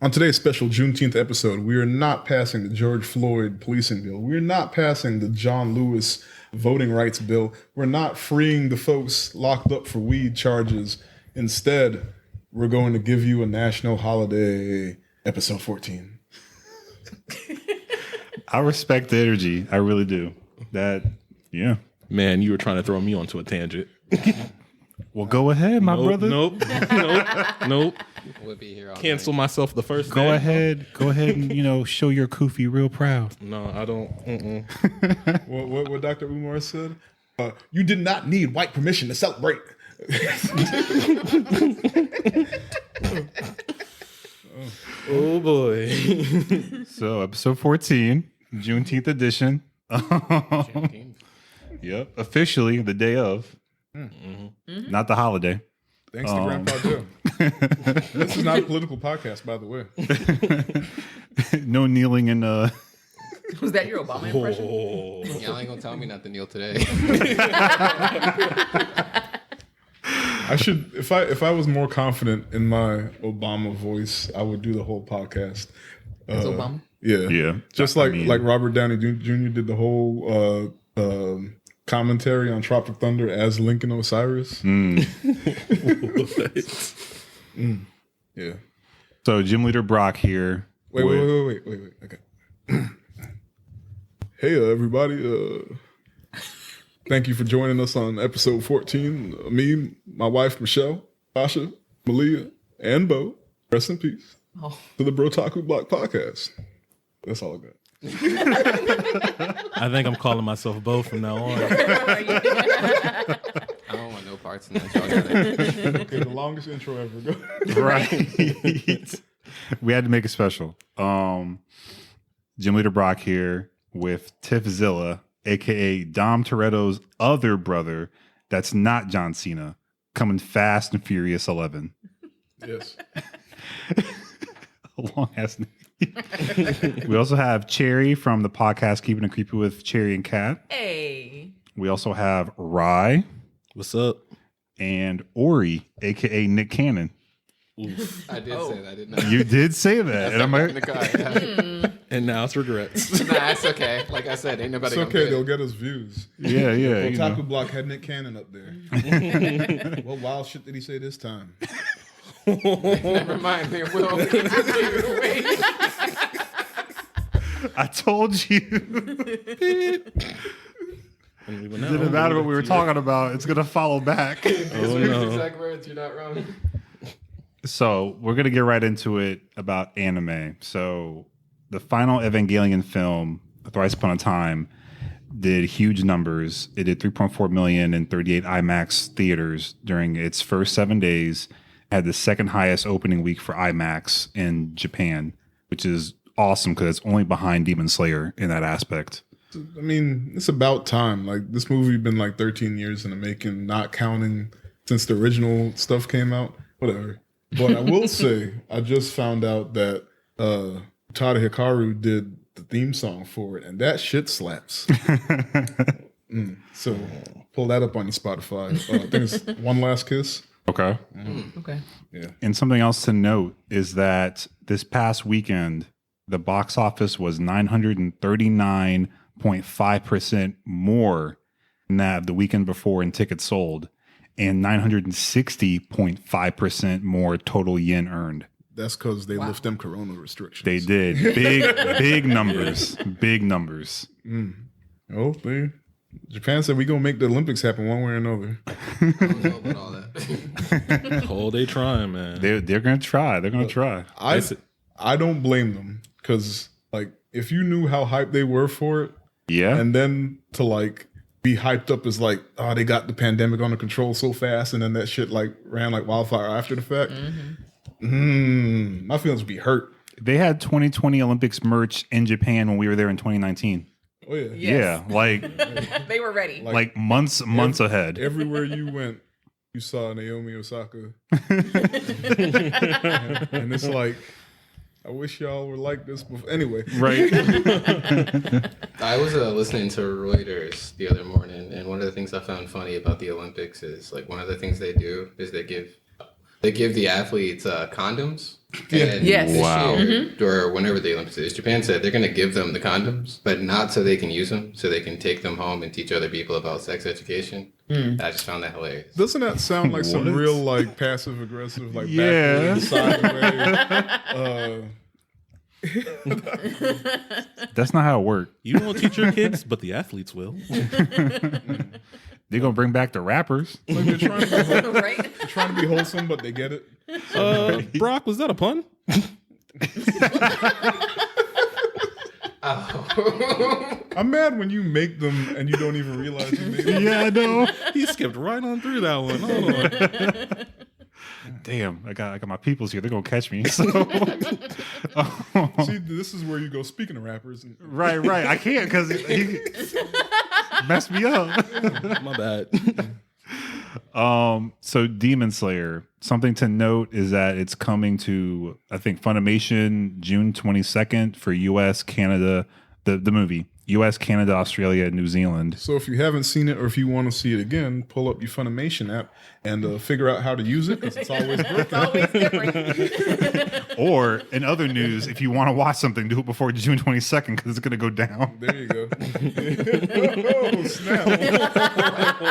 On today's special Juneteenth episode, we are not passing the George Floyd policing bill. We're not passing the John Lewis voting rights bill. We're not freeing the folks locked up for weed charges. Instead, we're going to give you a national holiday, episode 14. I respect the energy. I really do. Yeah. Man, you were trying to throw me onto a tangent. Well, go ahead, my brother. Nope. We'll be here all Cancel night. myself the first Go day. ahead. Go ahead and, show your kufi real proud. No, I don't. What Dr. Umar said? You did not need white permission to celebrate. Oh, boy. So, episode 14, Juneteenth edition. Yep. Officially the day of. Mm-hmm. Not the holiday. Thanks to Grandpa Joe. This is not a political podcast, by the way. No kneeling in Was that your Obama impression? Y'all ain't gonna tell me not to kneel today. I should, if I was more confident in my Obama voice, I would do the whole podcast. As Obama? Yeah. Yeah. Just like Robert Downey Jr. did the whole commentary on Tropic Thunder as Lincoln Osiris. Yeah. So Gym Leader Brock here. Wait. Okay. Hey, everybody. Thank you for joining us on episode 14. Me, my wife, Michelle, Asha, Malia, and Bo. Rest in peace. To the Brotaku Block podcast. That's all I got. I think I'm calling myself Bo from now on. I don't want no parts in that. Y'all got it. Okay, the longest intro ever. Go. Right. We had to make it special. Gym Leader Brock here with Tiff Zilla, a.k.a. Dom Toretto's other brother that's not John Cena, coming Fast and Furious 11. Yes. A long-ass name. We also have Cherry from the podcast Keeping It Creepy with Cherry and Kat. Hey. We also have Rye What's up? and Ori, a.k.a. Nick Cannon. I did say that, didn't I? You did say that. And I'm Back in like, the car, yeah. And now it's regrets. Nah, that's okay. Like I said, ain't nobody It's gonna okay, get they'll it. get us views. yeah. Otaku Block had Nick Cannon up there. What wild shit did he say this time? Never mind, there will. Wait. I told you. And we It didn't matter what we were talking about. It's going to follow back. These were his no. exact words. You're not wrong. So we're going to get right into it about anime. So the final Evangelion film, Thrice Upon a Time, did huge numbers. It did 3.4 million in 38 IMAX theaters during its first 7 days. Had the second highest opening week for IMAX in Japan, which is awesome because it's only behind Demon Slayer in that aspect. I mean, it's about time. Like, this movie been like 13 years in the making, not counting since the original stuff came out. Whatever. But I will say, I just found out that Tada Hikaru did the theme song for it, and that shit slaps. So pull that up on your Spotify. I think it's One Last Kiss. Okay. Okay. Yeah. And something else to note is that this past weekend, the box office was 939.5% more than that of the weekend before in tickets sold, and 960.5% more total yen earned. That's because they lift them corona restrictions. They did. Big numbers. Big numbers. Oh, Japan said we gonna make the Olympics happen one way or another. I don't know about all that. Oh, they trying, man. They're going to try. They're going to try. I don't blame them because, like, if you knew how hyped they were for it, Yeah. and then to like be hyped up as like, oh, they got the pandemic under control so fast, and then that shit like ran like wildfire after the fact. My feelings would be hurt. They had 2020 Olympics merch in Japan when we were there in 2019. Oh yeah, Yes. Yeah. Like They were ready. like months ahead. Everywhere you went, you saw Naomi Osaka, and it's like, I wish y'all were like this before. Anyway, Right. I was listening to Reuters the other morning, and one of the things I found funny about the Olympics is like one of the things they do is they give They give the athletes condoms. Yeah. And Yes. this Wow. year, or whenever the Olympics is, Japan said they're going to give them the condoms, but not so they can use them, so they can take them home and teach other people about sex education. I just found that hilarious. Doesn't that sound like some What? real like passive aggressive like Yeah. backward That's not how it works. You won't teach your kids, but the athletes will. They're gonna bring back the rappers. like they're trying to be Right? they're trying to be wholesome, but they get it. Brock, was that a pun? I'm mad when you make them and you don't even realize you made them. Yeah, I know. He skipped right on through that one. Hold on. Damn, I got my peoples here. They're gonna catch me. So. See, this is where you go. Speaking of rappers, Right. I can't because he messed me up. My bad. So Demon Slayer. Something to note is that it's coming to, I think, Funimation June 22nd for US, Canada, the movie. US, Canada, Australia, and New Zealand. so if you haven't seen it or if you want to see it again, pull up your Funimation app and figure out how to use it because it's always It's broken. always different. Or in other news, if you want to watch something, do it before June 22nd because it's going to go down. There you go. Oh, snap.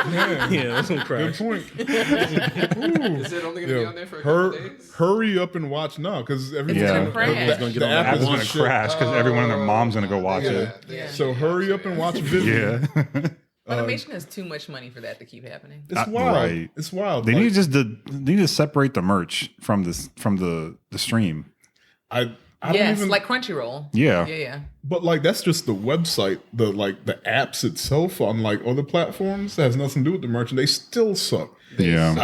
Man, Yeah, that's some good crash. point. Is it only going to be on there for a couple days? Hurry up and watch now because every Yeah. time Crash. Everyone's gonna get the on app that App's is going just to shit. crash because everyone and their mom's going to go watch it. Yeah. So hurry up and watch Vivian. Yeah. Funimation has too much money for that to keep happening. It's wild. Right. It's wild. They Like, need to separate the merch from the stream. I don't Yes, even like Crunchyroll. Yeah. Yeah. but like that's just the website, the apps itself on like other platforms that has nothing to do with the merch and they still suck. Yeah.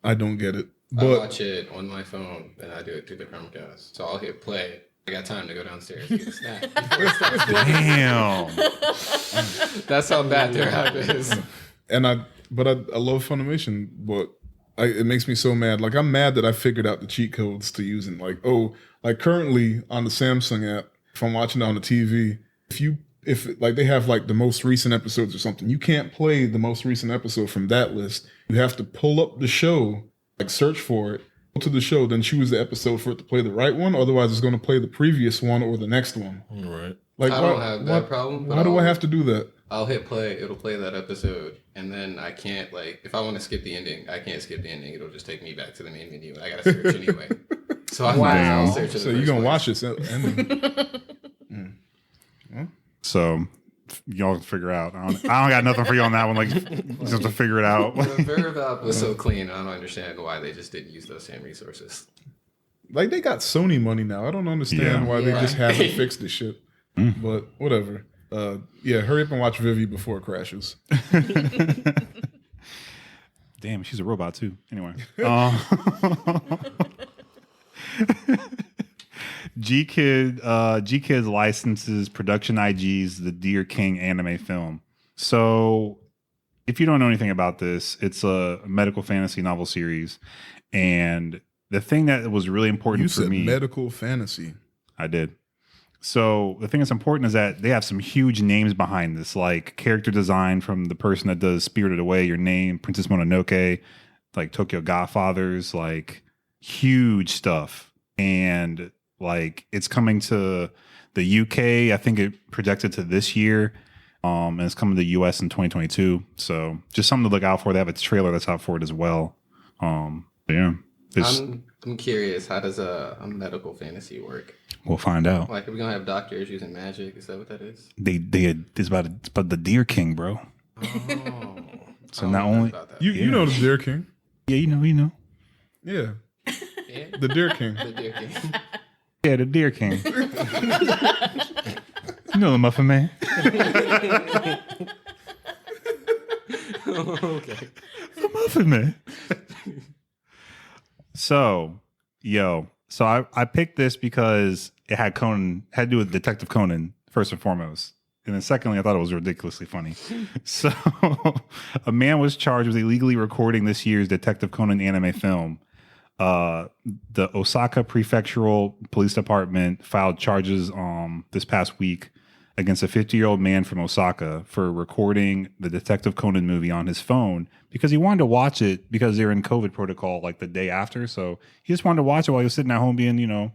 I don't get it. I But watch it on my phone and I do it through the Chromecast. So I'll hit play. I got time to go downstairs and get a snack. before it starts playing. Damn. That's how bad their app is. and I love Funimation, but it makes me so mad. Like I'm mad that I figured out the cheat codes to using like currently on the Samsung app, if I'm watching it on the TV, if they have like the most recent episodes or something, you can't play the most recent episode from that list. You have to pull up the show, like search for it, go to the show, then choose the episode for it to play the right one. Otherwise, it's going to play the previous one or the next one. Right. Like I don't have that problem, but Why do I I'll- have to do that? I'll hit play. It'll play that episode. And then I can't, like, if I want to skip the ending, I can't skip the ending. It'll just take me back to the main menu. And I got to search anyway. So I might as well search in So the you're first gonna place. watch this ending. So y'all can figure out. I don't got nothing for you on that one. Like just to figure it out. The Verve was so clean. I don't understand why they just didn't use those same resources. Like they got Sony money now. I don't understand Yeah. why they Yeah. just haven't fixed the shit. But whatever. Yeah, hurry up and watch Vivi before it crashes. Damn, she's a robot too. Anyway, G-Kid licenses Production IG's The Deer King anime film. So, if you don't know anything about this, it's a medical fantasy novel series, and the thing that was really important You for said me, medical fantasy. I did. So the thing that's important is that they have some huge names behind this, like character design from the person that does Spirited Away, Your Name, Princess Mononoke, like Tokyo Godfathers, like huge stuff. And like it's coming to the UK. I think it projected to this year. And it's coming to the US in 2022. So just something to look out for. They have a trailer that's out for it as well. Yeah. I'm curious, how does a medical fantasy work? We'll find out. Like, are we gonna have doctors using magic? Is that what that is? It's about the Deer King, bro. Oh, So not only You know the Deer King. yeah, you know. Yeah. yeah, The Deer King. the Deer King. Yeah, the Deer King. You know the Muffin Man. Okay. The Muffin Man. So I picked this because it had to do with Detective Conan, first and foremost. And then secondly, I thought it was ridiculously funny. So a man was charged with illegally recording this year's Detective Conan anime film. The Osaka Prefectural Police Department filed charges this past week against a 50-year-old man from Osaka for recording the Detective Conan movie on his phone because he wanted to watch it because they were in COVID protocol like the day after. So he just wanted to watch it while he was sitting at home being,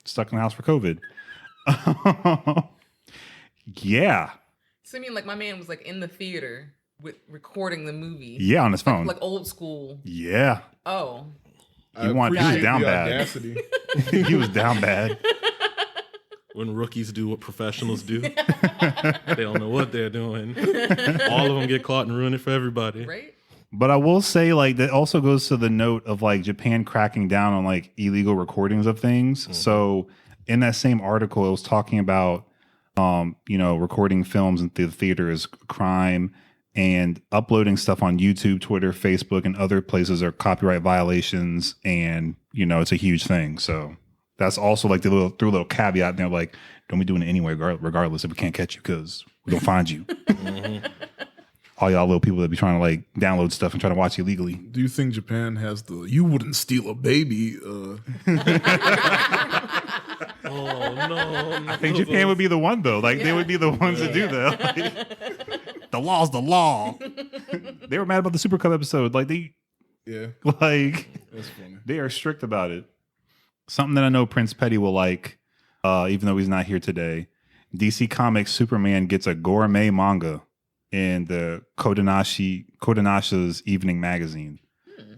stuck in the house for COVID. Yeah. So I mean, like my man was like in the theater with recording the movie. Yeah, on his phone. Like old school. Yeah. Oh. He was down bad. He was down bad. When rookies do what professionals do, they don't know what they're doing. All of them get caught and ruin it for everybody. Right? But I will say, like, that also goes to the note of like Japan cracking down on like illegal recordings of things. Mm-hmm. So in that same article, it was talking about, recording films in the theater is crime, and uploading stuff on YouTube, Twitter, Facebook, and other places are copyright violations, and it's a huge thing. So that's also like threw a little caveat in there, like, don't be doing it anyway, regardless if we can't catch you because we don't find you. Mm-hmm. All y'all little people that be trying to like download stuff and try to watch illegally. Do you think Japan has the "you wouldn't steal a baby"? Oh no! I think Japan would be the one though. Like they would be the ones to do that. Like, the law's the law. They were mad about the Super Cup episode. Like that's funny. They are strict about it. Something that I know Prince Petty will like, even though he's not here today. DC Comics Superman gets a gourmet manga in the Kodanasha's evening magazine.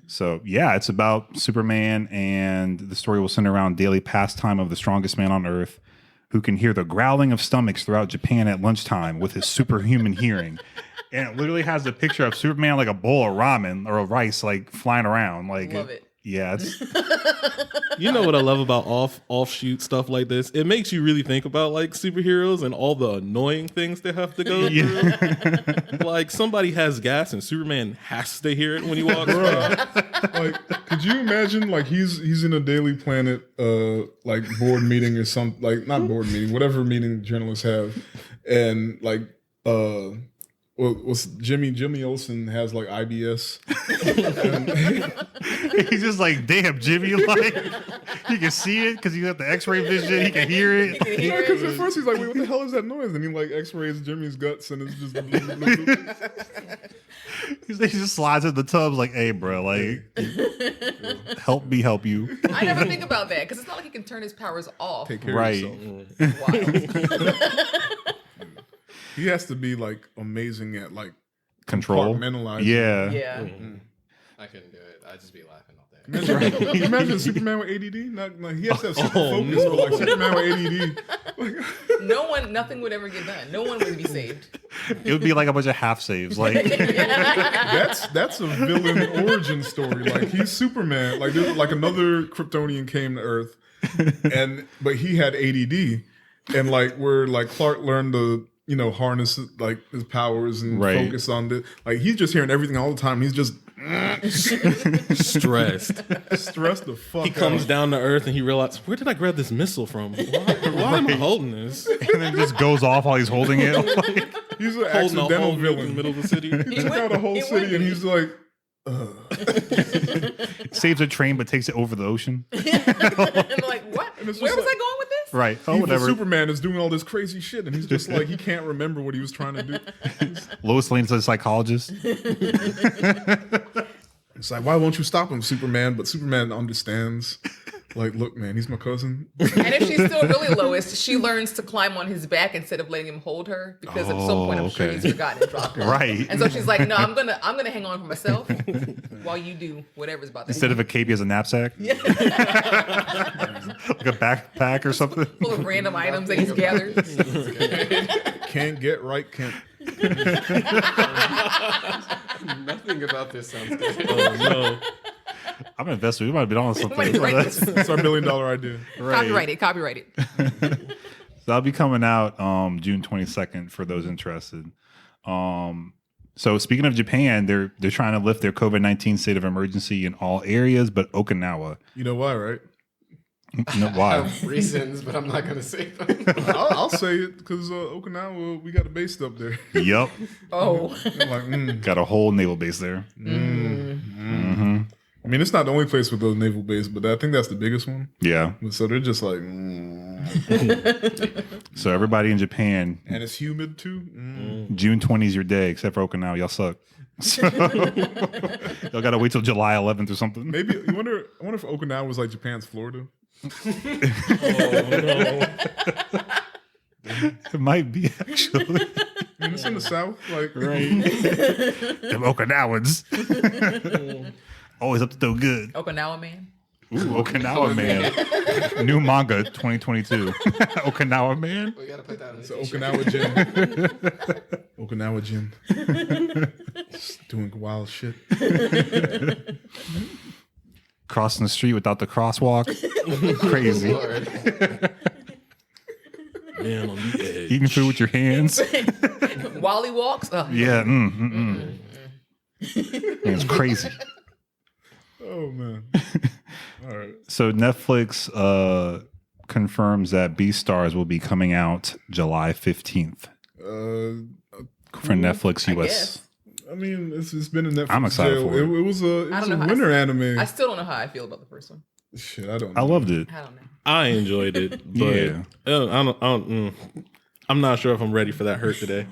So yeah, it's about Superman, and the story will center around daily pastime of the strongest man on Earth, who can hear the growling of stomachs throughout Japan at lunchtime with his superhuman hearing. And it literally has the picture of Superman like a bowl of ramen or rice like flying around. Like, love it. Yeah, it's You know what I love about offshoot stuff like this? It makes you really think about like superheroes and all the annoying things they have to go through. Like somebody has gas and Superman has to hear it when he walks by. Like, could you imagine like he's in a Daily Planet like board meeting or something, like not board meeting, whatever meeting journalists have, and like what's Jimmy Olsen has like IBS. He's just like, damn, Jimmy, like he can see it because he got the X-ray vision. He can hear it. Because at first he's like, wait, what the hell is that noise? And he like X-rays Jimmy's guts, and it's just he just slides in the tubs like, hey, bro, like help me help you. I never think about that because it's not like he can turn his powers off. take care of yourself. Wild. He has to be like amazing at like Control. compartmentalizing. Yeah. Yeah. Mm-hmm. I couldn't do it. I'd just be laughing all day. Imagine Superman with ADD. Not, he has to have super focus, but like Superman with ADD. Nothing would ever get done. No one would be saved. It would be like a bunch of half saves. Like That's a villain origin story. Like he's Superman. Like there's like another Kryptonian came to Earth, but he had ADD, and like where like Clark learned to harness like his powers and focus on the like he's just hearing everything all the time. He's just stressed the fuck. He comes down to Earth and he realizes, where did I grab this missile from? Why am I holding this? and then just goes off while he's holding it. Like, he's an Holding a accidental whole villain in the middle of the city. He took out a whole city and he's like, saves a train but takes it over the ocean. And like, what? Where was I going with this? Right. Oh, evil whatever. Superman is doing all this crazy shit, and he's just like he can't remember what he was trying to do. Lois Lane's a psychologist. It's like, why won't you stop him, Superman? But Superman understands. Like, look, man, he's my cousin. And if she's still really Lois, she learns to climb on his back instead of letting him hold her because at some point I'm sure he's forgotten and dropped her. Right. And so she's like, no, I'm gonna hang on for myself while you do whatever's about to Instead happen. of a cape, he has a knapsack. Like a backpack or something. Full of random items that he's gathered. Can't get right, can't. Nothing about this sounds good. Oh no. I'm an investor. We might have been on something. Somebody write this. That's our $1 billion idea. Right. Copyright it. So that'll be coming out June 22nd for those interested. So speaking of Japan, they're trying to lift their COVID-19 state of emergency in all areas but Okinawa. You know why, right? No, I why? have reasons, but I'm not going to say them. I'll say it because Okinawa, we got a base up there. Yup. Oh. I'm like, Got a whole naval base there. I mean, it's not the only place with a naval base, but I think that's the biggest one. Yeah. So they're just like, So everybody in Japan, And it's humid too. June 20 is your day, except for Okinawa. Y'all suck. So, y'all gotta wait till July 11th or something. Maybe I wonder if Okinawa was like Japan's Florida. It might be actually. I mean, it's in the south, like Right. Them Okinawans. Always up to no good. Okinawa man. Ooh, Okinawa Man. New manga 2022. Okinawa Man. We gotta put that on it's the an t-shirt. Okinawa gym. Just doing wild shit. Crossing the street without the crosswalk. Crazy. Lord. Man on the edge. Eating food with your hands. Wally walks. Oh, Yeah. Man, it's crazy. Oh man. All right. So Netflix confirms that Beastars will be coming out July 15th for Netflix I US. guess. I mean, it's been a Netflix. I'm excited jail. for it. It was a I don't know how winter I anime. I still don't know how I feel about the first one. Shit, I don't. I know. loved it. I don't know. I enjoyed it, but Yeah. I'm not sure if I'm ready for that hurt today,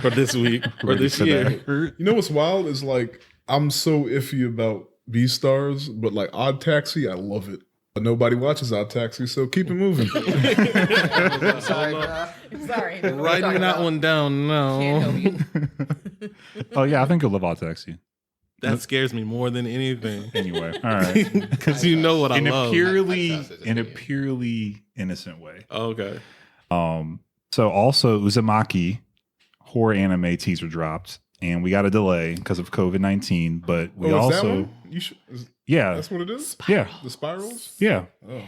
or this week, or Ready this for year. that? You know what's wild is like I'm so iffy about Beastars, but like Odd Taxi, I love it. But nobody watches Odd Taxi, so keep it moving. I'm sorry, bro. Sorry. Writing that one down, Can't help no. you. Oh yeah, I think you'll love Odd Taxi. That scares me more than anything. Anyway, all right. Because you know what I In a love. purely innocent way. Okay. So also Uzumaki horror anime teaser dropped, and we got a delay because of COVID-19. But we Is that also one? You should. yeah That's what it is. yeah The spirals. yeah. Oh,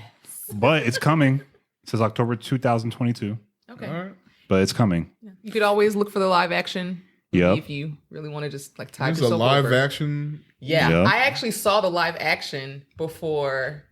But it's coming. It says October 2022, Okay. all right. but it's coming. You could always look for the live action. Yep. If you really want to just like tide There's a yourself live over. action. Yeah, Yep. I actually saw the live action before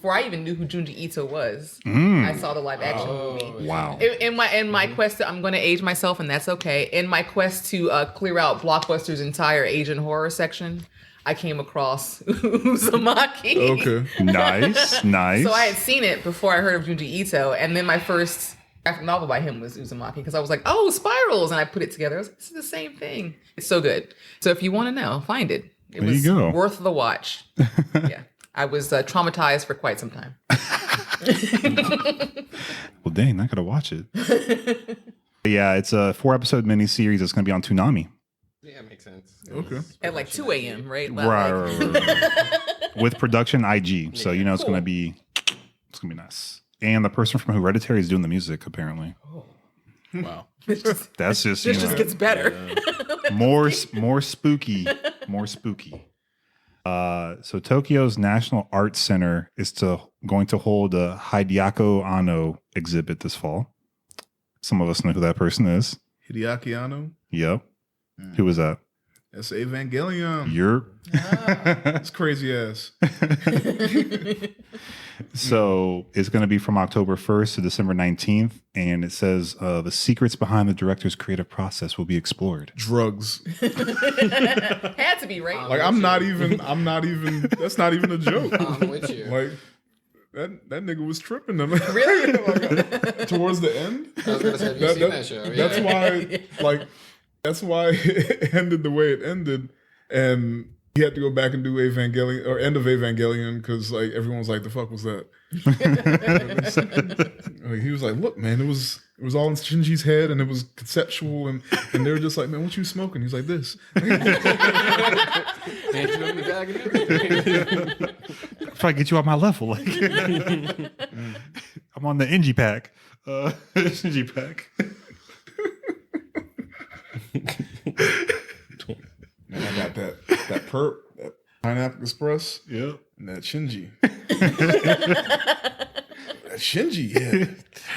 I even knew who Junji Ito was. I saw the live action movie. Wow. In my quest to, I'm going to age myself, and that's okay. In my quest to clear out Blockbuster's entire Asian horror section, I came across Uzumaki. Okay. Nice. So I had seen it before I heard of Junji Ito, and then my first graphic novel by him was Uzumaki, because I was like, oh, spirals, and I put it together. I was like, this is the same thing. It's so good. So if you want to know, find it. It There was you go. worth the watch. Yeah. I was traumatized for quite some time. Well, dang, I gotta watch it. But yeah, it's a 4-episode miniseries. It's gonna be on Toonami. Yeah, makes sense. Okay. At like 2 a.m., right? Right. With production IG, so you know it's gonna be nice. And the person from Hereditary is doing the music apparently. Wow. That's just This just gets better. more spooky. So Tokyo's National Arts Center is going to hold a Hideaki Anno exhibit this fall. Some of us know who that person is. Hideaki Anno. Yep. Who was that? That's Evangelion. You're. That's crazy ass. So it's going to be from October 1st to December 19th. And it says the secrets behind the director's creative process will be explored. Drugs. Had to be, right? Like I'm not even. That's not even a joke. I'm with you. Like that nigga was tripping them. Really? Towards the end. I was gonna say, have you seen that show? Yeah. That's why. Like that's why it ended the way it ended, and he had to go back and do Evangelion or End of Evangelion because like everyone was like, "The fuck was that?" Like, he was like, "Look, man, it was all in Shinji's head, and it was conceptual, and they were just like, man, what you smoking?" He's like, "This." Can't you know me back again? Try to get you on my level. Like, I'm on the Engie pack. Shinji pack. Man, I got that perp, that Pineapple Express, Yeah. and that Shinji. That Shinji, yeah,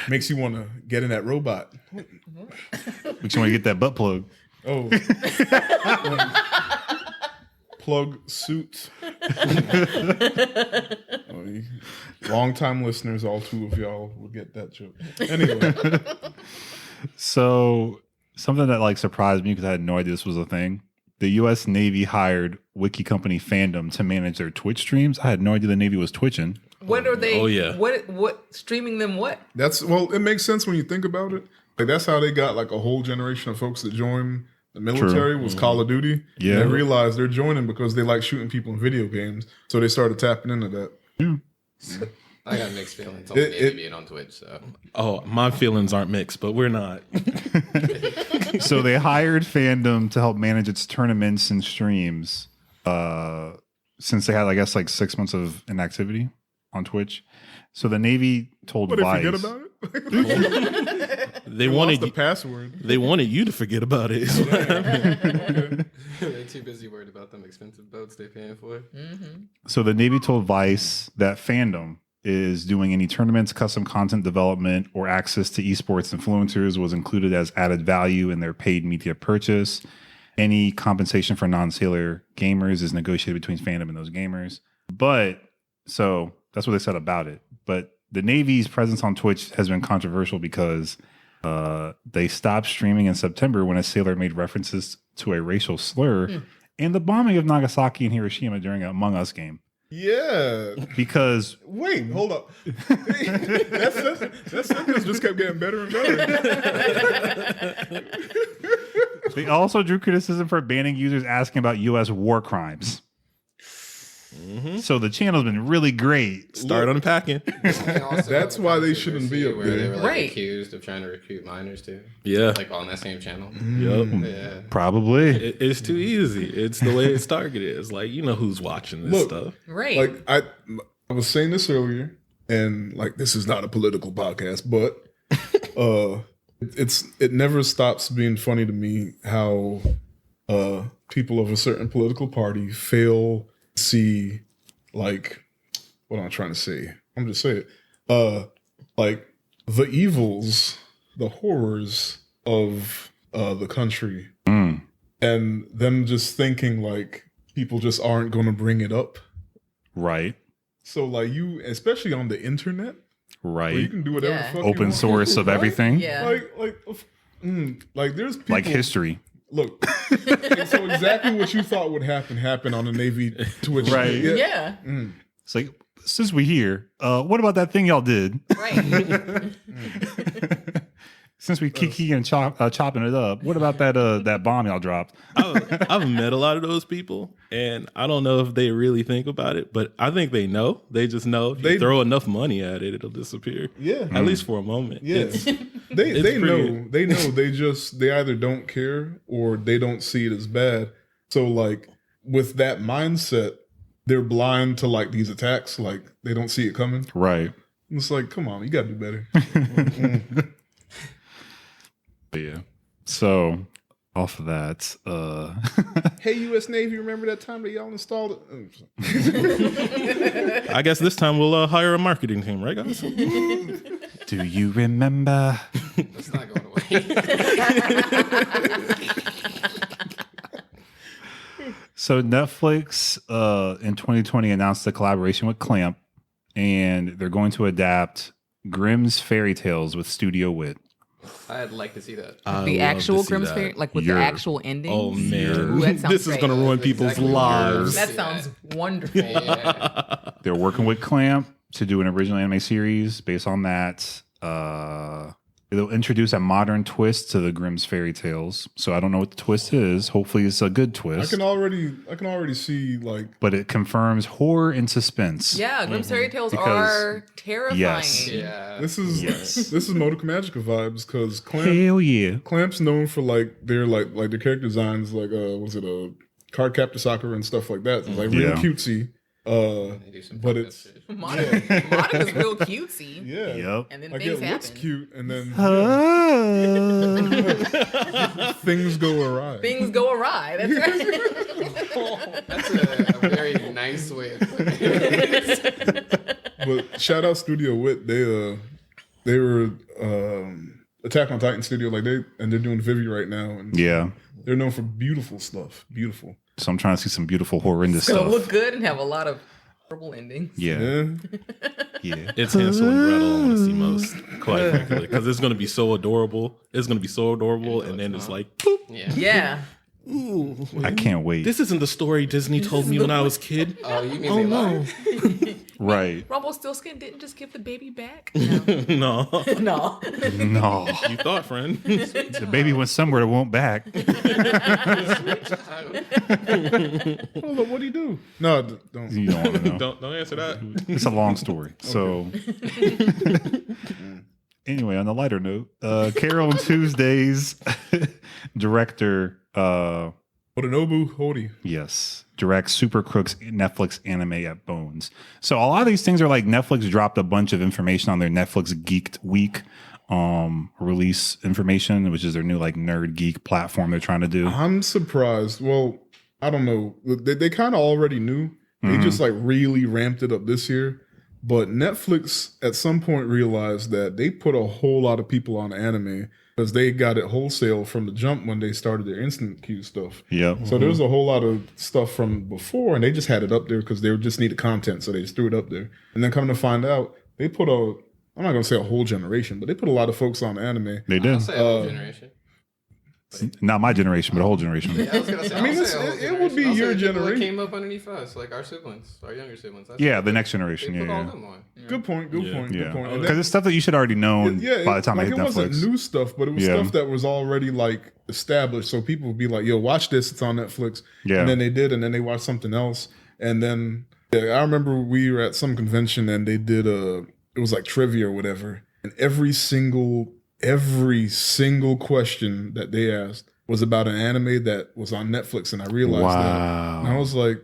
makes you want to get in that robot. Makes you want to get that butt plug. Oh, plug suit. Long-time listeners, all two of y'all would get that joke. Anyway, So something that like surprised me because I had no idea this was a thing. The U.S. Navy hired Wiki Company Fandom to manage their Twitch streams. I had no idea the Navy was twitching. What are they? Oh, yeah. What streaming them? What? It makes sense when you think about it. Like that's how they got like a whole generation of folks that joined the military was Call of Duty. Yeah. And they realized they're joining because they like shooting people in video games. So they started tapping into that. I got mixed feelings on Navy being on Twitch. So My feelings aren't mixed, but we're not. So they hired Fandom to help manage its tournaments and streams since they had, I guess, like 6 months of inactivity on Twitch. So the Navy told But they Vice. forget about it? They Lost wanted the password. They wanted you to forget about it. they're too busy worried about them expensive boats they're paying for. So the Navy told Vice that Fandom is doing any tournaments, custom content development, or access to esports influencers was included as added value in their paid media purchase. Any compensation for non-sailor gamers is negotiated between Fandom and those gamers. But so that's what they said about it. But the Navy's presence on Twitch has been controversial because they stopped streaming in September when a sailor made references to a racial slur in the bombing of Nagasaki and Hiroshima during a Among Us game. Yeah. Because Wait, hold up. that sentence just kept getting better and better. they also drew criticism for banning users asking about U.S. war crimes. So the channel's been really great. Start unpacking. That's why they shouldn't be up where they there. were like Right. accused of trying to recruit minors too. Yeah. Like on that same channel. Yep. Yeah. Probably. It's too easy. It's the way it's targeted. It's like, you know who's watching this Look, stuff. Right. Like I was saying this earlier, and like this is not a political podcast, but it never stops being funny to me how people of a certain political party fail to see like what am I trying to say? I'm just saying like the evils, the horrors of the country, and them just thinking like people just aren't going to bring it up. Right. So like you, especially on the internet, where you Right. can do whatever Yeah. the fuck you Open want. source of Right? everything. yeah. Like there's people Like history. Look, so exactly what you thought would happen on the Navy Twitch. Right. yeah. It's like, since we're here, what about that thing y'all did? Right. Since we kiki and chopping it up, what about that bomb y'all dropped? I've met a lot of those people, and I don't know if they really think about it, but I think they know. They just know if you throw enough money at it, it'll disappear. Yeah. At least for a moment. Yeah. It's- They pretty- know. They know. They either don't care or they don't see it as bad. So like with that mindset, they're blind to like these attacks. Like they don't see it coming. Right. It's like, come on, you gotta do better. Yeah. So off of that, Hey, U.S. Navy, remember that time that y'all installed it? I guess this time we'll hire a marketing team, right, guys? do you remember? It's not going away. So Netflix in 2020 announced a collaboration with Clamp, and they're going to adapt Grimm's Fairy Tales with Studio Wit. I'd like to see that. The actual Grimm's Fairy, like with the actual ending. Oh man, Ooh, that sounds this is great. gonna ruin That's people's exactly what lives. That sounds wonderful. Yeah. They're working with Clamp to do an original anime series based on that. They'll introduce a modern twist to the Grimm's Fairy Tales. So I don't know what the twist is. Hopefully it's a good I twist. can already see like But it confirms horror and suspense. Yeah, Grimm's fairy tales Because- are terrifying. Yes. Yeah. this is Motoka Magica vibes because Hell yeah. Clamp's known for like their character designs like was it a Card Captor Sakura and stuff like that. It's like real Yeah. cutesy. They do some But fucked up it's shit. Monica's real cutesy. yeah. Yep. And then Like things it looks happen. cute and then Ah. things go awry. Things go awry. That's right. That's a very nice way of putting it. But shout out Studio Wit. They were Attack on Titan studio they're doing Vivi right now and Yeah. they're known for beautiful stuff. Beautiful. So I'm trying to see some beautiful horrendous Gonna stuff. look good and have a lot of horrible endings. Yeah. Yeah. Yeah. It's Hansel and Gretel I want to see most, quite frankly, because it's going to be so adorable. It's going to be so adorable, and then it's like, boop. Yeah. Yeah. Ooh, I can't wait. this isn't the story Disney told me when I was a kid. Oh, you mean Oh they no. lied? Right. Rumpelstiltskin didn't just give the baby back. No. No. No. No. You thought, friend. The baby went somewhere that won't back. Hold up, what do you do? No, don't. You don't want to know. don't answer that. It's a long story. So, anyway, on the lighter note, Carol and Tuesdays director, Odanobu Hori. yes, directs Super Crooks Netflix anime at Bones. So a lot of these things are like Netflix dropped a bunch of information on their Netflix Geekd Week release information, which is their new like nerd geek platform they're trying to do. I'm surprised. Well, I don't know. They kind of already knew. They just like really ramped it up this year. But Netflix at some point realized that they put a whole lot of people on anime because they got it wholesale from the jump when they started their instant queue stuff. Yep. So there's a whole lot of stuff from before, and they just had it up there because they just needed content, so they just threw it up there. And then coming to find out, they put I'm not going to say a whole generation, but they put a lot of folks on anime. They I'll did. say a whole generation. Not my generation, but a whole generation. Yeah, I was gonna say. I mean, I'll say a whole it would be I'll say your the people that generation. came up underneath us, like our siblings, our younger siblings. That's Yeah, what the they- next generation. They put all Yeah. them on. Good point. Good point. Yeah. Good point. And Because it's stuff that you should already known by the time like I hit it wasn't Netflix. new stuff, but it was Yeah. stuff that was already like established. So people would be like, "Yo, watch this. It's on Netflix." Yeah. And then they did, and then they watched something else, and then I remember we were at some convention and they did it was like trivia or whatever, and every single question that they asked was about an anime that was on Netflix, and I realized that, and I was like,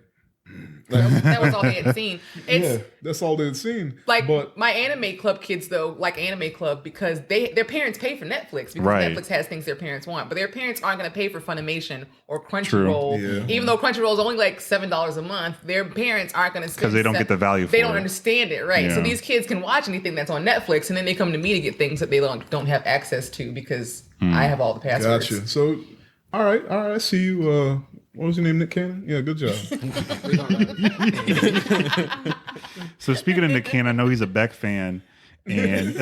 That was all they had seen. It's "Yeah, that's all they'd seen." like but my anime club kids though, like anime club because their parents pay for Netflix because Right. Netflix has things their parents want, but their parents aren't going to pay for Funimation or Crunchyroll. Yeah. Even though Crunchyroll is only like $7 a month, their parents aren't going to spend 'Cause they don't get the value They for don't it. understand it, right? So Yeah. these kids can watch anything that's on Netflix, and then they come to me to get things that they don't have access to because I have all the passwords. gotcha. So, all right. I see you. What was your name, Nick Cannon? Yeah, good job. So speaking of Nick Cannon, I know he's a Beck fan, and You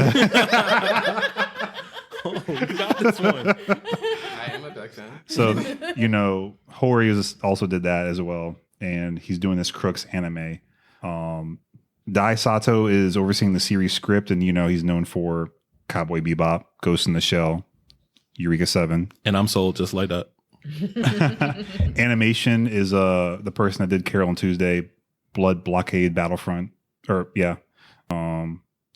got this one. I am a Beck fan. so Hori also did that as well, and he's doing this Crooks anime. Dai Sato is overseeing the series script, and he's known for Cowboy Bebop, Ghost in the Shell, Eureka 7. And I'm sold just like that. Animation is the person that did Carol and Tuesday, Blood Blockade Battlefront,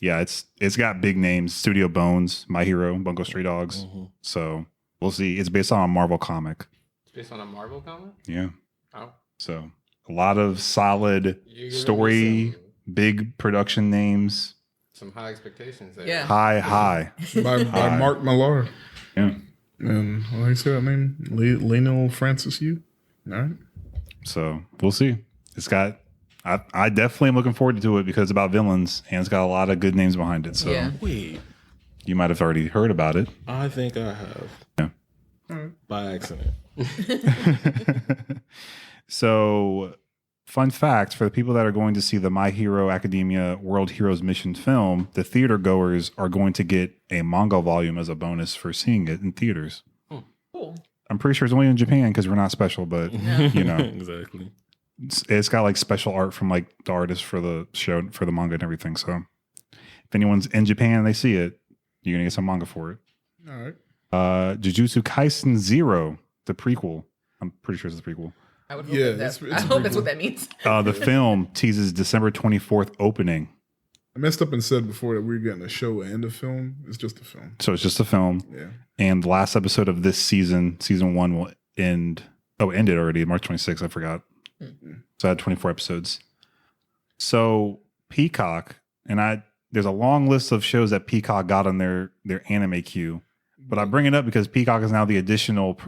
it's got big names: Studio Bones, My Hero, Bungo Stray Dogs. So we'll see. It's based on a Marvel comic. It's based on a Marvel comic. Yeah. Oh, So a lot of solid you're giving story, me big production names. some high expectations there. Yeah. High. by Mark Millar. Yeah. And what do you say that name? Lionel Francis Yu? All right. So we'll see. It's got. I definitely am looking forward to it because it's about villains and it's got a lot of good names behind it. So Yeah. Wait, you might have already heard about it. I think I have. Yeah. By accident. So, fun fact for the people that are going to see the My Hero Academia World Heroes Mission film, the theater goers are going to get a manga volume as a bonus for seeing it in theaters. Cool. I'm pretty sure it's only in Japan because we're not special, but Exactly. it's got like special art from like the artists for the show, for the manga and everything. So, if anyone's in Japan and they see it, you're going to get some manga for it. All right. Jujutsu Kaisen Zero, the prequel. I'm pretty sure it's the prequel. I would hope Yeah, that's it's I a hope that's prequel. what that means. The film teases December 24th opening. I messed up and said before that we were getting a show and a film. It's just a film. So it's just a film. Yeah. And the last episode of this season 1 will end. Oh, it ended already, March 26th. I forgot. So I had 24 episodes. So Peacock, and there's a long list of shows that Peacock got on their anime queue. But I bring it up because Peacock is now the additional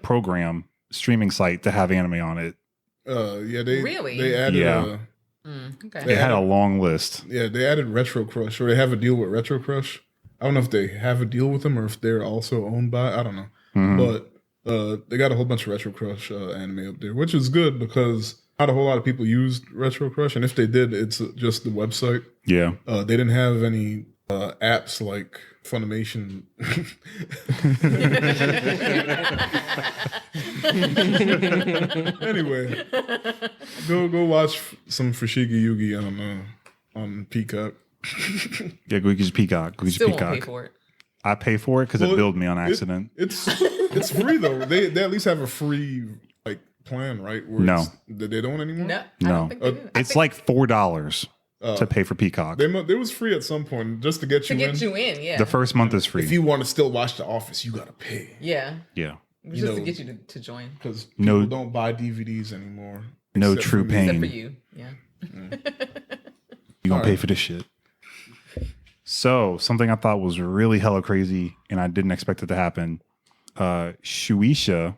program streaming site to have anime on it. Yeah, they Really? they added Yeah. Okay. They had a long list. they added Retro Crush, or they have a deal with Retro Crush. I don't know if they have a deal with them or if they're also owned by. I don't know, but they got a whole bunch of Retro Crush anime up there, which is good because not a whole lot of people used Retro Crush, and if they did, it's just the website. Yeah. They didn't have any apps like Funimation. Anyway, go watch some Fushigi Yugi on Peacock. Yeah, go get your Peacock. Go get Still your won't pay Peacock. for it. I pay for it because it billed me on accident. It's free though. They at least have a free like plan, right? Where No. they don't anymore. No, I No. don't think they do. I It's think like $4 to pay for Peacock. It was free at some point just to get to you in. get you in, yeah. The first month is free. If you want to still watch The Office, you gotta pay yeah. Yeah. Just to know- get you to join. because No- people don't buy DVDs anymore. No except true for me. pain. Except for you. Yeah. You gonna pay Alright. for this shit. So something I thought was really hella crazy and I didn't expect it to happen. Shueisha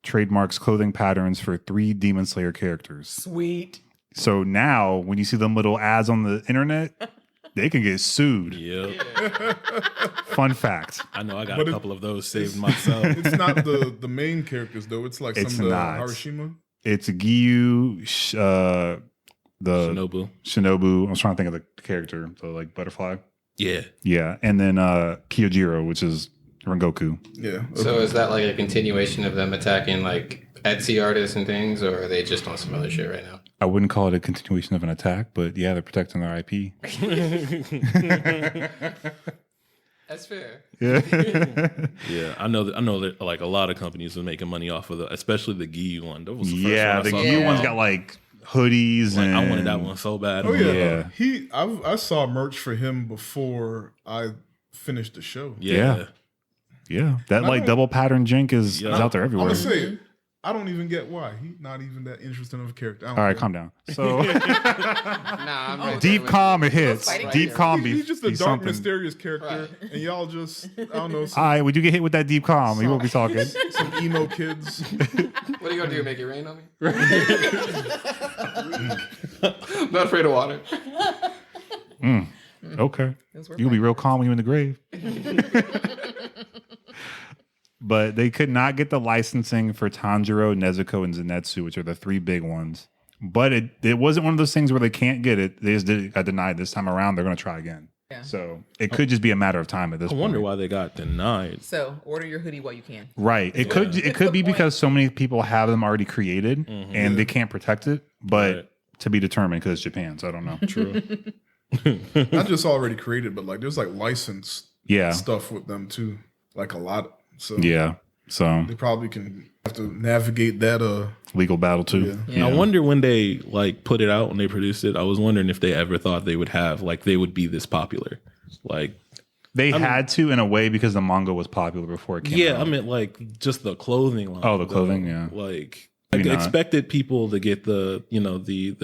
trademarks clothing patterns for 3 Demon Slayer characters. Sweet. So now when you see them little ads on the internet, they can get sued. Yeah. Fun fact. I know I got But a it- couple of those saved myself. It's not the main characters though. It's like It's some of the not. Harashima. It's Giyu, the Shinobu. Shinobu. I was trying to think of the character, the like butterfly. Yeah. Yeah, and then Kyojiro, which is Rengoku. Yeah. So is that like a continuation of them attacking like Etsy artists and things, or are they just on some other shit right now? I wouldn't call it a continuation of an attack, but yeah, they're protecting their IP. That's fair. Yeah. Yeah. I know that like a lot of companies are making money off of especially the Giyu one. That was the first Yeah, one the I saw. Giyu one's got like hoodies Like, and I wanted that one so bad. Oh Yeah. yeah. I saw merch for him before I finished the show. Yeah. Yeah, that like double pattern jink is out there I'm everywhere. gonna say I don't even get why he's not even that interesting of a character. I don't All right, get it. calm down. So Nah, I'm right deep there with calm, it hits. fighting Deep games. calm, He's just a be dark, something. mysterious character, and y'all just I don't know All some, right, would you get hit with that deep calm? We won't be talking. some emo kids. you. What are you gonna do? Make it rain on me? I'm not afraid of water. Okay, Those were you'll be real calm when you're in the grave. But they could not get the licensing for Tanjiro, Nezuko, and Zenitsu, which are the 3 big ones. But it wasn't one of those things where they can't get it. They just got denied this time around. They're going to try again. Yeah. So it could just be a matter of time at this I point. wonder why they got denied. So order your hoodie while you can. Right. It could the be point. because so many people have them already created and they can't protect it. But Right. to be determined because it's Japan. So I don't know. True. Not just already created, but like there's like licensed Yeah. stuff with them too, like a lot. So Yeah. So they probably can have to navigate that. legal battle too. Yeah. I wonder when they like put it out, when they produced it, I was wondering if they ever thought they would be this popular. Like, They had to in a way because the manga was popular before it came yeah, out. I meant like just the clothing line. Oh, the though. clothing, yeah. Like Maybe I not. expected people to get the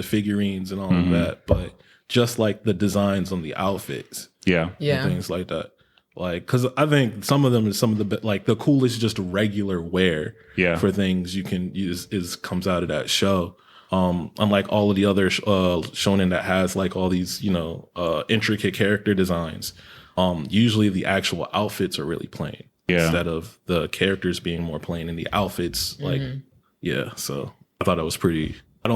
figurines and all Mm-hmm. of that, but just like the designs on the outfits Yeah. Yeah. and things like that. Like, because I think some of them is some of the like the coolest just regular wear Yeah. for things you can use comes out of that show. Unlike all of the other shonen that has like all these intricate character designs, usually the actual outfits are really plain instead of the characters being more plain and the outfits like So I thought that was pretty. I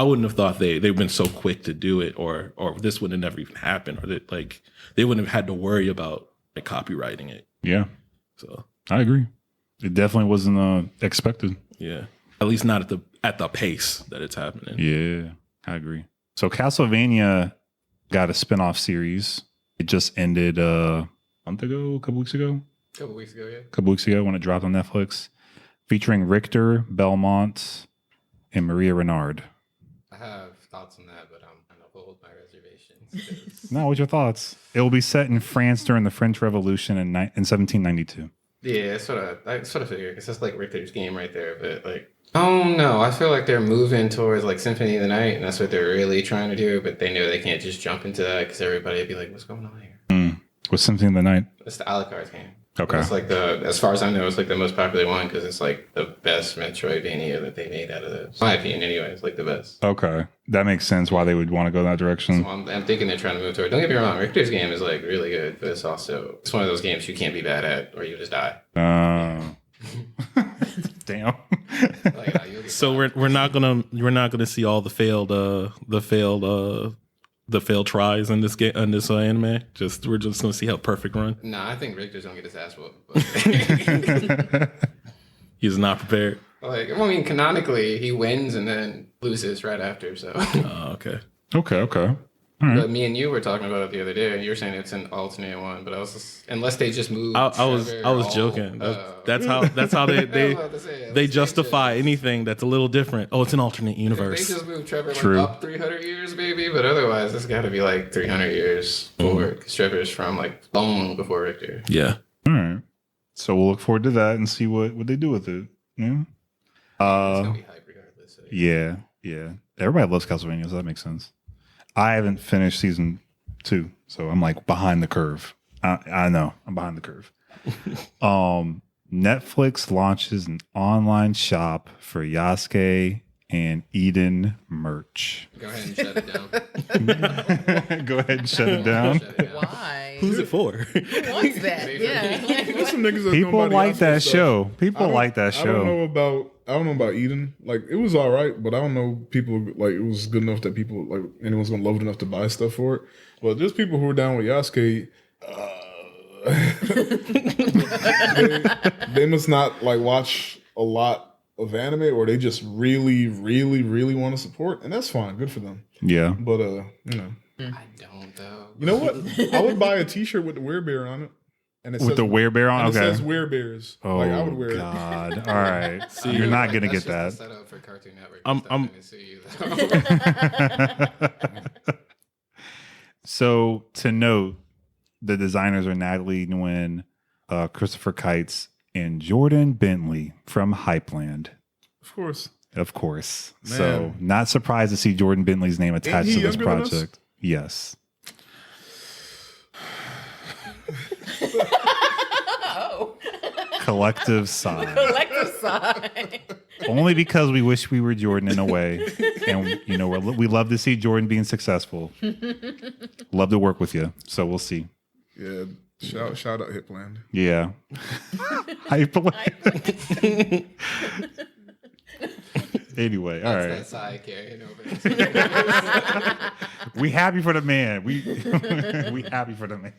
wouldn't have thought they've been so quick to do it, or this would have never even happened, or that like they wouldn't have had to worry about like copywriting it. Yeah. So I agree. It definitely wasn't expected. yeah, at least not at the pace that it's happening. Yeah, I agree. So Castlevania got a spin-off series. It just ended a month ago, a couple weeks ago when it dropped on Netflix, featuring Richter, Belmont, and Maria Renard. I have thoughts on that, but I'm gonna hold my reservations. 'cause- Now, what's your thoughts? It will be set in France during the French Revolution in 1792. Yeah, I sort of figured because that's like Richter's game right there. But like, oh no, I feel like they're moving towards like Symphony of the Night, and that's what they're really trying to do. But they know they can't just jump into that because everybody would be like, "What's going on here?" With Symphony of the Night. It's the Alucard's game. Okay. It's like as far as I know, it's like the most popular one because it's like the best Metroidvania that they made out of this. In my opinion, anyway, it's like the best. Okay. That makes sense why they would want to go that direction. So I'm thinking they're trying to move toward. Don't get me wrong, Richter's game is like really good, but it's one of those games you can't be bad at or you just die. Damn. Like, you'll get So we're not gonna see all the failed tries in this game in this anime. We're just gonna see how perfect run. Nah, I think Richter's gonna get his ass whooped. But He's not prepared. Like, I mean, canonically, he wins and then loses right after. So, Okay. Okay. but me and you were talking about it the other day, and you were saying it's an alternate one. But I was just, unless they just moved. I was joking. That's how they justify anything that's a little different. Oh, it's an alternate universe. They just moved Trevor up 300 years, maybe. But otherwise, it's got to be like 300 years forward. Because Trevor's from like long before Richter. Yeah. All right. So we'll look forward to that and see what they do with it. Yeah. It's gonna be hype regardless. So. Yeah. Everybody loves Castlevania, so that makes sense. I haven't finished season 2, so I'm like behind the curve. I know I'm behind the curve. Netflix launches an online shop for Yasuke and Eden merch. Go ahead and shut it down. Go ahead and shut it down. Why? Who's it for? Who wants that? Yeah. There's some niggas that's People nobody like else that stuff. show. People like that I don't show. know about Eden. Like, it was all right, but I don't know people like it was good enough that people like anyone's gonna love it enough to buy stuff for it. But there's people who are down with Yasuke. They must not like watch a lot of anime, or they just really, really, really want to support, and that's fine. Good for them. Yeah. But I don't though. you know what? I would buy a T-shirt with the werebear on it, and it With says, the werebear on? and Okay. it says werebears. Oh, Like, I would wear God. All right. See, You're not going to That's get that. just a setup for Cartoon Network. I'm- to see you, though. So to note, the designers are Natalie Nguyen, Christopher Kites, and Jordan Bentley from Hypeland. Of course. Of course. Man. So not surprised to see Jordan Bentley's name attached he to this younger than us? project. Yes. Oh. Collective sigh. Collective sigh. Only because we wish we were Jordan in a way. And, you know, we love to see Jordan being successful. Love to work with you. So we'll see. Yeah. Shout out Hipland. Yeah. Hypeland. Anyway, all right. That's that side carrying over. We happy for the man. We happy for the man.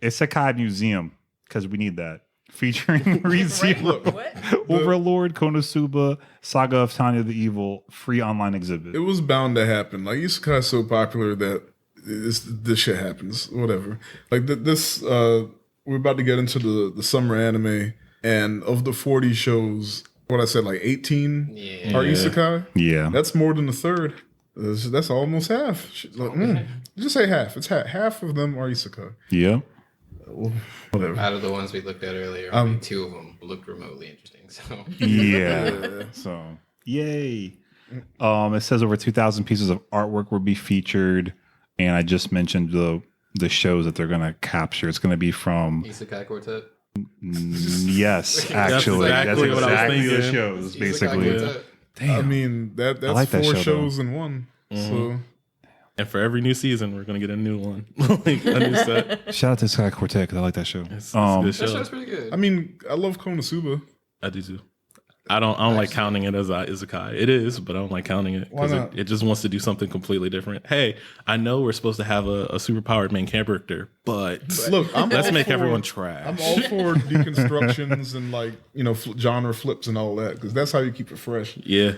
Isekai Museum, because we need that. Featuring ReZero, What? Overlord, Konosuba, Saga of Tanya the Evil, free online exhibit. It was bound to happen. Like, Isekai is so popular that this shit happens. Whatever. Like, we're about to get into the summer anime, and of the 40 shows, what I said, like 18 are Isekai. Yeah. That's more than a third. That's almost half. Like, just say half. It's half of them are Isekai. Yeah. Whatever. Out of the ones we looked at earlier, only 2 of them looked remotely interesting. So Yeah. So, yay. It says over 2,000 pieces of artwork will be featured. And I just mentioned the shows that they're going to capture. It's going to be from... Isekai Quartet. Yes, actually. That's exactly what I was exactly the thinking. shows, Isekai basically. Quartet. Damn. I mean, that's like that 4 show, shows in one. So And for every new season, we're gonna get a new one, like a new set. Shout out to Sky Quartet because I like that show. It's a good That show. show's pretty good. I mean, I love Konosuba. I do too. I don't like counting it as a Isekai. It is, but I don't like counting it Why because not? it just wants to do something completely different. Hey, I know we're supposed to have a superpowered main character, but Look, let's all make for- everyone trash. I'm all for deconstructions and like genre flips and all that because that's how you keep it fresh. Yeah,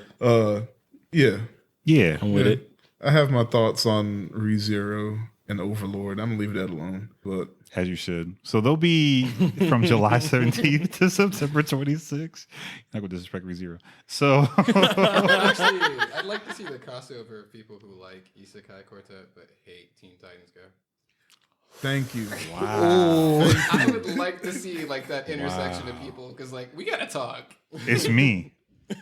Yeah, Yeah. I'm with it. I have my thoughts on ReZero and Overlord. I'm gonna leave that alone. But As you should. So they'll be from July 17th to September 26th. Not going to disrespect ReZero. So Actually, I'd like to see the crossover of people who like Isekai Quartet but hate Teen Titans Go. thank you. I would like to see like that intersection of people because like we gotta talk. it's me.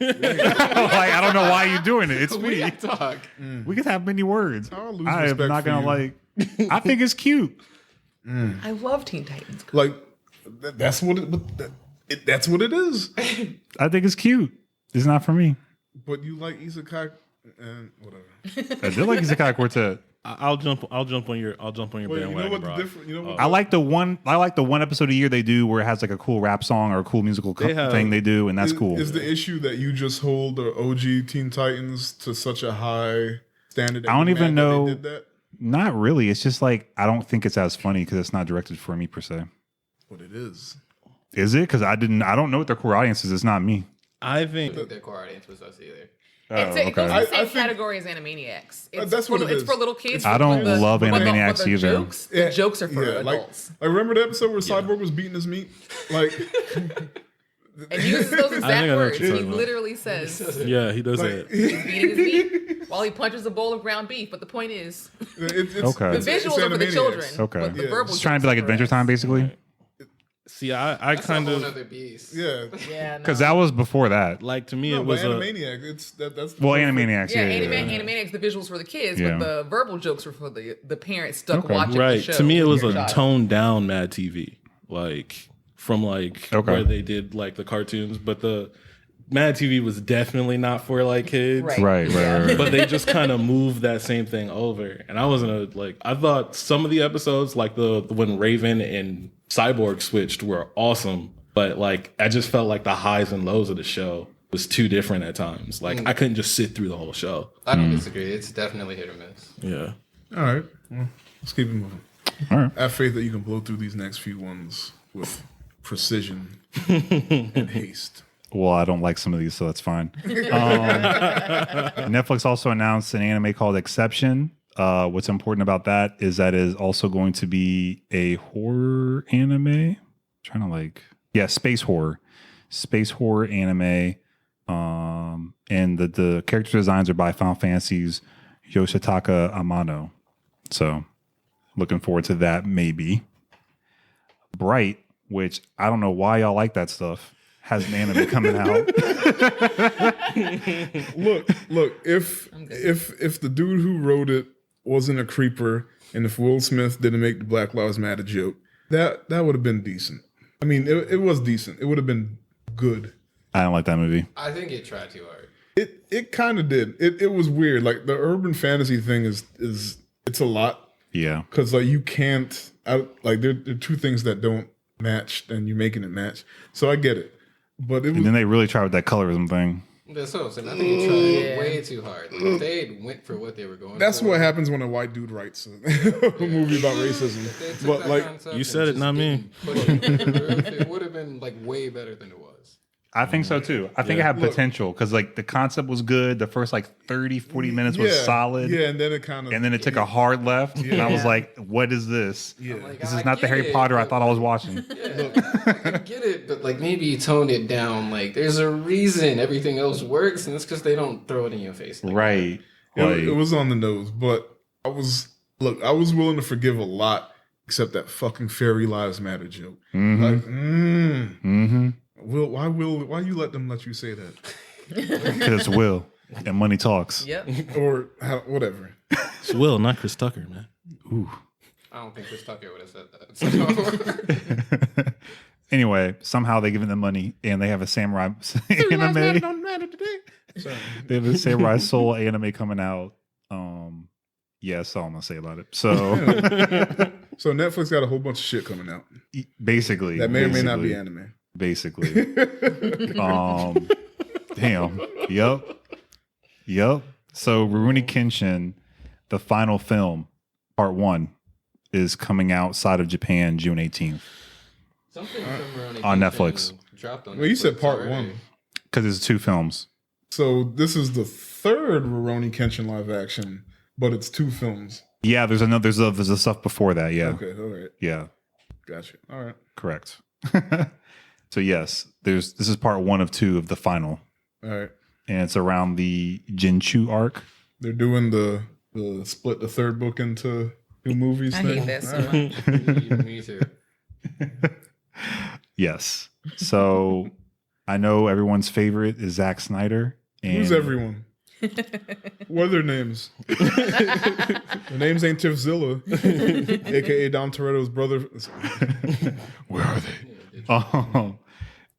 Like, I don't know why you're doing it. It's We me. gotta talk. We could have many words. I'll lose I am respect not for going to you. like. I think it's cute. I love Teen Titans. Like that's what that's what it is. I think it's cute. It's not for me. But you like Isekai and whatever. I do like Isekai Quartet. I'll jump on your Well, you bandwagon, know what bro. the difference? You know what? I like the one episode a year they do where it has like a cool rap song or a cool musical thing they do, and that's cool. Is the issue that you just hold the OG Teen Titans to such a high standard? That I don't you're even mad that know- they did that. Not really. It's just like I don't think it's as funny because it's not directed for me per se. But it is. Is it? Because I don't know what their core audience is. It's not me. I I think think their core audience was us either. It goes in the I same think- category as Animaniacs. It's that's what it it's is. for little kids. I don't love Animaniacs but the either. Jokes are for like adults. remember the episode where Cyborg was beating his meat? Like, And he uses those I exact know what words. you're He talking about. literally says yeah, he does like that. he's beating his meat while he punches a bowl of ground beef. But the point is, it's Okay. the It's visuals are for the Animaniacs. children. Okay. But the Yeah. verbal It's trying to be like jokes are for Adventure us. Time, basically. See, I That's kind a whole of nother beast. Yeah. Yeah, Because no. that was before that. like to me No, it but was a Animaniac, that's Well, Animaniacs. Yeah, Yeah. Animaniacs, the visuals for the kids, Yeah. but the verbal jokes were for the parents stuck Okay. watching the right. show. To me, it was with a their child. toned down Mad TV, like from like Okay. where they did like the cartoons, but the Mad TV was definitely not for like kids. Right. But they just kind of moved that same thing over, and I wasn't I thought some of the episodes, like the when Raven and Cyborg switched, were awesome. But like, I just felt like the highs and lows of the show was too different at times. Like, I couldn't just sit through the whole show. I don't disagree. It's definitely hit or miss. Yeah. All right. Well, let's keep it moving. All right. I have faith that you can blow through these next few ones with precision and haste. Well, I don't like some of these, so that's fine. Netflix also announced an anime called Exception. What's important about that is that it is also going to be a horror anime. Space horror anime. And the character designs are by Final Fantasy's Yoshitaka Amano. So, looking forward to that. Maybe Bright, which I don't know why y'all like that stuff, has an anime coming out. Look, if the dude who wrote it wasn't a creeper, and if Will Smith didn't make the Black Lives Matter joke, that would have been decent. I mean, it was decent. It would have been good. I don't like that movie. I think it tried too hard. It kind of did. It was weird. Like the urban fantasy thing is it's a lot Yeah. because like you can't like there are two things that don't match, and you're making it match. So I get it, but it was And then they really tried with that colorism thing. That's what I'm saying. I think it tried way too hard. Like, if they had went for what they were going that's for, what happens when a white dude writes a movie about racism. if they took But that like concept You and said it, just not me. didn't push it through the roof, it would have been like way better than it was. I think so too. I think it had potential because like the concept was good. The first like 30, 40 minutes was solid. Yeah, and then it kind of And then it took a hard left. And I was like, what is this? yeah. Like, This I is not the get Harry it, Potter I but- thought I was watching. Yeah, I get it, but like maybe you toned it down. Like there's a reason everything else works, and it's because they don't throw it in your face. Like Right. It was on the nose, but I was willing to forgive a lot except that fucking Fairy Lives Matter joke. Like, why you let them let you say that? Because it's Will and money talks. Yep. Or whatever. It's Will, not Chris Tucker, man. Ooh. I don't think Chris Tucker would have said that. So, Anyway, somehow they give them the money and they have a samurai anime. Don't matter today. Sorry. They have a Samurai Soul anime coming out. Yeah, that's all I'm gonna say about it. So So Netflix got a whole bunch of shit coming out basically, that may or may not be anime. Basically, damn, yep. So Rurouni Kenshin, the final film, part 1, is coming outside of Japan June 18th something from Rurouni on Kenshin Netflix. Dropped on Well, you said Netflix part already. 1. because it's 2 films. So this is the third Rurouni Kenshin live action, but it's 2 films. Yeah, there's a stuff before that. Yeah, Okay, all right, yeah, gotcha. All right, correct. So yes, this is part 1 of 2 of the final, all right. and it's around the Jinchu arc. They're doing the split the third book into 2 movies. I thing. hate that so All right. much. Me too. Yes. So I know everyone's favorite is Zack Snyder. And Who's everyone? What are their names? Their names ain't Tiffzilla, aka Dom Toretto's brother. Where are they?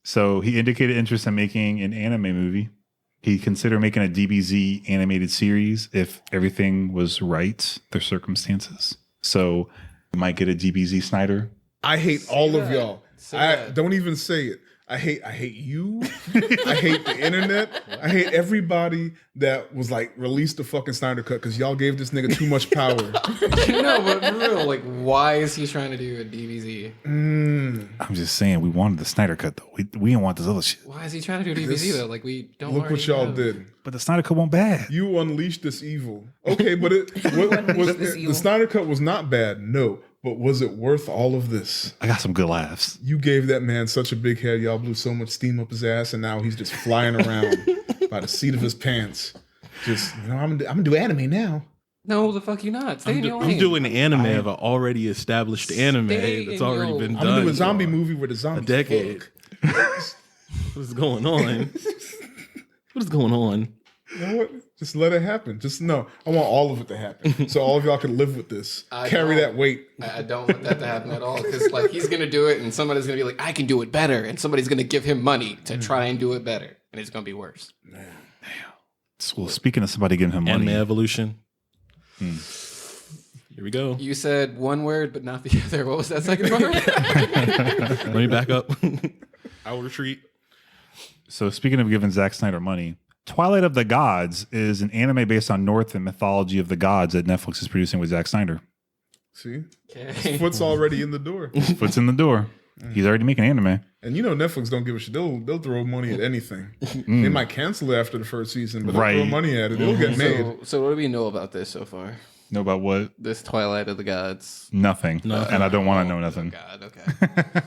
So he indicated interest in making an anime movie. He considered making a DBZ animated series if everything was right, their circumstances. So we might get a DBZ Snyder. I hate all of y'all. Say I that. don't even say it. I hate you. I hate the internet. I hate everybody that was like, release the fucking Snyder cut because y'all gave this nigga too much power. No, but for real, like, why is he trying to do a DBZ? I'm just saying, we wanted the Snyder cut though. We didn't want this other shit. Why is he trying to do a DBZ though? Like, we don't. Look what y'all did. But the Snyder cut won't bad. You unleashed this evil. Okay, but the Snyder cut was not bad. No. But was it worth all of this? I got some good laughs. You gave that man such a big head. Y'all blew so much steam up his ass, and now he's just flying around by the seat of his pants. Just, I'm gonna do anime now. No, the fuck you not. Stay in your lane. I'm doing an anime of an already established anime that's already been I'm done. gonna do a zombie movie where the zombies a decade. What is going on? What is going on? You know what? Just let it happen. Just no. I want all of it to happen, so all of y'all can live with this. Carry that weight. I don't want that to happen at all because, like, he's gonna do it, and somebody's gonna be like, "I can do it better," and somebody's gonna give him money to try and do it better, and it's gonna be worse. Man. Well, speaking of somebody giving him money, Anime evolution. Here we go. You said one word, but not the other. What was that second part? Let me back up. I will retreat. So speaking of giving Zack Snyder money, Twilight of the Gods is an anime based on Norse mythology of the gods that Netflix is producing with Zack Snyder. See, Okay. his foot's already in the door, Foot's in the door. He's already making anime. and you know Netflix don't give a shit. They'll throw money at anything. They might cancel it after the first season, but they'll throw money at it. It'll get made. So what do we know about this so far? Know about what? This Twilight of the Gods. Nothing. And I don't want to know nothing. God, okay.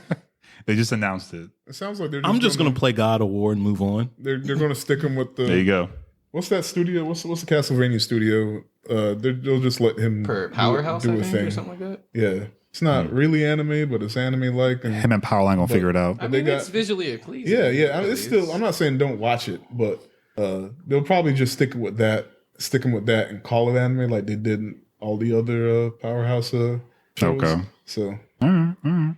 They just announced it. It sounds like they're. I'm just gonna play God of War and move on. They're gonna stick him with the. There you go. What's that studio? What's the Castlevania studio? They'll just let him Per Powerhouse, do I a think, thing or something like that. Yeah, it's not really anime, but it's anime like. Him and Powerline gonna figure it out. I they mean, it's visually pleasing. Yeah. I mean, at it's still. least. I'm not saying don't watch it, but they'll probably just stick with that, and call it anime like they did in all the other Powerhouse shows. Okay. So All right.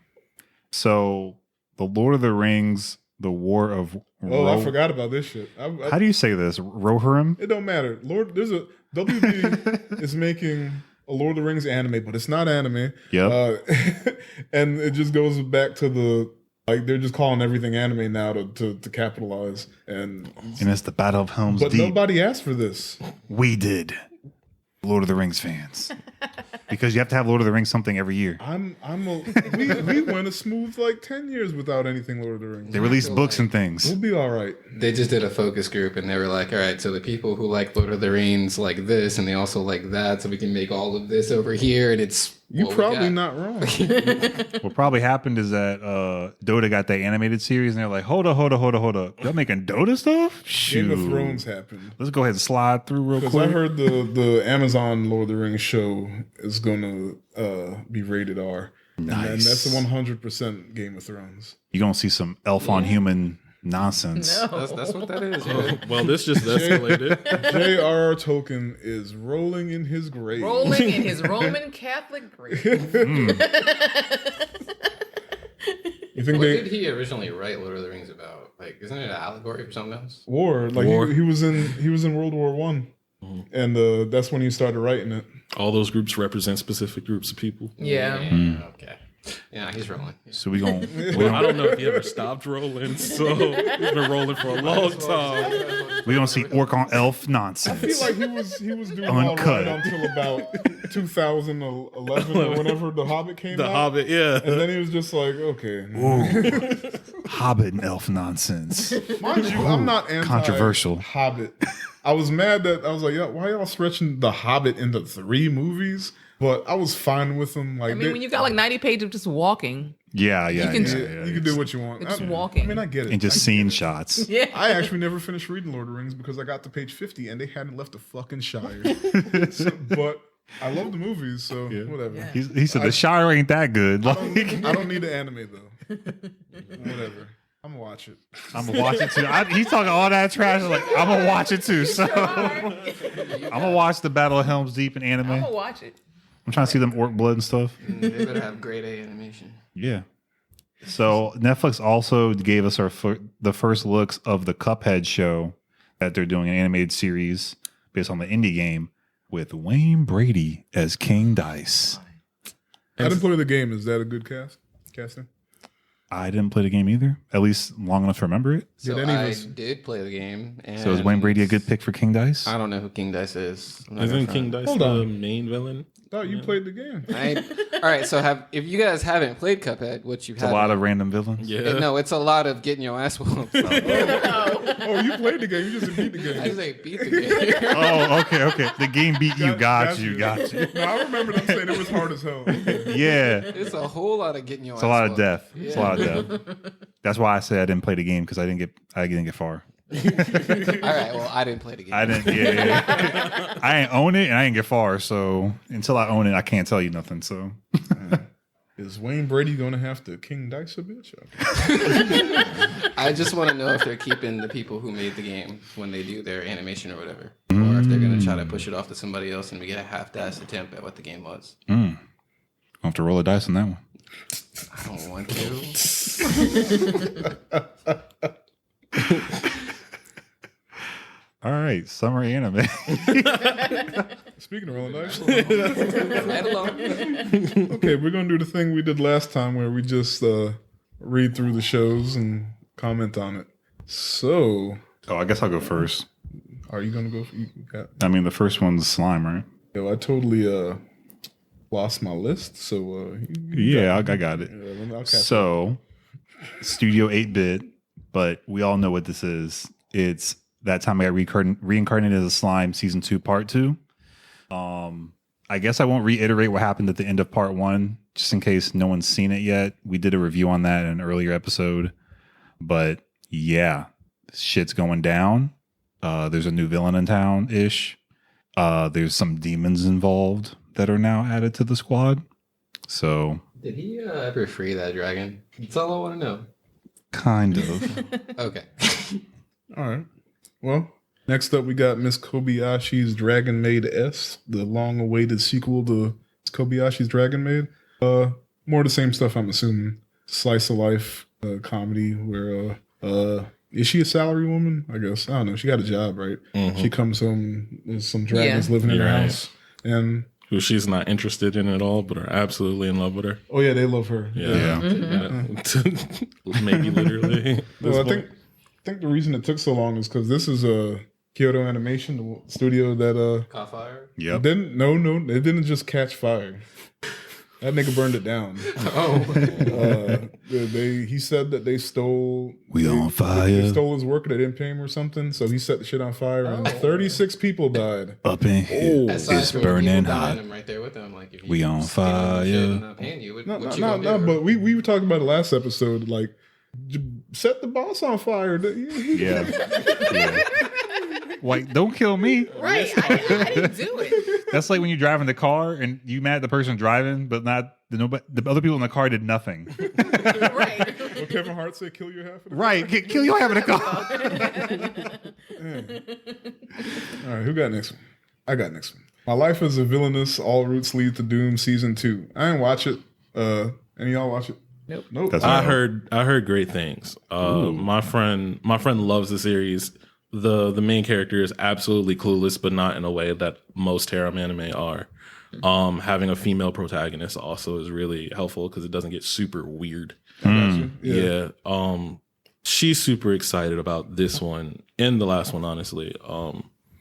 So, the Lord of the Rings, the War of I forgot about this shit. How do you say this? Rohirrim? It don't matter. There's a WB is making a Lord of the Rings anime, but it's not anime. Yep. And it just goes back to the like they're just calling everything anime now to capitalize and it's the Battle of Helm's but Deep. nobody asked for this. We did. Lord of the Rings fans. Because you have to have Lord of the Rings something every year. We went a smooth like 10 years without anything Lord of the Rings. They release books and things. We'll be all right. They just did a focus group, and they were like, "All right, so the people who like Lord of the Rings like this, and they also like that, so we can make all of this over here, and it's You're what we probably got." not wrong. What probably happened is that Dota got that animated series, and they're like, hold up. Y'all making Dota stuff? Shoot. Game of Thrones happened. Let's go ahead and slide through real Because I quick. heard the Amazon Lord of the Rings show is going to be rated R. Nice. And that's 100% Game of Thrones. You're going to see some elf on human nonsense. No. That's what that is. Right? Well, this just escalated. J.R.R. Tolkien is rolling in his grave. Rolling in his Roman Catholic grave. You think What they did he originally write Lord of the Rings about? Like, isn't it an allegory for something else? war? Like War. He was in World War One, and that's when he started writing it. All those groups represent specific groups of people. Yeah. Okay. Yeah, he's rolling. Yeah. So we're going I don't know if he ever stopped rolling, so he's been rolling for a long time. to see orc on elf I feel nonsense. like he was doing all Uncut. right until about 2011 or whenever The Hobbit came The out. Hobbit, yeah. And then he was just like, okay. Hobbit and elf nonsense. Mind you, I'm not anti Controversial. Hobbit. I was mad that I was like, why y'all stretching The Hobbit into 3 movies? But I was fine with them. Like, I mean, when you got like 90 pages of just walking, Yeah. you can do what you want. just I walking. mean, I get it. And just scene shots. yeah. I actually never finished reading Lord of the Rings because I got to page 50 and they hadn't left the fucking Shire. But I love the movies, so whatever. Yeah. He said the Shire ain't that good. I Like, don't need the anime though. Whatever. I'm gonna watch it. I'm gonna watch it too. He's talking all that trash. Like I'm gonna watch it too. So I'm gonna watch the Battle of Helm's Deep in anime. I'm gonna watch it. I'm trying to see them orc blood and stuff. They better have grade A animation. Yeah. So Netflix also gave us the first looks of the Cuphead show that they're doing, an animated series based on the indie game with Wayne Brady as King Dice. I didn't play the game. Is that a good casting? I didn't play the game either, at least long enough to remember it. So Did any of I us- did play the game. And So is Wayne Brady a good pick for King Dice? I don't know who King Dice is. I'm not Isn't a fan. King Dice Hold the on. main villain? Thought you played the game. All right, so if you guys haven't played Cuphead, which you It's have, a lot of random villains. Yeah. no, it's a lot of getting your ass whooped. So. Oh, you played the game. You just didn't beat the I game. say beat the game. Oh, okay. The game beat you. Got you. No, I remember them saying it was hard as hell. Yeah. It's a whole lot of getting your It's ass a lot of whooped. death. It's a lot of death. That's why I said I didn't play the game because I didn't get far. All right, well, I didn't play the game. I didn't. Yeah. I ain't own it and I didn't get far. So until I own it, I can't tell you nothing. So Is Wayne Brady going to have to King Dice a bitch? I just want to know if they're keeping the people who made the game when they do their animation or whatever, or if they're going to try to push it off to somebody else and we get a half-assed attempt at what the game was. I'll have to roll a dice on that one. I don't want to. All right, summer anime. Speaking of rolling dice, Right along. okay, we're going to do the thing we did last time where we just read through the shows and comment on it. So, Oh, I guess I'll go first. are you going to go? You got, I mean, the first one's Slime, right? I totally lost my list. So, Yeah, I got it. I'll catch So, Studio 8-bit, but we all know what this is. It's that time I got reincarnated as a slime, season 2, part 2. I guess I won't reiterate what happened at the end of part 1, just in case no one's seen it yet. We did a review on that in an earlier episode, but yeah, shit's going down. There's a new villain in town ish. There's some demons involved that are now added to the squad. So Did he ever free that dragon? That's all I want to know. kind of. Okay. All right. Well, next up we got Miss Kobayashi's Dragon Maid S, the long-awaited sequel to Kobayashi's Dragon Maid. More of the same stuff, I'm assuming. Slice of life comedy where is she a salary woman? I guess I don't know. She got a job, right? She comes home with some dragons living in her Right. house, and Who she's not interested in at all, but are absolutely in love with her. oh yeah, they love her. Yeah. Maybe literally. Well, I think the reason it took so long is because this is a Kyoto Animation, the studio that Caught fire? Yep. it didn't just catch fire. That nigga burned it down. He said that they stole. We on They fire. stole his work. They didn't pay him or something. So he set the shit on fire, and 36 people died. Up in here. That's It's burning hot. I'm right there with them. Like, if you We on just get on the shit fire. and not paying you, what No, you no, gonna no. do? But we were talking about the last episode. Like, set the boss on fire. Yeah. Yeah. Like, don't kill me. Right. I didn't do it. That's like when you drive in the car and you mad at the person driving, but not the other people in the car did nothing. Right. What Kevin Hart said, "Kill your half of the Right. Kill your half in the car. All right, who got next one? I got next one. My Life as a Villainous, All Routes Lead to Doom, Season 2. I didn't watch it. Any of y'all watch it? Nope. That's I heard great things. My friend loves the series. The main character is absolutely clueless, but not in a way that most harem anime are. Having a female protagonist also is really helpful because it doesn't get super weird. Yeah. She's super excited about this one and the last one, honestly.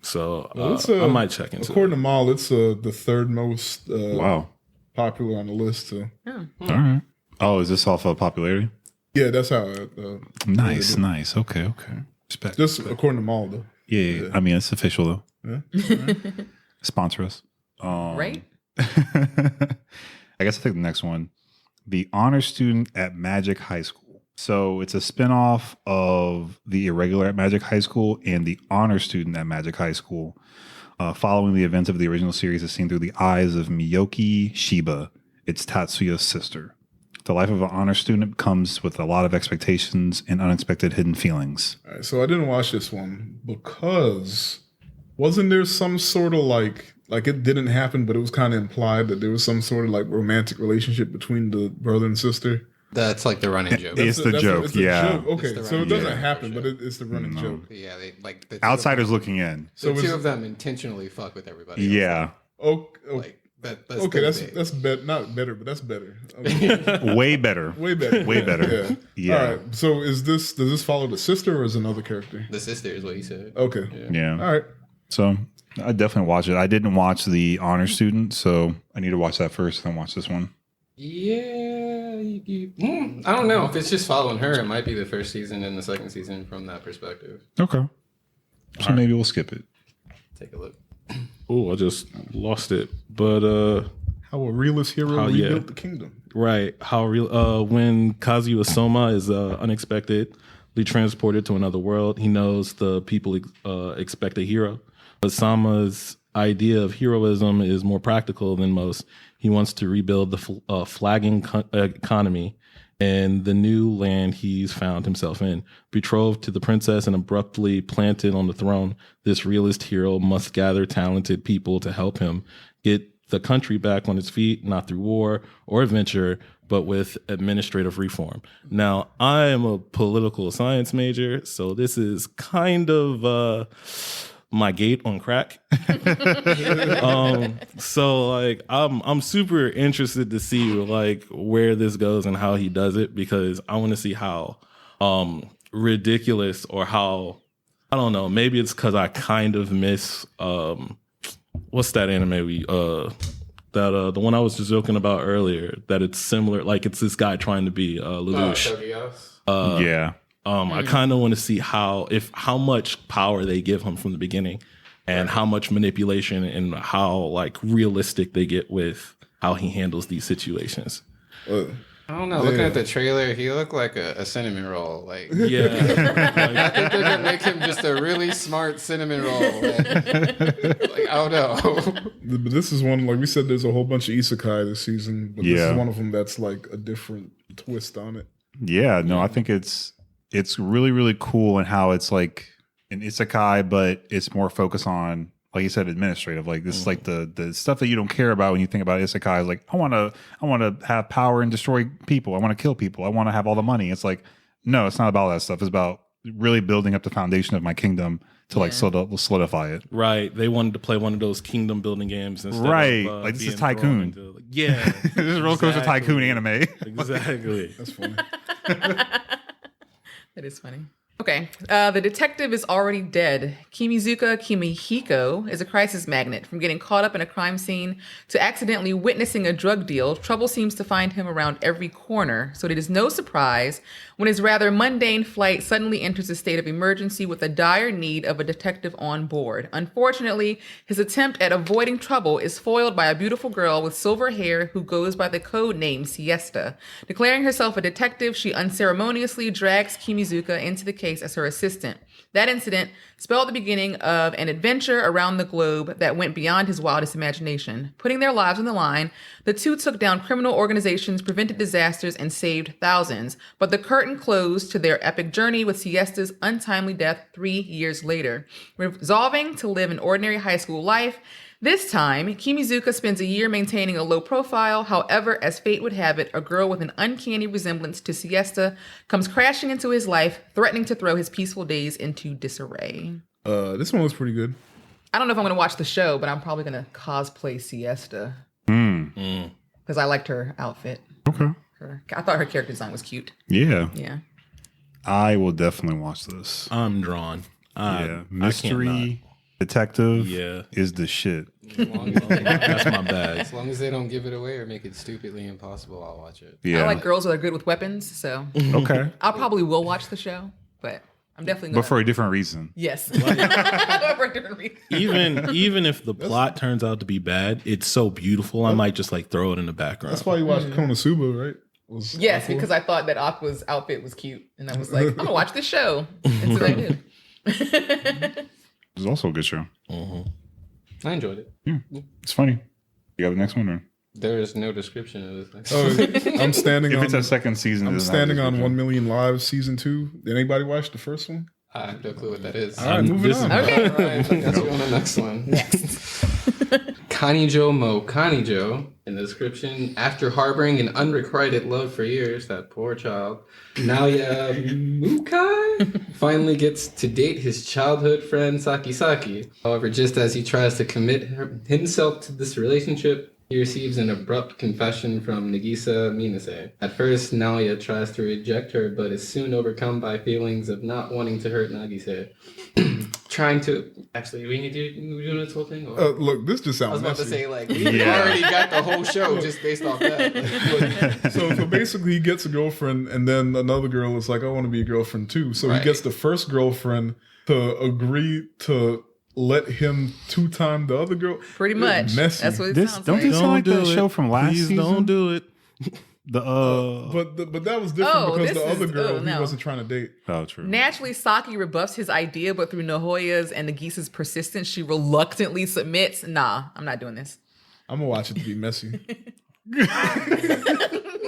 So I might check into According it. to Mal, it's the third most wow. popular on the list. So. All right. Oh, is this off of popularity? Yeah, that's how. Nice. Okay. Respect. Just according to Mal, though. Yeah. I mean, it's official though. Yeah. Sponsor us. Right? I guess I'll take the next one. The Honor Student at Magic High School. So it's a spinoff of The Irregular at Magic High School and The Honor Student at Magic High School. Following the events of the original series is seen through the eyes of Miyoki Shiba. It's Tatsuya's sister. The life of an honor student comes with a lot of expectations and unexpected hidden feelings. All right, so I didn't watch this one because wasn't there some sort of like it didn't happen, but it was kind of implied that there was some sort of like romantic relationship between the brother and sister. That's like the running joke. It's the joke, it's the yeah. joke. Okay, It's the so it running doesn't joke. happen, but it's the running joke. Yeah, they the two Outsiders of them, looking in. the So two is- of them intentionally fuck with everybody. else. Yeah. Oh, Like That's Okay, that's not better, but that's better. Way better. Way better. Way better. Yeah. All right. So does this follow the sister or is it another character? The sister is what you said. Okay. Yeah. All right. So I definitely watch it. I didn't watch the honor student, so I need to watch that first, then watch this one. Yeah. I don't know. If it's just following her, it might be the first season and the second season from that perspective. Okay. So maybe we'll skip it. Take a look. Oh, I just lost it. But How a realist hero rebuilt the kingdom. right, how real when Kazuya Soma is unexpectedly transported to another world, he knows the people expect a hero. But Sama's idea of heroism is more practical than most. He wants to rebuild the flagging economy in the new land he's found himself in. Betrothed to the princess and abruptly planted on the throne, this realist hero must gather talented people to help him get the country back on its feet, not through war or adventure, but with administrative reform. Now, I am a political science major, so this is kind of my gate on crack. So like I'm super interested to see like where this goes and how he does it, because I want to see how ridiculous, or how, I don't know, maybe it's because I kind of miss what's that anime the one I was just joking about earlier, that it's similar, like it's this guy trying to be Lelouch. Yeah. I kind of want to see how much power they give him from the beginning, and how much manipulation and how like realistic they get with how he handles these situations. I don't know. Looking at the trailer, he looked like a cinnamon roll. Like, Yeah, I think they're gonna make him just a really smart cinnamon roll. Like, I don't know. But this is one, like we said, there's a whole bunch of isekai this season, but this is one of them that's like a different twist on it. Yeah, no, I think it's really, really cool in how it's like an isekai, but it's more focused on, like you said, administrative. Like this is like the stuff that you don't care about when you think about isekai. Is like, I want to have power and destroy people. I want to kill people. I want to have all the money. It's like, no, it's not about that stuff. It's about really building up the foundation of my kingdom to like solidify it. right. They wanted to play one of those kingdom building games instead Right. of, Like, this is being thrown Tycoon. into, like, yeah, This is Roller Coaster Tycoon anime. Exactly. That's funny. That is funny. Okay. The detective is already dead. Kimizuka Kimihiko is a crisis magnet. From getting caught up in a crime scene to accidentally witnessing a drug deal, trouble seems to find him around every corner. So it is no surprise when his rather mundane flight suddenly enters a state of emergency with a dire need of a detective on board. Unfortunately, his attempt at avoiding trouble is foiled by a beautiful girl with silver hair who goes by the code name Siesta. Declaring herself a detective, she unceremoniously drags Kimizuka into the case as her assistant. That incident spelled the beginning of an adventure around the globe that went beyond his wildest imagination. Putting their lives on the line, the two took down criminal organizations, prevented disasters, and saved thousands. But the curtain closed to their epic journey with Siesta's untimely death 3 years later. Resolving to live an ordinary high school life, this time, Kimizuka spends a year maintaining a low profile. However, as fate would have it, a girl with an uncanny resemblance to Siesta comes crashing into his life, threatening to throw his peaceful days into disarray. This one was pretty good. I don't know if I'm going to watch the show, but I'm probably going to cosplay Siesta. Because I liked her outfit. Okay. I thought her character design was cute. Yeah. Yeah. I will definitely watch this. I'm drawn. Yeah. Mystery detective is the shit. That's my bag. As long as they don't give it away or make it stupidly impossible, I'll watch it. Yeah. I like girls that are good with weapons, so Okay. I probably will watch the show, but I'm definitely But going for a different reason. Yes. For a different reason. Even if the plot turns out to be bad, it's so beautiful. I might just like throw it in the background. That's why you watched Konosuba, right? Yes, because I thought that Aqua's outfit was cute, and I was like, I'm gonna watch this show. And so I did. It's also a good show. I enjoyed it. Yeah. It's funny. You got the next one or? There is no description of this. I'm standing If on. it's a second season, I'm it's not standing a on description. 1 Million Lives season 2. Did anybody watch the first one? I have no clue what that is. All right, moving on. Okay. All right, let's go on the next one. Kanijo Mo Kanijo, in the description, after harboring an unrequited love for years, that poor child, Naoya Mukai finally gets to date his childhood friend Sakisaki. However, just as he tries to commit himself to this relationship, He receives an abrupt confession from Nagisa Minase. At first, Naoya tries to reject her, but is soon overcome by feelings of not wanting to hurt Nagisa. Trying to... Actually, we need to do this whole thing? Or? Look, this just sounds I was about to messy. say, like, we already got the whole show just based off that. So basically, he gets a girlfriend, and then another girl is like, I want to be a girlfriend too. So Right. he gets the first girlfriend to agree to let him two-time the other girl. Pretty much. Messy. That's what it This sounds don't like. this sound like do the it. show from last Please season? don't do it. The But that was different Oh, because this the other is- girl oh, no. he wasn't trying to date. oh, true. Naturally, Saki rebuffs his idea, but through Nahoya's and Nagisa's persistence, she reluctantly submits. Nah, I'm not doing this. I'm gonna watch it to be messy.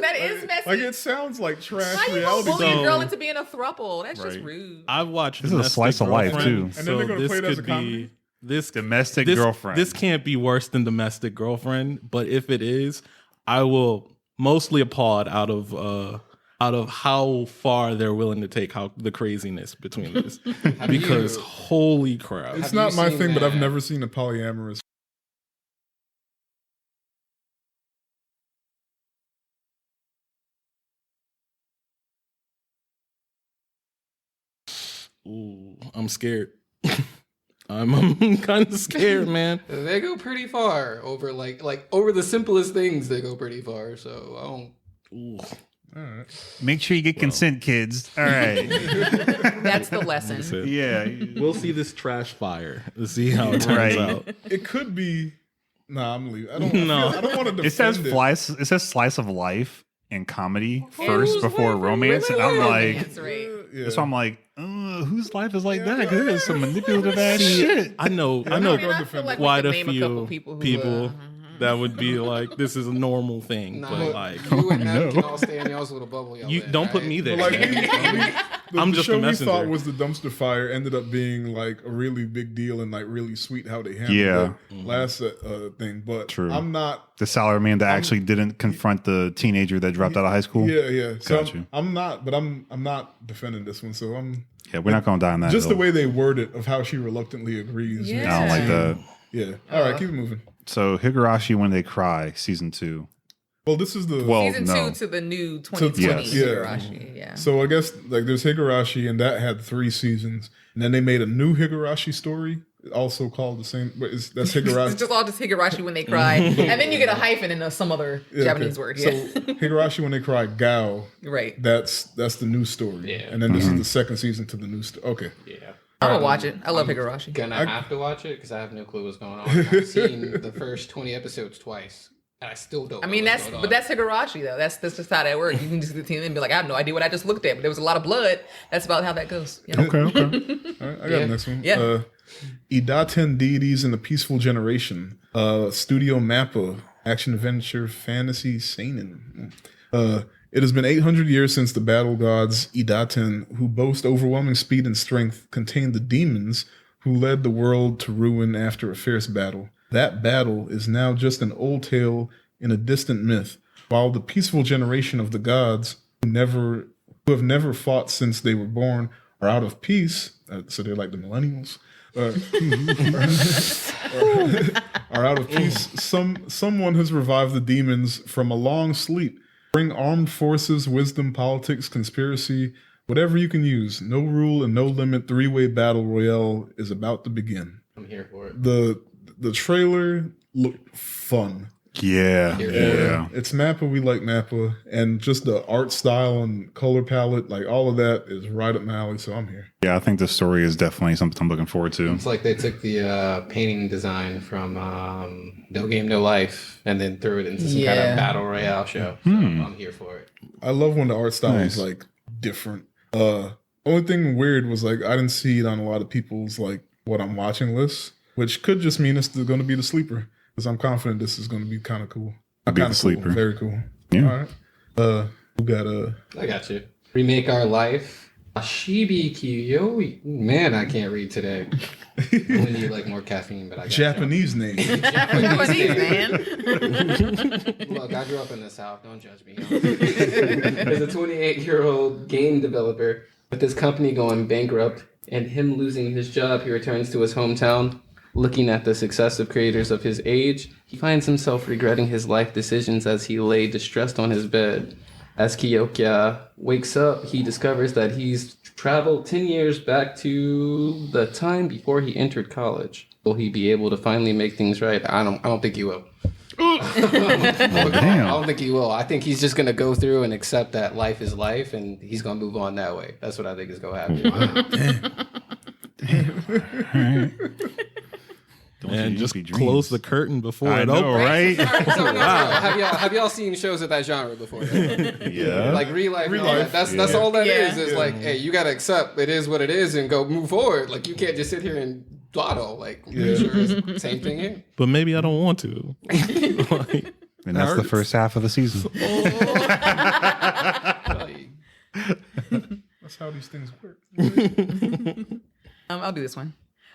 That is messy. Like it sounds like trash How you gonna reality. bully a show. girl into being a throuple? That's just Right. rude. I've watched This is a Domestic slice of life, Girlfriend, too. And then So they're gonna this play it as could a comedy? be this Domestic this, Girlfriend. This can't be worse than Domestic Girlfriend, but if it is, I will mostly applaud out of how far they're willing to take the craziness between this. Because holy crap. It's Have not you my seen thing, but I've that? never seen a polyamorous. Ooh, I'm scared. I'm kind of scared, man. They go pretty far over like over the simplest things. They go pretty far. So I don't. Ooh. All right. Make sure you get consent, kids. All right. That's the lesson. That's it. yeah. We'll see this trash fire. Let's see how it turns Right. out. It could be. Nah, I'm leaving. I don't. No. I don't want to defend It says it. it says slice of life and comedy first Whose before life romance, is and I'm like, romance, right? Yeah. so I'm like, whose life is like that? Because there's some manipulative ass shit. I know I'm not gonna I defend feel like we quite could a name a few couple people who, that would be like, this is a normal thing. Nah, but like, you and them can all stay in y'all's little bubble. Y'all you live, don't put right? me there. Like, man. I'm the just show a we messenger. thought was the dumpster fire ended up being like a really big deal and like really sweet how they handled Yeah. it last thing. But True. I'm not. The salary that actually didn't confront the teenager that dropped out of high school. Yeah. So Got you. I'm not. But I'm not defending this one. So I'm Yeah, we're not going to die on that. just the hill. way they word it of how she reluctantly agrees. Yeah. makes I don't it like seem- that. Yeah. All right, keep it moving. So Higurashi When They Cry, season 2. Well, this is the. Well, Season no. 2 to the new 2020 yes. Yeah. Higurashi. Yeah. So I guess like there's Higurashi and that had 3 seasons, and then they made a new Higurashi story, also called the same. But that's Higurashi. It's just all just Higurashi When They Cry, and then you get a hyphen and some other Yeah, Japanese okay. word. So Yeah. Higurashi When They Cry, Gao. Right. That's the new story. Yeah. And then this is the second season to the new story. Okay. Yeah. I'm gonna watch it. I love Higurashi. Gonna have to watch it because I have no clue what's going on. I've seen the first 20 episodes twice, and I still don't. I mean, know what's going on. that's Higurashi though. That's just how that works. You can just continue and be like, I have no idea what I just looked at, but there was a lot of blood. That's about how that goes. You know? Okay. All right, I got the next one. Yeah. Idaten Deities in the Peaceful Generation. Studio Mappa. Action Adventure Fantasy Seinen. It has been 800 years since the battle gods Idaten, who boast overwhelming speed and strength, contained the demons who led the world to ruin after a fierce battle. That battle is now just an old tale in a distant myth, while the peaceful generation of the gods who have never fought since they were born are out of peace. So they're like the millennials. Are out of peace. Someone has revived the demons from a long sleep. Bring armed forces, wisdom, politics, conspiracy, whatever you can use. No rule and no limit 3-way battle royale is about to begin. I'm here for it. The trailer looked fun. Yeah. Yeah. It's Mappa. We like Mappa. And just the art style and color palette, like all of that is right up my alley. So I'm here. Yeah, I think the story is definitely something I'm looking forward to. It's like they took the painting design from No Game No Life and then threw it into some kind Yeah. of battle royale show. So I'm here for it. I love when the art style Nice. is like different. Only thing weird was like I didn't see it on a lot of people's like what I'm watching lists, which could just mean it's going to be the sleeper because I'm confident this is going to be kind of cool. Be the Kinda cool, sleeper. very cool. Yeah. All right. Who got I got you. Remake Our Life. Ashibi Kiyo. Man, I can't read today. I really need like more caffeine, but I got Japanese name? Japanese, man. Look, I grew up in the South. Don't judge me. There's a 28-year-old game developer with his company going bankrupt and him losing his job. He returns to his hometown Looking at the successive creators of his age, he finds himself regretting his life decisions as he lay distressed on his bed. As Kyoka wakes up, he discovers that he's traveled 10 years back to the time before he entered college. Will he be able to finally make things right? I don't think he will. I don't think he will. I think he's just gonna go through and accept that life is life, and he's gonna move on that way. That's what I think is gonna happen. And just close the curtain before it opens. Right? Wow. Have y'all seen shows of that genre before? Yeah. Like real life. That's all that is. Is like, hey, you gotta accept it is what it is and go move forward. Like you can't just sit here and dawdle. Like pretty sure it's same thing here. But maybe I don't want to. Like, And that's the first half of the season. That's how these things work. I'll do this one.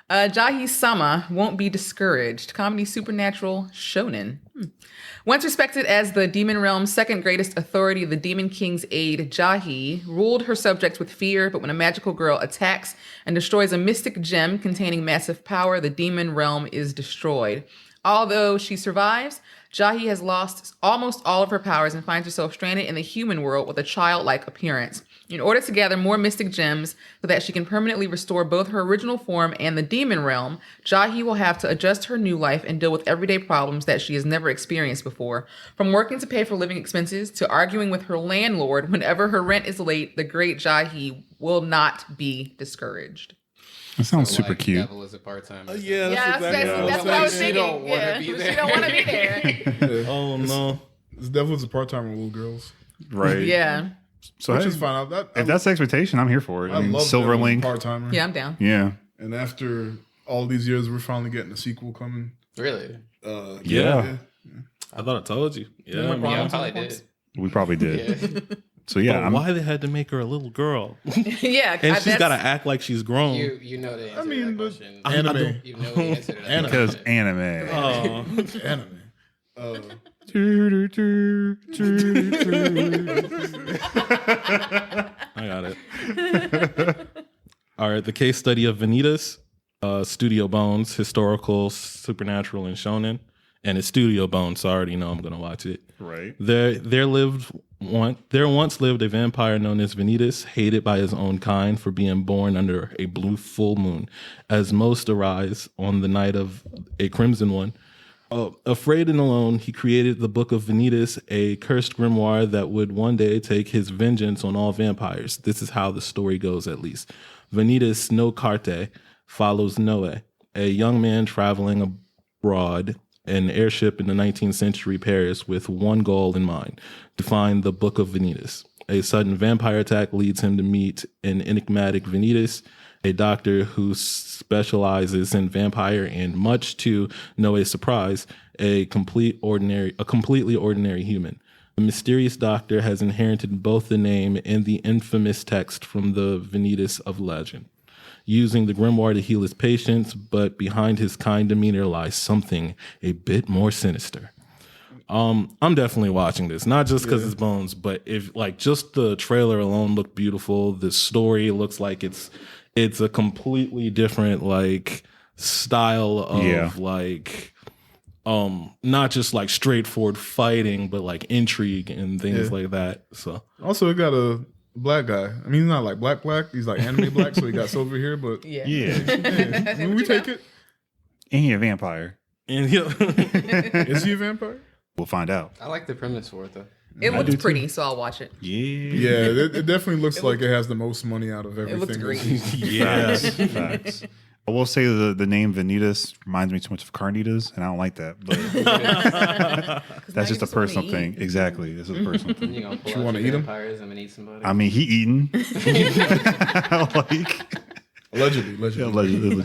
Jahi Sama won't be discouraged. Comedy supernatural shonen. Once respected as the demon realm's second greatest authority, the Demon King's aide, Jahi, ruled her subjects with fear, but when a magical girl attacks and destroys a mystic gem containing massive power, the demon realm is destroyed. Although she survives, Jahi has lost almost all of her powers and finds herself stranded in the human world with a childlike appearance. In order to gather more mystic gems so that she can permanently restore both her original form and the demon realm, Jahi will have to adjust her new life and deal with everyday problems that she has never experienced before. From working to pay for living expenses to arguing with her landlord whenever her rent is late, the great Jahi will not be discouraged. That sounds super cute. Devil is a part-timer. yeah, That's what I was thinking. She don't want to be there. Oh no. This devil is a part-timer with little girls. Right. Yeah. So Which hey, is fine. if that's the expectation, I'm here for it. I mean, love Silver Devil as a Link. part-timer. Yeah, I'm down. Yeah. And after all these years, we're finally getting a sequel coming. Really? Yeah. I thought I told you. Yeah. Yeah, I probably did. We probably did. Yeah. So yeah, But why they had to make her a little girl? Yeah. And she's got to act like she's grown. You know the answer to that question. Anime. You know the answer to that Anime. because question. anime. Anime. I got it. All right. The case study of Vanitas, Studio Bones, historical, supernatural, and shonen. And it's Studio Bones, so I already know I'm going to watch it. Right. There once lived a vampire known as Vanitas, hated by his own kind for being born under a blue full moon, as most arise on the night of a crimson one. Afraid and alone, he created the Book of Vanitas, a cursed grimoire that would one day take his vengeance on all vampires. This is how the story goes, at least. Vanitas no Carte follows Noe, a young man traveling abroad an airship in the 19th century Paris with one goal in mind: to find the Book of Vanitas. A sudden vampire attack leads him to meet an enigmatic Vanitas, a doctor who specializes in vampire, and much to Noe's surprise, a completely ordinary human. The mysterious doctor has inherited both the name and the infamous text from the Vanitas of legend, using the grimoire to heal his patients, but behind his kind demeanor lies something a bit more sinister. I'm definitely watching this, not just because it's Bones, but if like just the trailer alone looked beautiful. The story looks like it's a completely different like style of like not just like straightforward fighting, but like intrigue and things like that. So Also, it got a black guy. I mean, he's not like black. He's like anime black, so he got silver hair. But Yeah. I mean, we take it. And he a vampire. and Is he a vampire? We'll find out. I like the premise for it though. It looks pretty, so I'll watch it. Yeah. Yeah, it definitely looks like it has the most money out of everything. It looks great. Yes. Facts. I will say the name Vanitas reminds me too much of carnitas, and I don't like that. But that's just a personal thing. Exactly. This is a personal thing. You gonna pull You out wanna your eat 'em? vampires and then eat somebody? I mean, he eating. like, Allegedly. allegedly.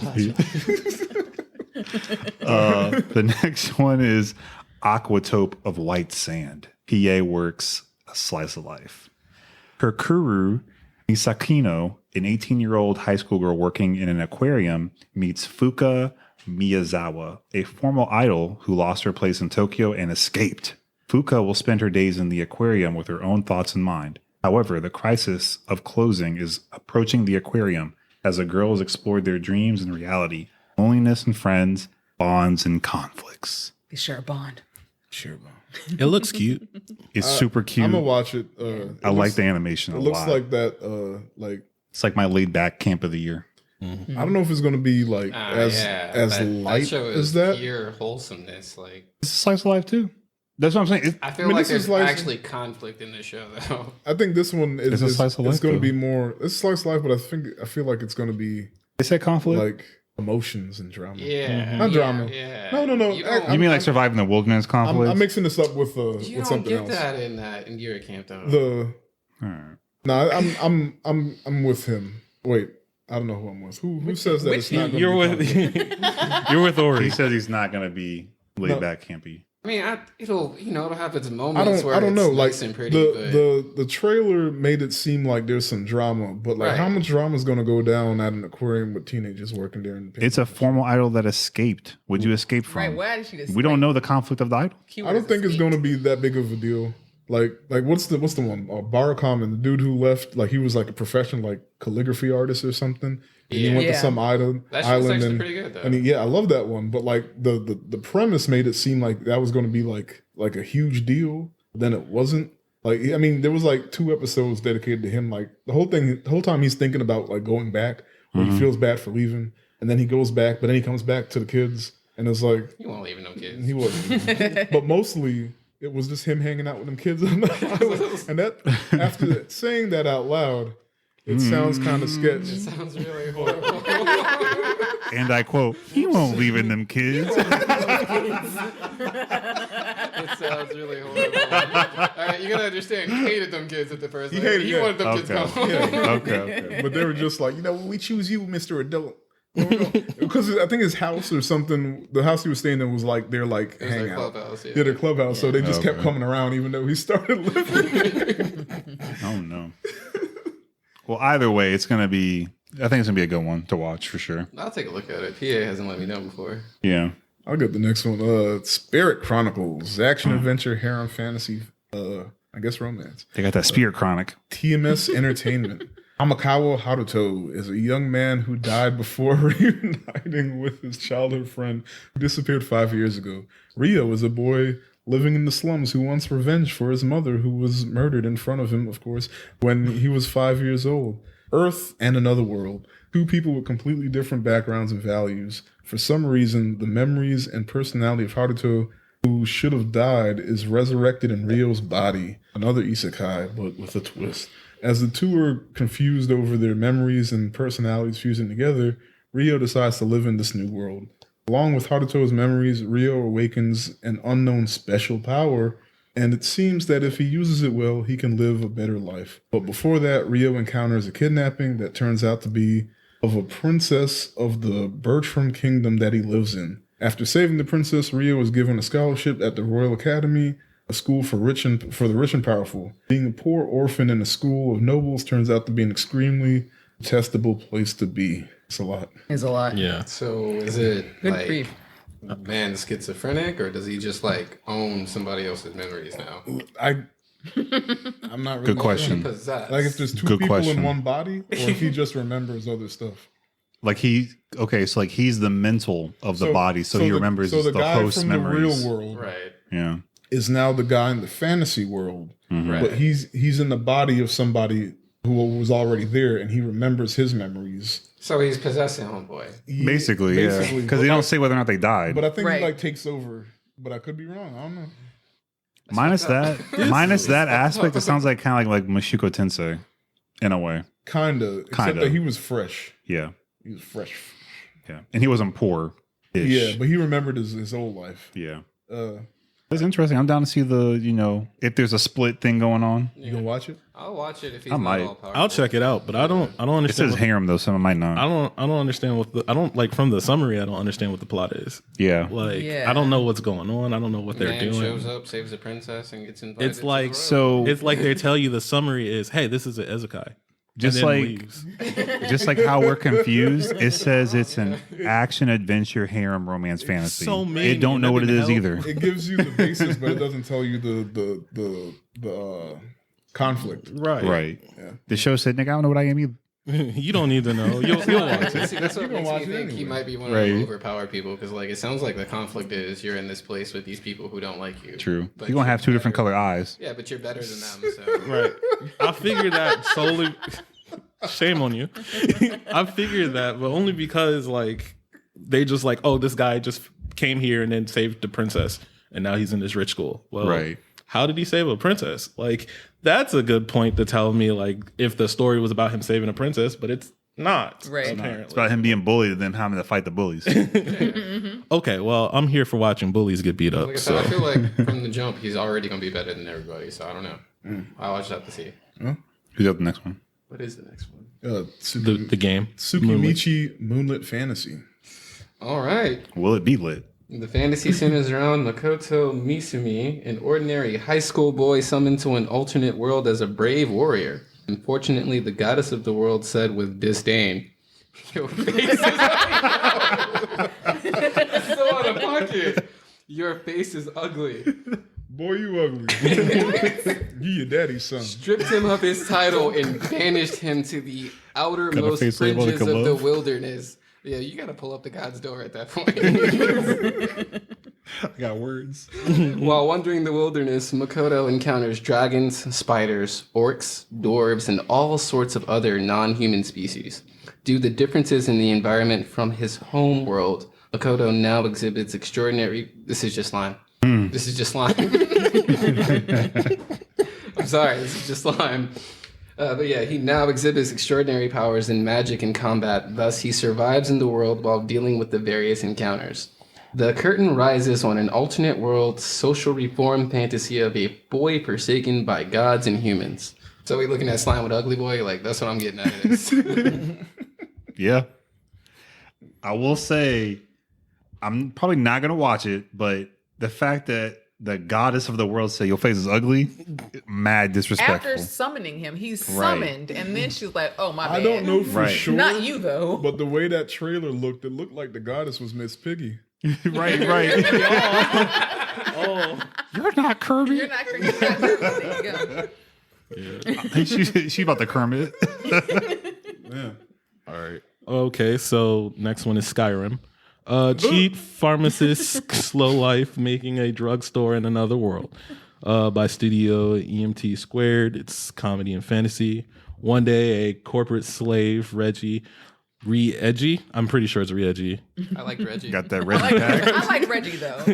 The next one is Aquatope of White Sand. PA works a slice of life. Kurkuru Misakino, an 18-year-old high school girl working in an aquarium, meets Fuka Miyazawa, a former idol who lost her place in Tokyo and escaped. Fuka will spend her days in the aquarium with her own thoughts in mind. However, the crisis of closing is approaching the aquarium as the girls explored their dreams and reality. loneliness and friends, bonds and conflicts. They share a bond. Sure, man. It looks cute. It's super cute. I'm gonna watch it. I like the animation a It lot. looks like that. Like It's like my laid back camp of the year. I don't know if it's gonna be like as light that show as is that. pure wholesomeness. Like It's a slice of life too. That's what I'm saying. I feel I mean, like this is there's like- actually conflict in the show though. I think this one is It's a slice of it's life, gonna though. be more. It's a slice of life, but I feel like it's gonna be They said conflict. like emotions and drama. Yeah, Not drama. Yeah. No. You don't, you mean like surviving the wilderness conflict? I'm mixing this up with you with don't something get else. that in Gear Camp though. The Alright. no, I'm with him. Wait, I don't know who I'm with. Who says that which it's not? Gonna You're be with conflict? you're with He Ori. says he's not going to be laid back campy. I mean, it'll have its moments where I don't it's know. Like nice and pretty. but the trailer made it seem like there's some drama, but like Right. how much drama is going to go down at an aquarium with teenagers working there? It's a formal idol that escaped. Would you escape from? Right? Why did she just? We don't know the conflict of the idol. I don't think it's going to be that big of a deal. Like what's the one? Barakam, and the dude who left, like he was like a professional like calligraphy artist or something. And he went to Yeah. some island. that show's actually and, pretty good though. and I love that one. But like the premise made it seem like that was going to be like a huge deal. Then it wasn't. Like I mean, there was like 2 episodes dedicated to him. Like the whole time he's thinking about like going back, where he feels bad for leaving, and then he goes back, but then he comes back to the kids, and it's like you won't leave no kids. he wasn't. But mostly it was just him hanging out with them kids on the island. And that after saying that out loud, it sounds kind of sketch. Sounds really horrible. And I quote, "He won't leave in them kids." It sounds really horrible. All right, you gotta understand. He hated them kids at the first. He hated- He yeah. wanted them kids Okay. gone. Okay. But they were just like, we choose you, Mr. Adult. Because I think his house or something, the house he was staying in was like their like It was their hangout. clubhouse. Yeah, their clubhouse. So they just kept coming around even though he started living. Oh no. Well, either way, it's gonna be. I think it's gonna be a good one to watch for sure. I'll take a look at it. PA hasn't let me know before. Yeah. I'll get the next one. Spirit Chronicles, action adventure, harem fantasy, I guess romance. They got that Spirit Chronic. TMS Entertainment. Hamakawa Haruto is a young man who died before reuniting with his childhood friend who disappeared 5 years ago. Rio is a boy living in the slums who wants revenge for his mother, who was murdered in front of him, of course, when he was 5 years old. Earth and Another World. 2 people with completely different backgrounds and values. For some reason, the memories and personality of Haruto, who should have died, is resurrected in Ryo's body. Another isekai, but with a twist. As the 2 are confused over their memories and personalities fusing together, Ryo decides to live in this new world. Along with Haruto's memories, Ryo awakens an unknown special power, and it seems that if he uses it well, he can live a better life. But before that, Ryo encounters a kidnapping that turns out to be of a princess of the Bertram Kingdom that he lives in. After saving the princess, Ryo is given a scholarship at the Royal Academy, a school for the rich and powerful. Being a poor orphan in a school of nobles turns out to be an extremely detestable place to be. It's a lot. It's a lot. Yeah. So is it Good like grief. a man schizophrenic, or does he just like own somebody else's memories now? I'm not really Good question. Possessed. Like if there's 2 Good people question. in one body, or if he just remembers other stuff. Like he's the mental of the body, so he remembers So the the guy host's from memories. the real world right. Yeah. is now the guy in the fantasy world, Right. but he's in the body of somebody who was already there, and he remembers his memories. So he's possessing homeboy. Basically, yeah. Because they don't say whether or not they died. But I think Right. he like takes over. But I could be wrong. I don't know. minus that aspect, it sounds like kind of like Mashiko Tensei, in a way. Kinda. Except Kinda. that he was fresh. Yeah. He was fresh. Yeah. And he wasn't poor. Yeah, but he remembered his old life. Yeah. Uh, It's interesting. I'm down to see if there's a split thing going on. you gonna watch it? I'll watch it if he's I not might. all powerful. I'll check it out, but I don't It understand. says harem though, so it might not. I don't understand from the summary. I don't understand what the plot is. Yeah. Like Yeah. I don't know what's going on. I don't know what they're Man doing. shows up, saves a princess, and gets invited. It's to like the So It's like they tell you the summary is, hey, this is an Isekai. just and then like leaves. just like how we're confused, it says it's an action adventure harem romance fantasy. so It mean, don't and know that what it didn't is help. either. It gives you the basis, but it doesn't tell you the conflict. Right. Right. The show said, "Nigga, I don't know what I am either." You don't need to know. You'll watch it. See, that's what makes watch me it think he anyway. might be one of Right. the overpowered people because, like, it sounds like the conflict is you're in this place with these people who don't like you. True. But You're gonna have two better. different color eyes. Yeah, but you're better than them. So Right. I figured that solely. Shame on you. I figured that, but only because like they just like, oh, this guy just came here and then saved the princess, and now he's in this rich school. Well, Right. How did he save a princess? Like, that's a good point to tell me, like, if the story was about him saving a princess, but it's not. Right. It's It's Apparently. about him being bullied and then having to fight the bullies. Okay, well, I'm here for watching bullies get beat up. like I said, So I feel like from the jump he's already gonna be better than everybody. So I don't know. I'll just have to see. Who's up the next one? What is the next one? the game. Tsukimichi Moonlit Fantasy. All right. Will it be lit? The fantasy centers around Makoto Misumi, an ordinary high school boy summoned to an alternate world as a brave warrior. Unfortunately, the goddess of the world said with disdain, "Your face is so out of pocket. Your face is ugly." Boy, you ugly. You your daddy's son. Stripped him of his title and banished him to the outermost face label fringes like of a the love? wilderness. Yeah, you gotta pull up the god's door at that point. I got words. While wandering the wilderness, Makoto encounters dragons, spiders, orcs, dwarves, and all sorts of other non-human species. Due to the differences in the environment from his home world, Makoto now exhibits extraordinary... This is just slime. This is just slime. I'm sorry, this is just slime. But yeah, he now exhibits extraordinary powers in magic and combat. Thus, he survives in the world while dealing with the various encounters. The curtain rises on an alternate world social reform fantasy of a boy forsaken by gods and humans. So we looking at slime with ugly boy? Like, that's what I'm getting out of this. Yeah. I will say, I'm probably not going to watch it, but the fact that the goddess of the world said your face is ugly, mad disrespectful. After summoning him, he's Right. summoned, and then she's like, "Oh my bad." I don't know for Right. sure. Not you though. But the way that trailer looked, it looked like the goddess was Miss Piggy. right. Oh, You're not Kirby. You're not crazy. There you go. she about to Kermit. Yeah. all right. Okay, so next one is Skyrim. Cheat pharmacist slow life making a drugstore in another world. By studio EMT Squared. It's comedy and fantasy. One day, a corporate slave, Reggie, I'm pretty sure it's Reggie. I like Reggie. Got that I Reggie like, tag. I like Reggie though.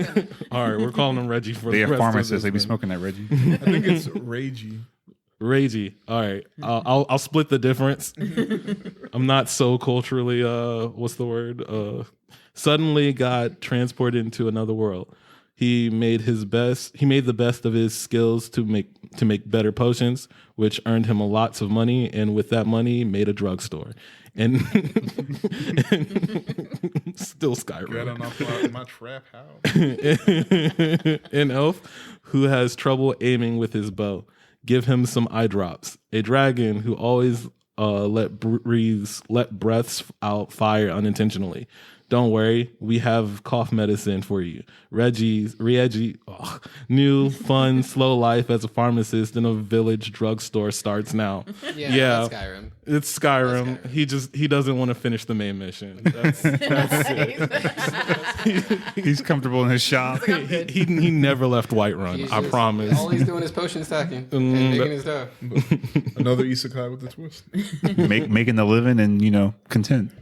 All right, we're calling him Reggie for They the are rest of pharmacists. this They be thing. smoking that Reggie. I think it's Ragey. Reggie. All right, I'll split the difference. I'm not so culturally what's the word? Suddenly got transported into another world. He made the best of his skills to make better potions, which earned him lots of money, and with that money made a drugstore. And still Skyrim. Got enough my trap house. An elf who has trouble aiming with his bow. Give him some eye drops. A dragon who always let breaths out fire unintentionally. Don't worry, we have cough medicine for you. Reggie, new, fun, slow life as a pharmacist in a village drugstore starts now. Yeah. That's Skyrim. It's Skyrim. He doesn't want to finish the main mission. That's He's comfortable in his shop. he never left Whiterun. He's I just- promise. All he's doing is potion stacking and making his stuff. Another isekai with a twist. Making the living and content.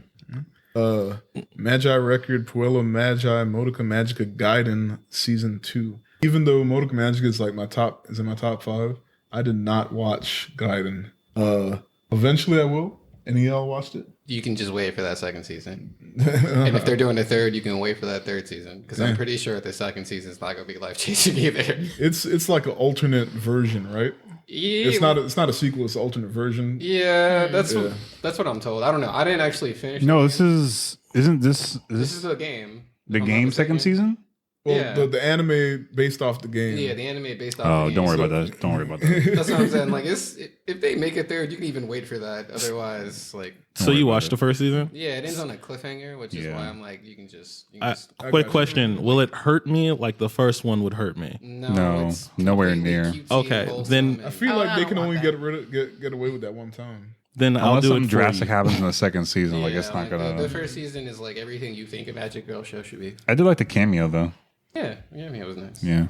Magi Record, Puella Magi, Modica Magica Gaiden Season 2. Even though Modica Magica is like in my top 5, I did not watch Gaiden. Eventually I will. Any of y'all watched it? You can just wait for that second season. And if they're doing a third, you can wait for that third season. Because I'm pretty sure the second season is not going to be life-changing either. It's like an alternate version, right? Yeah, It's not a sequel, it's an alternate version. Yeah, that's what I'm told. I don't know. I didn't actually finish. No, isn't this This is a game. the if I'm not game mistaken. second season? Well, Yeah. the anime based off the game. Yeah, the anime based off. Oh, the don't game. worry about that. Don't worry about that. That's what I'm saying. Like, if they make a third, you can even wait for that. Otherwise, like, So you watched the first season? yeah, it ends on a cliffhanger, which is Yeah. why I'm like, you can just Quick question: will it hurt me like the first one would hurt me? No, it's nowhere completely near. cutesy, Okay, wholesome, then- and- I feel Oh, like I they don't can want only that. get away with that one time. then I'll Unless do something it for drastic you. happens in the second season, like it's not like gonna. the first season is like everything you think a Magic Girl show should be. I did like the cameo though. Yeah, it was nice. Yeah.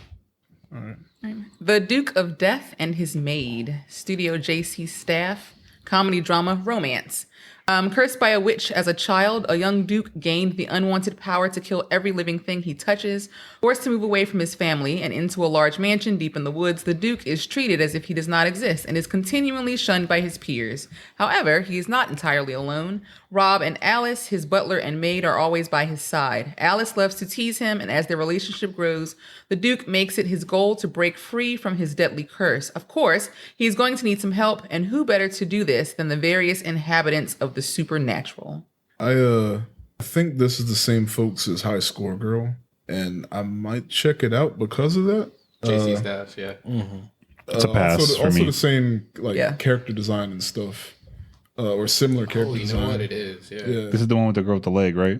The Duke of Death and His Maid, Studio JC staff, comedy drama, romance. Cursed by a witch as a child, a young duke gained the unwanted power to kill every living thing he touches. Forced to move away from his family and into a large mansion deep in the woods, the duke is treated as if he does not exist and is continually shunned by his peers. However, he is not entirely alone. Rob and Alice, his butler and maid, are always by his side. Alice loves to tease him, and as their relationship grows, the duke makes it his goal to break free from his deadly curse. Of course, he's going to need some help, and who better to do this than the various inhabitants of the supernatural? I think this is the same folks as High Score Girl, and I might check it out because of that. JC staff, yeah. It's a pass Also, for me. the same Yeah. character design and stuff, or similar character Oh, you design. know what it is? Yeah. Yeah. This is the one with the girl with the leg, right?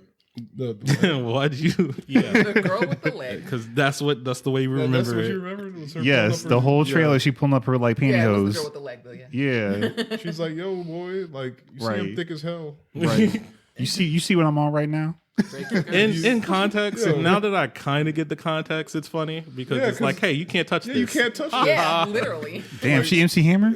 Why did you? Yeah, The girl with the leg. because that's the way you remember That's what it. you remember? Was her Yes, pulling the up her- whole trailer. She pulling up her like Yeah, it was the pantyhose. girl with the leg, though, yeah. Yeah, She's like, "Yo, boy, like you see him Right. thick as hell." right. You see what I'm on right now? In context, Yeah. now that I kind of get the context, it's funny because Yeah, it's like, 'cause- hey, you can't touch Yeah, this. you can't touch that. Yeah, literally. Damn, she MC Hammer.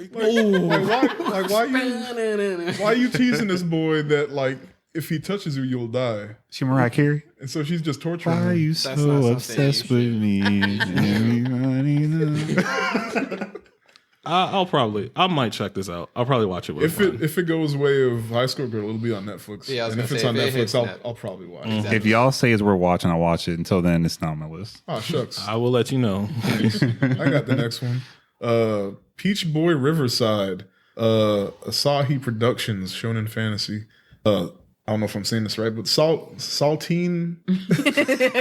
Why you teasing this boy that like if he touches you, you'll die? She Mariah Carey. And so she's just torturing Why are him. you not so something obsessed you with me? Everybody knows. I might check this out. I'll probably watch it with If it goes way of High School Girl, it'll be on Netflix. Yeah, I was and gonna if it's say, on if it hits Netflix, Net- I'll probably watch it. If y'all say it's worth watching, I'll watch it. Until then, it's not on my list. Oh shucks, I will let you know. I got the next one. Peach Boy Riverside, Asahi Productions, Shonen Fantasy. I don't know if I'm saying this right, but Saltine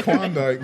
Klondike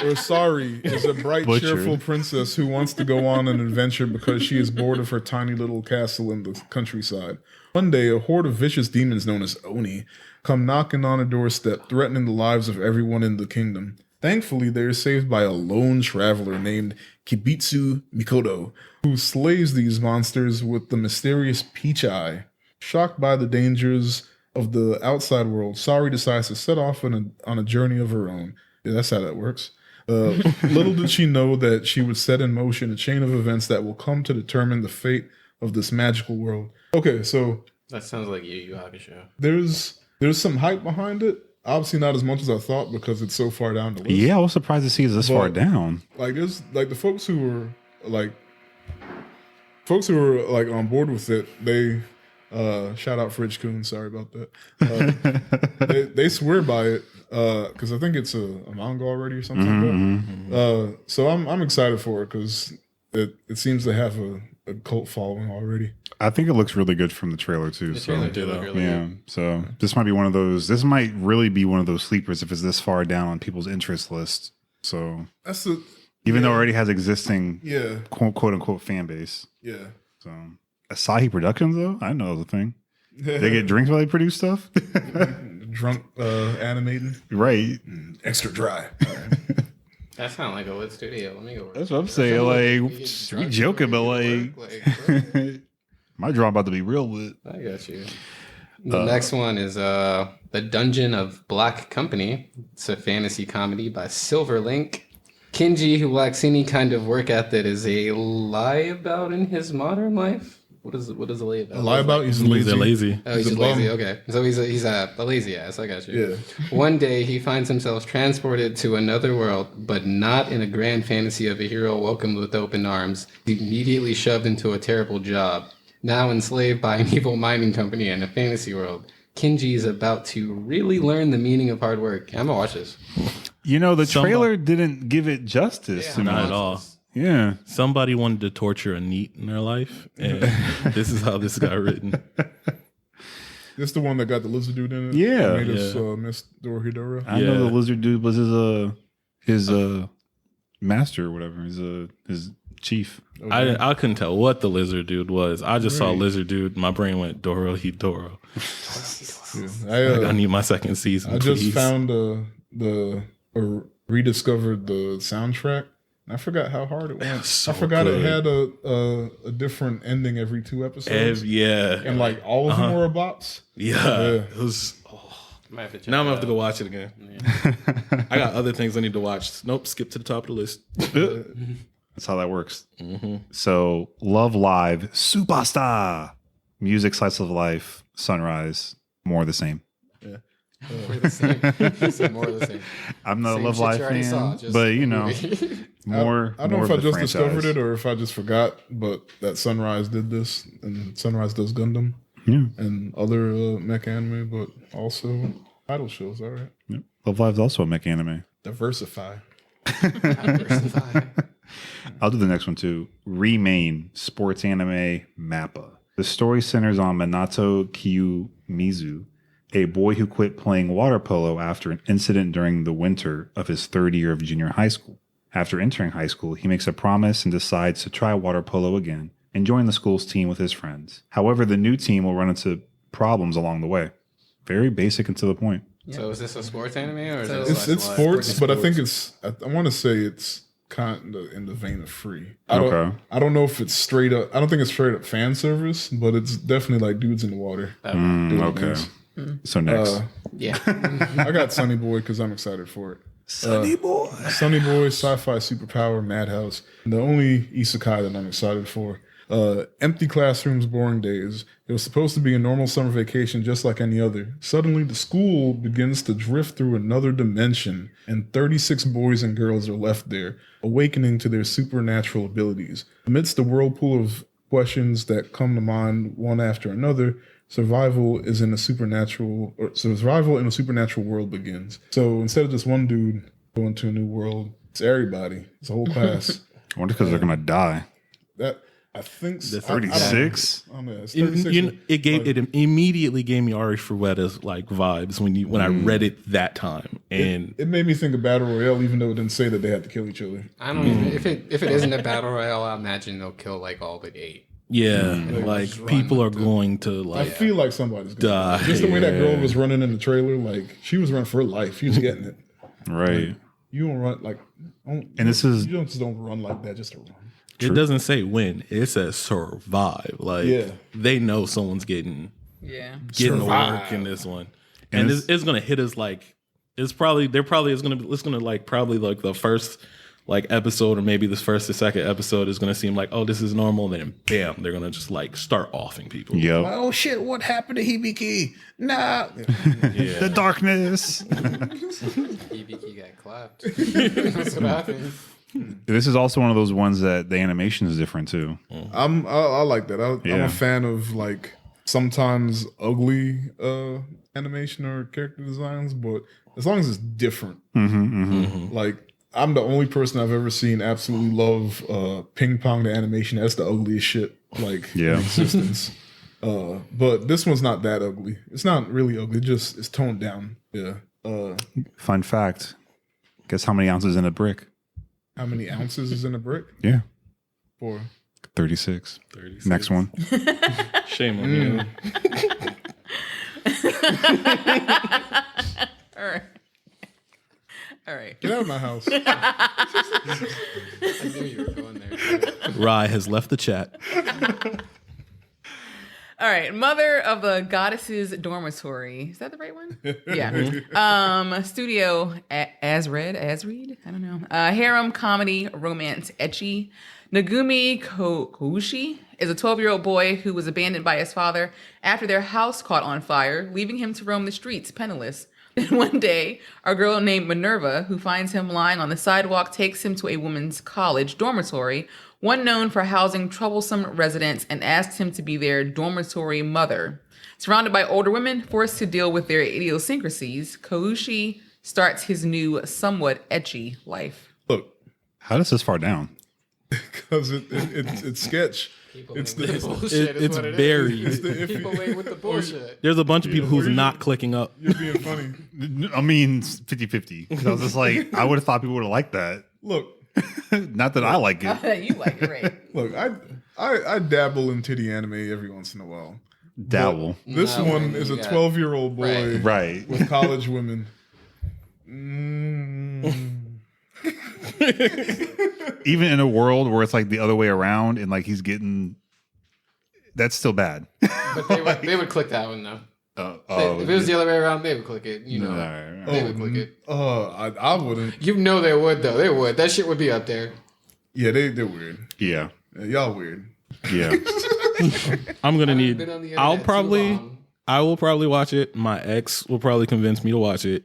or Sari is a bright, Butchered. cheerful princess who wants to go on an adventure because she is bored of her tiny little castle in the countryside. One day, a horde of vicious demons known as Oni come knocking on her doorstep, threatening the lives of everyone in the kingdom. Thankfully, they are saved by a lone traveler named Kibitsu Mikoto, who slays these monsters with the mysterious Peach Eye. Shocked by the dangers of the outside world, Sari decides to set off on a journey of her own. Yeah, that's how that works. Little did she know that she would set in motion a chain of events that will come to determine the fate of this magical world. Okay, so That sounds like Yu Yu Hakusho. there's some hype behind it. Obviously not as much as I thought because it's so far down the list. Yeah, I was surprised to see it this far down. Like there's like the folks who were like on board with it, they shout out Fridge Coon, sorry about that. They swear by it because I think it's a manga already or something like that. So I'm excited for it because it seems to have a cult following already. I think it looks really good from the trailer too. The So trailer did look really yeah, good. so this might be one of those. This might really be one of those sleepers if it's this far down on people's interest list. So That's the even though it already has existing yeah quote unquote fan base. yeah. So Asahi Productions though, I know the thing. They get drinks while they produce stuff. Drunk animating Right. extra dry. That sounds like a lit studio. Let me go. That's what I'm saying. Like, you joking, but like, my draw about to be real lit. I got you. The next one is The Dungeon of Black Company. It's a fantasy comedy by Silverlink. Kinji, who lacks any kind of work ethic, is a lie about in his modern life. What is a lie about? A lie about he's lazy. They're lazy. Oh, he's He's just a bum. lazy. Okay, so he's a lazy ass. I got you. Yeah. One day he finds himself transported to another world, but not in a grand fantasy of a hero welcomed with open arms. He's immediately shoved into a terrible job. Now enslaved by an evil mining company in a fantasy world, Kinji is about to really learn the meaning of hard work. I'm gonna watch this. You know, the trailer didn't give it justice. to me. Not at all. Yeah. Somebody wanted to torture a NEET in their life, and this is how this got written. This the one that got the lizard dude in it. Yeah. That made us Yeah. miss Dorohedoro. I know Yeah. the lizard dude was his master or whatever. His chief. I couldn't tell what the lizard dude was. I just saw lizard dude. My brain went Doro Hidoro. I need my second season. I just please. found rediscovered the soundtrack. I forgot how hard it went. So I forgot good. it had a different ending every 2 episodes. Yeah. And like all of them were bots. Yeah. It was. Might have to check Now I'm gonna that have to go out. watch it again. I got other things I need to watch. Nope, skip to the top of the list. That's how that works. So, Love Live, Superstar, music, slice of life, Sunrise, more of the same. We're the same. More of the same. I'm not Same a Love shit Live you already fan, saw, just but you know, movie. more. I don't know more if of I the just discovered franchise. it or if I just forgot, but that Sunrise did this, and Sunrise does Gundam Yeah. and other mech anime, but also idol shows. All right, Yeah. Love Live's also a mech anime. diversify. Diversify. I'll do the next one too. Remain, sports anime Mappa. The story centers on Minato Kiyomizu, a boy who quit playing water polo after an incident during the winter of his third year of junior high school. After entering high school, he makes a promise and decides to try water polo again and join the school's team with his friends. However, the new team will run into problems along the way. Very basic and to the point. So is this a sports anime or is So- it It's slice of life? sports, but I think it's. I want to say it's kind of in the vein of Free. Okay. I don't know if it's straight up. I don't think it's straight up fan service, but it's definitely like dudes in the water. doing Okay. things. So next. Yeah. I got Sunny Boy because I'm excited for it. Sunny Boy. Sunny Boy, sci-fi superpower, Madhouse. The only isekai that I'm excited for. Empty classrooms, boring days. It was supposed to be a normal summer vacation just like any other. Suddenly, the school begins to drift through another dimension, and 36 boys and girls are left there, awakening to their supernatural abilities. Amidst the whirlpool of questions that come to mind one after another, survival in a supernatural world begins. So instead of just one dude going to a new world, it's everybody. It's a whole class. I wonder because they're going to die. That I think The 36? I don't know, it's You- 36. you- it immediately gave me Ari Ferretta's like vibes when I read it that time, and It made me think of Battle Royale, even though it didn't say that they had to kill each other. I don't even if it isn't a battle royale, I imagine they'll kill like all but 8. yeah, just like run people are with it. going to I like feel like somebody's gonna Die. die. Just the way that girl was running in the trailer, like she was running for her life. She was getting it. Right. You don't run like, And this is you just don't run like that just to run. it doesn't say win; it says survive. Like Yeah. they know someone's getting Yeah. the Survive. work in this one, And and it's- it's gonna hit us like it's gonna like probably like the first like episode or maybe this first or second episode is gonna seem like, oh, this is normal, and then bam, they're gonna just like start offing people. Yep. Oh shit! What happened to Hibiki? Nah. The darkness. EBK got clapped. That's what happened. This is also one of those ones that the animation is different too. I like that. I'm Yeah. a fan of like sometimes ugly animation or character designs, but as long as it's different. Like I'm the only person I've ever seen absolutely love ping pong the animation. That's the ugliest shit like Yeah. in existence. But this one's not that ugly. It's not really ugly. It's toned down. Yeah. Fun fact. Guess how many ounces in a brick? How many ounces is in a brick? Yeah. 4. 36. 36. Next one. Shame on you. All right. All right. Get out of my house. I knew you were going there. Rye has left the chat. All right. Mother of the Goddesses Dormitory. Is that the right one? Yeah. Studio Asread. I don't know. Harem comedy romance ecchi. Nagumi Koushi is a 12-year-old boy who was abandoned by his father after their house caught on fire, leaving him to roam the streets penniless. Then one day, a girl named Minerva, who finds him lying on the sidewalk, takes him to a women's college dormitory, one known for housing troublesome residents, and asks him to be their dormitory mother. Surrounded by older women forced to deal with their idiosyncrasies, Koushi starts his new, somewhat ecchi life. Look, How does this far down? because it's sketch. It's the bullshit. It's buried. it's the iffy. People wait with the bullshit. There's a bunch of people who's not clicking up. You're being funny. I mean, 50-50. Because I was just like, I would have thought people would have liked that. Look, Not that I like it. You like it, right? look. I dabble in titty anime every once in a while. Dabble. This No, one man, is you a got- 12-year-old boy Right. with college women. Even in a world where it's like the other way around and like he's getting, that's still bad. But they would click that one though. If it was the other way around, they would click it. You know, they would click it. I wouldn't. You know they would though. They would. That shit would be up there. Yeah, they're weird. Yeah. Y'all weird. Yeah. I'm gonna need. Been on the internet I will probably watch it. My ex will probably convince me to watch it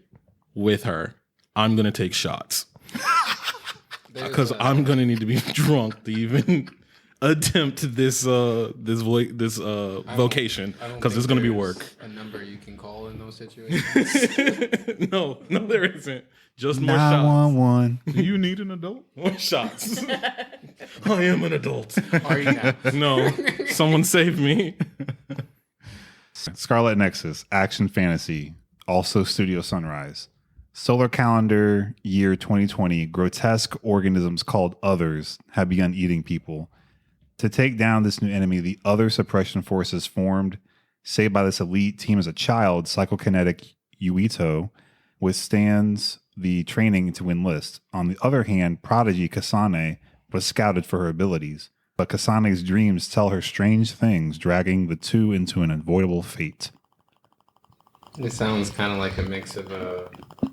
with her. I'm gonna take shots because I'm gonna need to be drunk to even attempt this vocation because it's gonna be work. A number you can call in those situations. No, there isn't. Just more 911. Do you need an adult? More shots. I am an adult. Are you now? No, someone save me. Scarlet Nexus, action fantasy, also Studio Sunrise. Solar calendar year 2020, grotesque organisms called Others have begun eating people. To take down this new enemy, the Other Suppression Force is formed. Saved by this elite team as a child, psychokinetic Yuito withstands the training to enlist. On the other hand, prodigy Kasane was scouted for her abilities, but Kasane's dreams tell her strange things, dragging the two into an avoidable fate. It sounds kind of like a mix of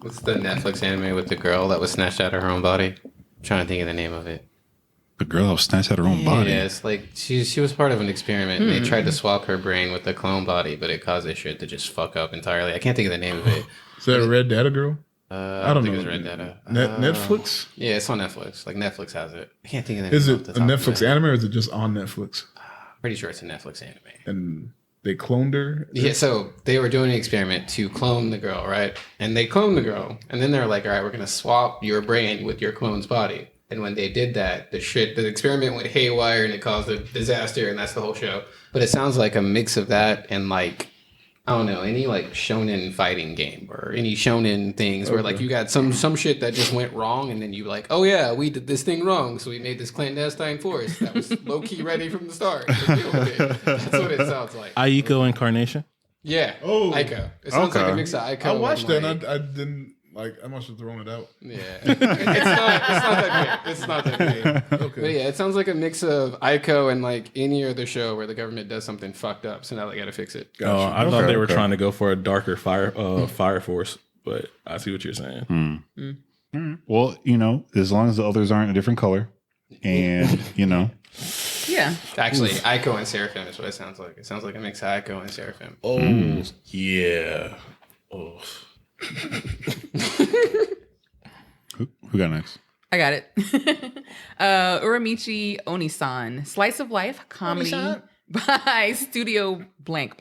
what's the Netflix anime with the girl that was snatched out of her own body? I'm trying to think of the name of it. The girl who snatched out her own body. Yeah, it's like she was part of an experiment. And they tried to swap her brain with the clone body, but it caused this shit to just fuck up entirely. I can't think of the name of it. Is that Red Data Girl? I don't think it's Red Data. Netflix? Yeah, it's on Netflix. Like Netflix has it. I can't think of the name. Is off it the a top of Netflix my head. anime or is it just on Netflix? Pretty sure it's a Netflix anime. And they cloned her? Yeah, so they were doing an experiment to clone the girl, right? And they cloned the girl, and then they're like, all right, we're gonna swap your brain with your clone's body. And when they did that, the experiment went haywire and it caused a disaster, and that's the whole show. But it sounds like a mix of that and like, I don't know, any like shonen fighting game or any shonen things where like you got some shit that just went wrong, and then you like, oh yeah, we did this thing wrong, so we made this clandestine force that was low key ready from the start. To deal with it. That's what it sounds like. Aiko Incarnation. Yeah. Oh. Ico. It sounds like a mix of Ico. I watched that and and I didn't, like, I must have thrown it out. yeah. It's not that great. It's not that great. Okay. But yeah, it sounds like a mix of Ico and like any other show where the government does something fucked up, so now they gotta fix it. Gotcha. I thought they were trying to go for a darker fire force, but I see what you're saying. Well, you know, as long as the others aren't a different color, and you know, Yeah. Actually, Ico and Seraphim is what it sounds like. It sounds like a mix of Ico and Seraphim. Oh yeah. Oh. who got next? I got it. Uramichi Onisan, slice of life comedy by Studio Blank.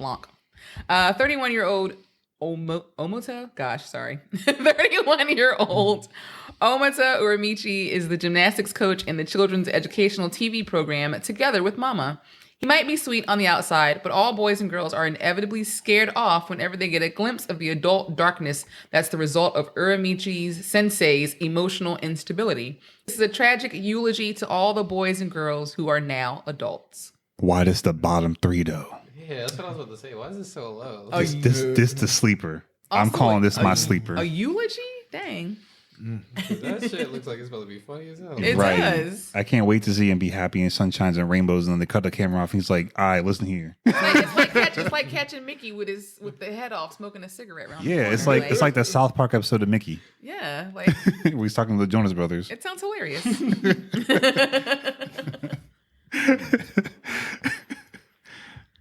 31-year-old Omota. Gosh, sorry. 31-year-old Omota Uramichi is the gymnastics coach in the children's educational TV program Together with Mama. He might be sweet on the outside, but all boys and girls are inevitably scared off whenever they get a glimpse of the adult darkness that's the result of Uramichi's sensei's emotional instability. This is a tragic eulogy to all the boys and girls who are now adults. Why does the bottom three though? Yeah, that's what I was about to say. Why is it so low? This the sleeper. I'm Also, calling like, this my sleeper. A eulogy? Dang. That shit looks like it's supposed to be funny as hell. It does. I can't wait to see him be happy in sunshines and rainbows, and then they cut the camera off. He's like, "All right, listen here." It's like catching Mickey with the head off, smoking a cigarette around. Yeah, the it's corner. like the South Park episode of Mickey Yeah, like where he's talking to the Jonas Brothers. it sounds hilarious.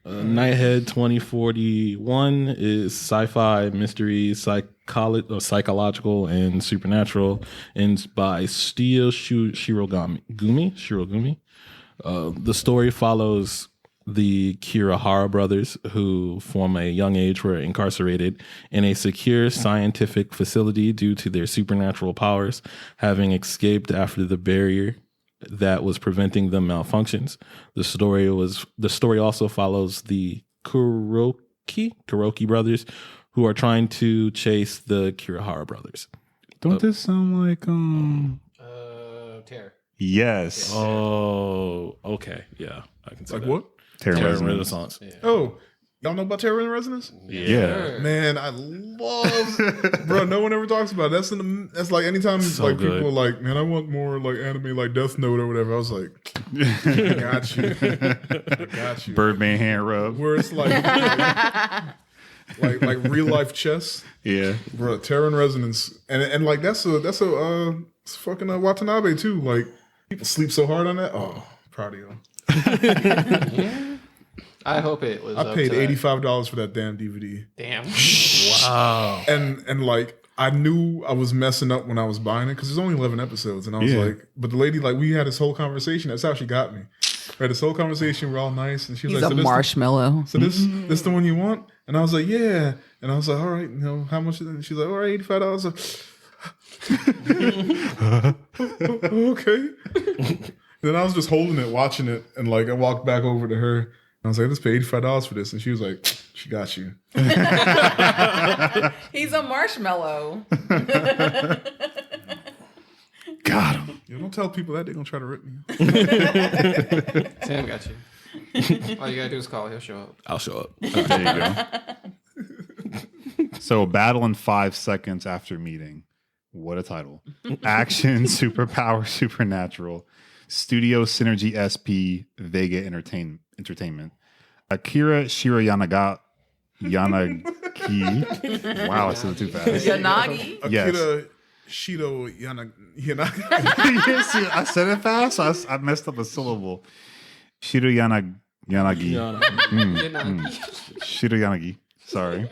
Nighthead 2041 is sci-fi, mystery, psychological, and supernatural, and by Studio Shirogumi. The story follows the Kirihara brothers, who from a young age were incarcerated in a secure scientific facility due to their supernatural powers, having escaped after the barrier that was preventing them malfunctions. The story also follows the Kuroki brothers, who are trying to chase the Kirihara brothers. Don't this sound like Terror. Yes. Oh, okay, yeah, I can see Like that. what? Terror Terror Renaissance. Renaissance. Oh, Y'all know about Terror in Resonance? Yeah. Man, I love, bro. No one ever talks about it. That's like anytime So like good. people are like, man, I want more like anime like Death Note or whatever. I was like, I got you, I got you. Birdman hand rub. Where it's like real life chess, Yeah. bro. Terror in Resonance, and like that's a it's fucking Watanabe too. Like people sleep so hard on that. Oh, proud of you. I hope it was. I paid $85 for that damn DVD. Damn. Wow. And like I knew I was messing up when I was buying it because there's only 11 episodes, and I was like, but the lady, like, we had this whole conversation. That's how she got me. We had this whole conversation. We're all nice, and she was He's like, a marshmallow. So this the one you want? And I was like, yeah. And I was like, all right, how much is it? And she's like, all right, $85. Okay. Then I was just holding it, watching it, and like I walked back over to her. And I was like, let's pay $85 for this. And she was like, she got you. He's a marshmallow. Got him. You don't tell people that, they're going to try to rip me. Sam got you. All you gotta do is call. He'll show up. I'll show up. There you go. So, battle in 5 seconds after meeting. What a title. Action, superpower, supernatural. Studio Synergy SP, Vega Entertainment. Akira Yanagi. Wow, I said it too fast. Yanagi. Yes. Akira Shido Yanagi. Yes, I said it fast, so I messed up a syllable. Shiro Yanagi. Shiro Yanagi. Sorry.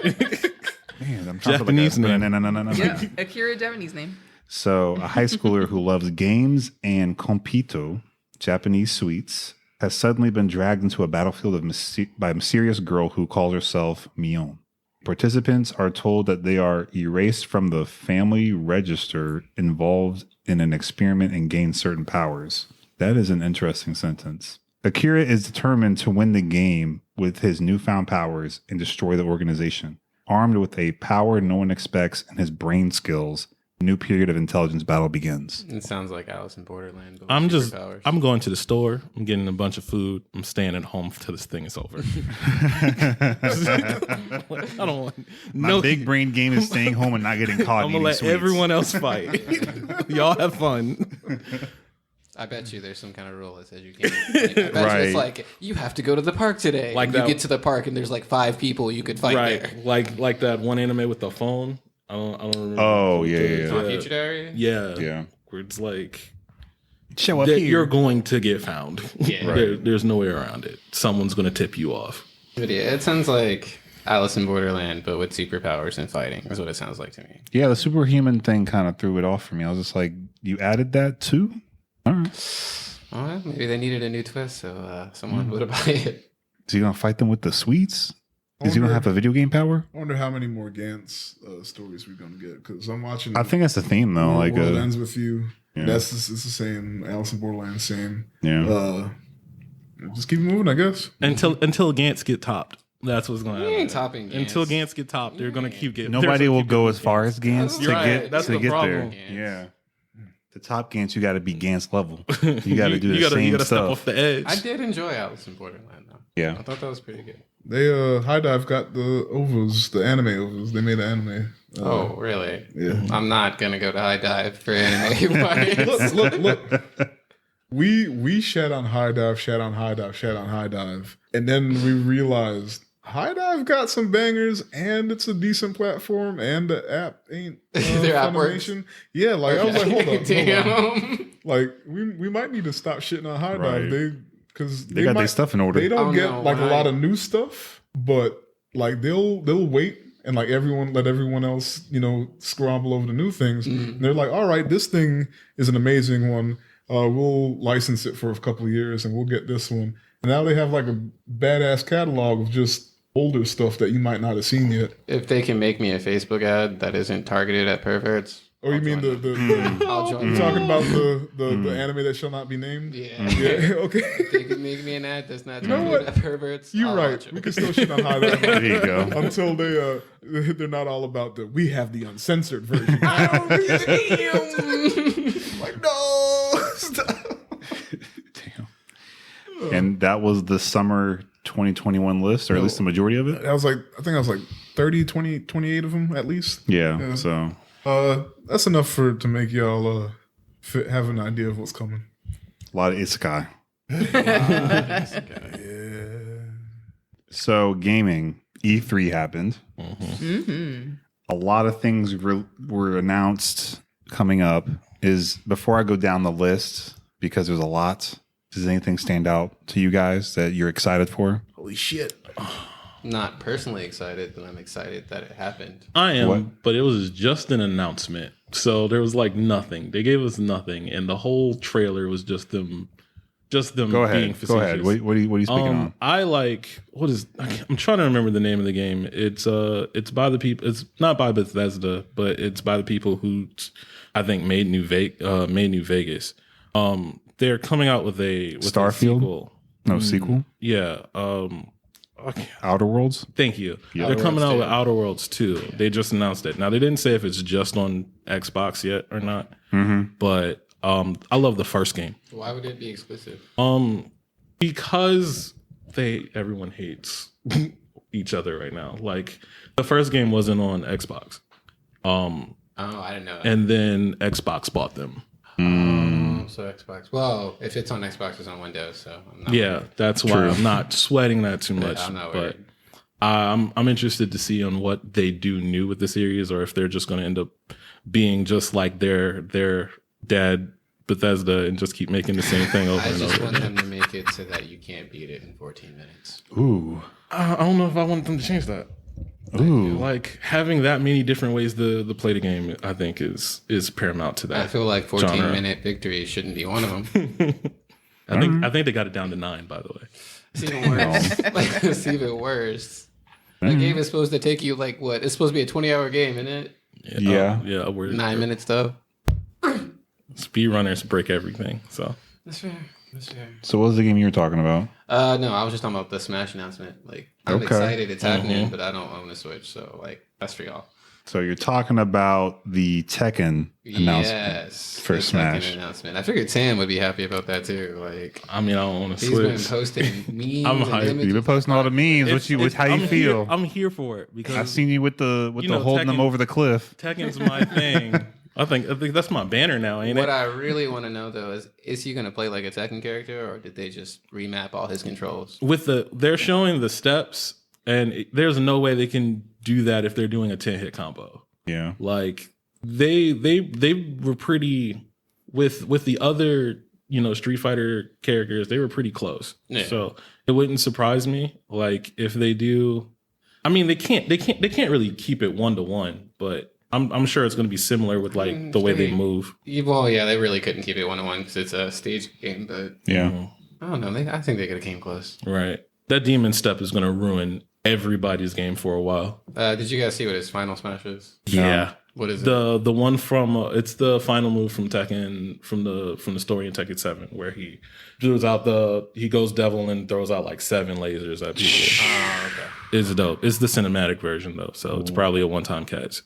Man, I'm trying Japanese to name. No. Yeah, Akira Japanese name. So, a high schooler who loves games and compito, Japanese sweets, has suddenly been dragged into a battlefield by a mysterious girl who calls herself Mion. Participants are told that they are erased from the family register involved in an experiment and gain certain powers. That is an interesting sentence. Akira is determined to win the game with his newfound powers and destroy the organization. Armed with a power no one expects and his brain skills, a new period of intelligence battle begins. It sounds like Alice in Borderland. But I'm with just, superpowers. I'm going to the store. I'm getting a bunch of food. I'm staying at home till this thing is over. I don't want My big brain game is staying home and not getting caught. I'm gonna let everyone else fight. Y'all have fun. I bet you there's some kind of rule that says you can't. Like, I bet you Right. it's like you have to go to the park today. Like Like you that- get to the park and there's like 5 people you could fight Right, there. like that one anime with the phone. I don't remember. Oh, yeah. On Future Diary. Yeah. Yeah. Where it's like Show up that here. you're going to get found. Yeah. Right. There's no way around it. Someone's going to tip you off. But yeah, it sounds like Alice in Borderland, but with superpowers and fighting. Is what it sounds like to me. Yeah, the superhuman thing kind of threw it off for me. I was just like, you added that too? All right. Well, maybe they needed a new twist, so someone would have bought it. Is he going to fight them with the sweets? Is he going to Wonder- have a video game power? I wonder how many more Gantz stories we're going to get, because I'm watching. I think that's the theme, though. Like, World Ends With You. yeah. It's the same. Alice in Borderland, same. yeah. Just keep moving, I guess. Until Gantz get topped. That's what's going to We happen. ain't topping Gantz. Until Gantz get topped, they're going to keep getting. Nobody they're will gonna keep go getting as far as Gantz That's to right. get That's to the get problem. there. Yeah. The top Gantz, you got to be Gantz level. You got to do the you gotta, same you gotta step stuff. off the edge. I did enjoy Alice in Borderland, though. Yeah. I thought that was pretty good. They High Dive got the ovas, the anime ovas. They made an anime. Oh, really? Yeah. I'm not gonna go to High Dive for anime. fights. Look. We shat on High Dive, and then we realized High Dive got some bangers, and it's a decent platform, and the app ain't Their app works. Funimation. Yeah, like I was like, hold up. Damn. Like we might need to stop shitting on High Right. Dive. Because They got their stuff in order. They don't Oh, get no, like a why? lot of new stuff, but like they'll wait and like let everyone else, scramble over the new things. And they're like, all right, this thing is an amazing one. We'll license it for a couple of years and we'll get this one. And now they have like a badass catalog of just older stuff that you might not have seen yet. If they can make me a Facebook ad that isn't targeted at perverts, Oh, you mean the I'll join. you're talking about the anime that shall not be named? Yeah. Yeah, okay. If they can make me an ad that's not know targeted what? at perverts, You're I'll right. watch it. We can still shit on High Dive. There you go. Until they're not all about we have the uncensored version. I don't like no stop. Damn. And that was the summer 2021 list, or at least the majority of it. I think I was like 30, 20, 28 of them at least. Yeah. So that's enough to make y'all have an idea of what's coming. a lot of Isekai. Yeah. So gaming, E3 happened. A lot of things were announced coming up. Before I go down the list, because there's a lot, does anything stand out to you guys that you're excited for? Holy shit. Not personally excited, but I'm excited that it happened. I am, What? but it was just an announcement. So there was like nothing. They gave us nothing, and the whole trailer was just them Go being ahead. facetious. Go ahead. What are you speaking on? I like I'm trying to remember the name of the game. It's by the people. It's not by Bethesda, but it's by the people who I think made New Vegas. They're coming out with a Starfield? sequel. No sequel? Yeah. Okay. Outer Worlds? Thank you. Yeah. They're coming out Worlds with Outer Worlds 2. They just announced it. Now they didn't say if it's just on Xbox yet or not. But I love the first game. Why would it be exclusive? Because everyone hates each other right now. Like the first game wasn't on Xbox. Oh, I didn't know that. And then Xbox bought them. So Xbox. Well, if it's on Xbox, it's on Windows. So I'm not Yeah, that's why I'm not sweating that too much. I'm not but worried. I'm interested to see on what they do new with the series, or if they're just going to end up being just like their dad Bethesda and just keep making the same thing over I and just over want again. them to make it so that you can't beat it in 14 minutes. Ooh. I don't know if I want them to change that. Ooh. Like having that many different ways to play the game, I think is paramount to that. I feel like 14 genre. minute victory shouldn't be one of them. I think they got it down to 9, by the way. It's even worse. Like, it's even worse. The game is supposed to take you like what? It's supposed to be a 20-hour game, isn't it? Yeah. Yeah. We're 9 minutes though. speedrunners break everything. So That's fair. That's fair. So what was the game you were talking about? No, I was just talking about the Smash announcement. Like, I'm Okay. excited it's happening, but I don't own a Switch, so like that's for y'all. So you're talking about the Tekken announcement Yes, for the Tekken Smash. announcement. I figured Sam would be happy about that too. Like, I mean, I don't want to he's been switch. posting memes. I'm and hyped. images. You've been posting all the memes. How you feel? I'm here for it because I've seen you with the holding them Tekken- over the cliff. Tekken's my thing. I think that's my banner now, ain't What it? I really want to know though is he gonna play like a Tekken character, or did they just remap all his controls? They're showing the steps, and there's no way they can do that if they're doing a 10-hit combo. Yeah. Like they were pretty with the other Street Fighter characters. They were pretty close. Yeah. So it wouldn't surprise me. Like if they do, I mean they can't really keep it 1-to-1, but I'm sure it's going to be similar with like the way they move. Well, yeah, they really couldn't keep it 1-to-1 because it's a stage game, but Yeah. I don't know. I think they could have came close. Right. That demon step is going to ruin everybody's game for a while. Did you guys see what his final smash is? Yeah. What is it? The one from it's the final move from Tekken from the story in Tekken 7 where he goes devil and throws out like 7 lasers at people. Oh, okay. It's dope. It's the cinematic version though, so it's probably a one-time catch.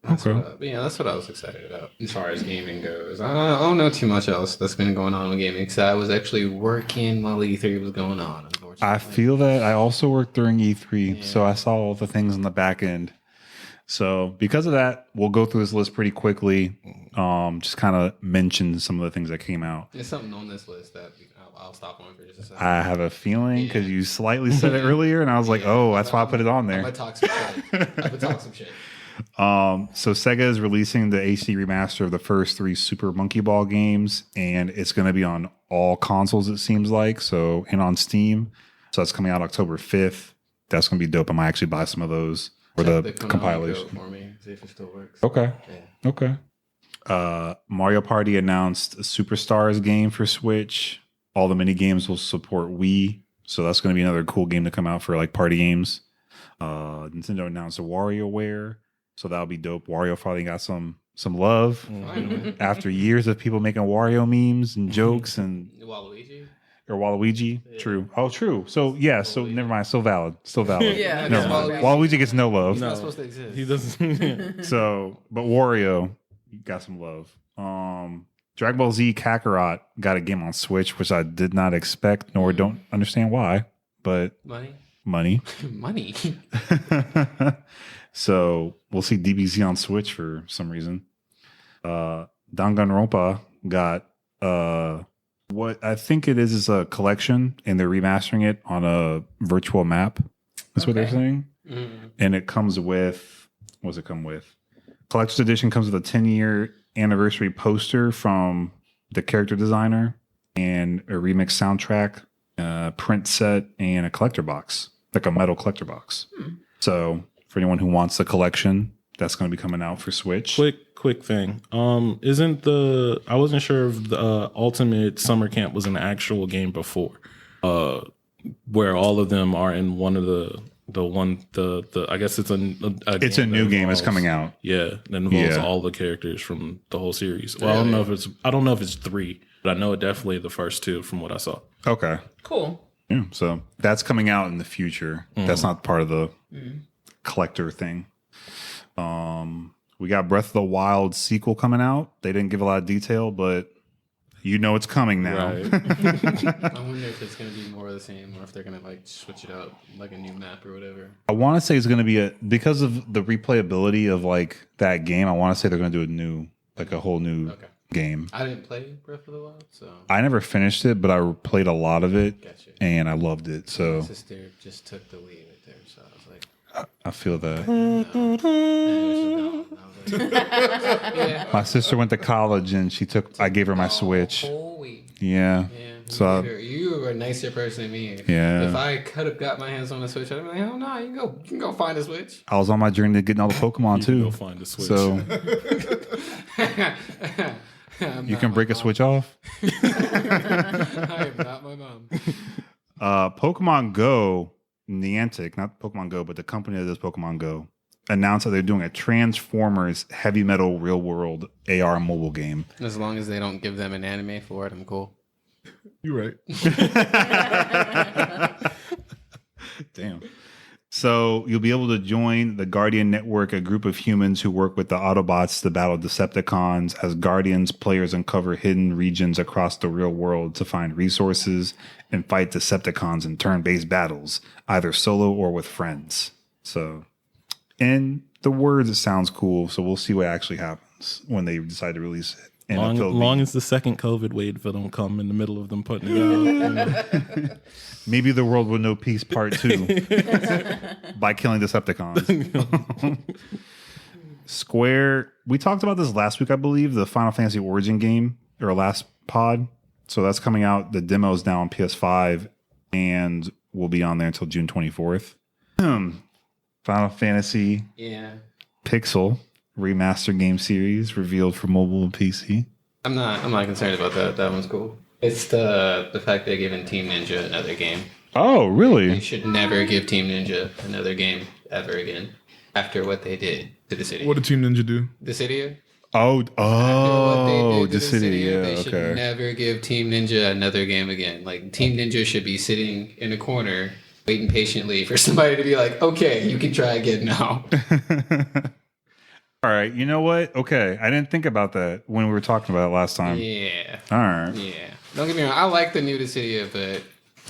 Okay. That's what I was excited about as far as gaming goes. I don't know too much else that's been going on with gaming because I was actually working while E3 was going on, unfortunately. I feel that I also worked during E3, so I saw all the things on the back end. So because of that, we'll go through this list pretty quickly. Just kind of mention some of the things that came out. There's something on this list that I'll stop on for just a second. I have a feeling because you slightly said it earlier, and I was like, "Oh, that's why I put it on I'm there." gonna talk some shit. I'm gonna talk some shit. So Sega is releasing the HD remaster of the first 3 Super Monkey Ball games, and it's going to be on all consoles, it seems like. So, and on Steam. So that's coming out October 5th. That's going to be dope. I might actually buy some of those for the Konami compilation. code for me, see if it still works. Okay. Yeah. Okay. Mario Party announced a Superstars game for Switch. All the mini games will support Wii. So that's going to be another cool game to come out for like party games. Nintendo announced a WarioWare. So that'll be dope. Wario finally got some love Finally. after years of people making Wario memes and jokes and Waluigi? or Waluigi. Yeah. True. Oh, true. So yeah. So never mind. Still valid. Still valid. Yeah. Never mind. Waluigi. Waluigi gets no love. He's No. not supposed to exist. He doesn't. So, but Wario got some love. Dragon Ball Z Kakarot got a game on Switch, which I did not expect, nor don't understand why. but Money. money. Money. So we'll see DBZ on Switch for some reason. Danganronpa got what I think it is a collection, and they're remastering it on a virtual map. That's what they're saying. And it comes with, what does it come with? Collector's edition comes with a 10-year anniversary poster from the character designer and a remix soundtrack, print set, and a collector box, like a metal collector box. So for anyone who wants the collection, that's going to be coming out for Switch. Quick thing. I wasn't sure if the Ultimate Summer Camp was an actual game before, where all of them are in one of the I guess it's a It's a new game that's coming out. Yeah, that involves all the characters from the whole series. Well, I don't know if it's 3, but I know it definitely the first 2 from what I saw. Okay. Cool. Yeah, so that's coming out in the future. That's not part of the collector thing. We got Breath of the Wild sequel coming out. They didn't give a lot of detail, but you know it's coming now. Right. I wonder if it's going to be more of the same, or if they're going to like switch it up, like a new map or whatever. I want to say it's going to be because of the replayability of like that game. I want to say they're going to do a whole new game. I didn't play Breath of the Wild, so I never finished it, but I played a lot of it, Gotcha. and I loved it. So my sister just took the lead right there, so I was like, I feel that. no. And it was just gone. I was like, yeah. My sister went to college, and I gave her my Switch. Whole week. Yeah. Yeah. So You were a nicer person than me. Yeah. If I could have got my hands on a Switch, I'd be like, oh no, you can go find a Switch. I was on my journey to getting all the Pokemon too. Go find the Switch. So you can break a Switch off. I am not my mom. Pokemon Go, Niantic, not Pokemon Go, but the company that does Pokemon Go, announced that they're doing a Transformers heavy metal real world AR mobile game. As long as they don't give them an anime for it, I'm cool. You're right. Damn. So you'll be able to join the Guardian Network, a group of humans who work with the Autobots to battle Decepticons. As Guardians, players uncover hidden regions across the real world to find resources and fight Decepticons in turn-based battles, either solo or with friends. So, in the words, it sounds cool. So we'll see what actually happens when they decide to release it. Long as the second COVID wave don't come in the middle of them putting it out. Maybe the world will know peace part 2 by killing Decepticons. Square, we talked about this last week, I believe, the Final Fantasy Origin game, or last pod. So that's coming out. The demo is now on PS5 and will be on there until June 24th. Final Fantasy Pixel remaster game series revealed for mobile and PC. I'm not concerned about that. That one's cool. It's the fact they're giving Team Ninja another game. Oh, really? They should never give Team Ninja another game ever again after what they did to the city. What did Team Ninja do? The city? Oh, The city. Yeah, they should never give Team Ninja another game again. Like, Team Ninja should be sitting in a corner waiting patiently for somebody to be like, okay, you can try again now. All right, you know what? Okay, I didn't think about that when we were talking about it last time. Yeah. All right. Yeah. Don't get me wrong. I like the new Dissidia, but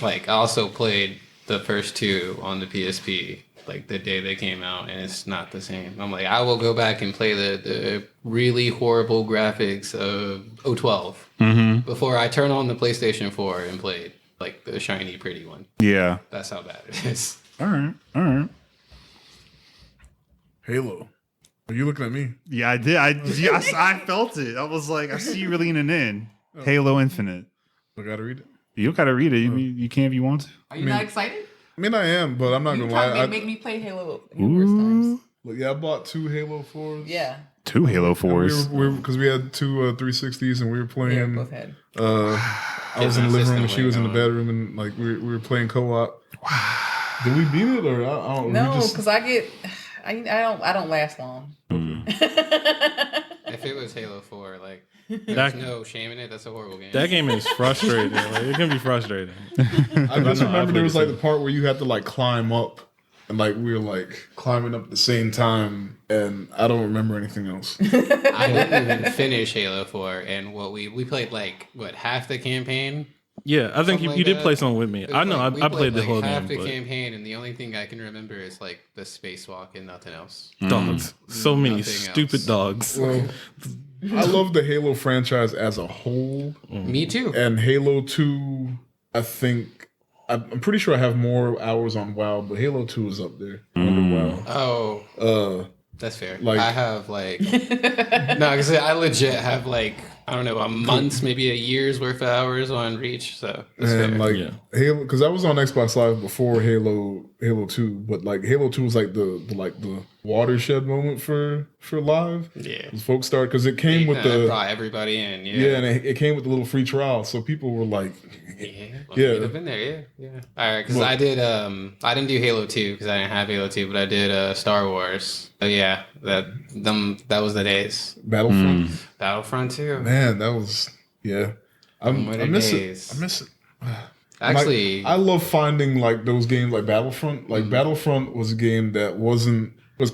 like I also played the first 2 on the PSP like the day they came out, and it's not the same. I'm like, I will go back and play the really horrible graphics of 012 before I turn on the PlayStation 4 and play like the shiny pretty one. Yeah. That's how bad it is. All right. Halo. Are you looking at me? Yeah, I did. I felt it. I was like, I see you really leaning in. Halo Infinite. I gotta read it. You don't gotta read it. You can if you want to. Are you not excited? I mean, I am, but I'm not You gonna trying lie. to make me play Halo numerous times. Look, yeah, I bought 2 Halo 4s. Yeah. 2 Halo 4s. Because we had 2 360s and we were Yeah, playing. both had. I was in the living room and she was in the bedroom, and like we were playing co-op. Wow. Did we beat it or I don't? No, because I don't last long. If it was Halo 4, like there's no shame in it. That's a horrible game. That game is frustrating. Like, it can be frustrating. I just remember there was like the the part where you had to like climb up, and like we were like climbing up at the same time, and I don't remember anything else. I didn't even finish Halo 4, and we played like half the campaign Yeah, I think Something you like did play that. something with me. It was I know. like, we I played the like whole half game. the But campaign, and the only thing I can remember is like the spacewalk and nothing else. dogs. So many Nothing stupid else. dogs. Well, I love the Halo franchise as a whole. Me too. And Halo 2, I think, I'm pretty sure I have more hours on WoW, but Halo 2 is up there under WoW. Oh, that's fair. like- I have like no, because I legit have like I don't know a month's, maybe a year's worth of hours on Reach. So that's And fair. like Yeah. Halo, because I was on Xbox Live before Halo 2, but like Halo 2 was like the watershed moment for Live. Yeah. As folks started, because it came with the brought everybody in. and it came with the little free trial, so people were like, Yeah, I've been there. Yeah. All right, because Well- I did. I didn't do Halo 2 because I didn't have Halo 2, but I did Star Wars. So yeah, that was the days. Battlefront. Battlefront 2. Man, that was I What a miss days. it. I miss it. Actually, I love finding like those games like Battlefront. Like Battlefront was a game that was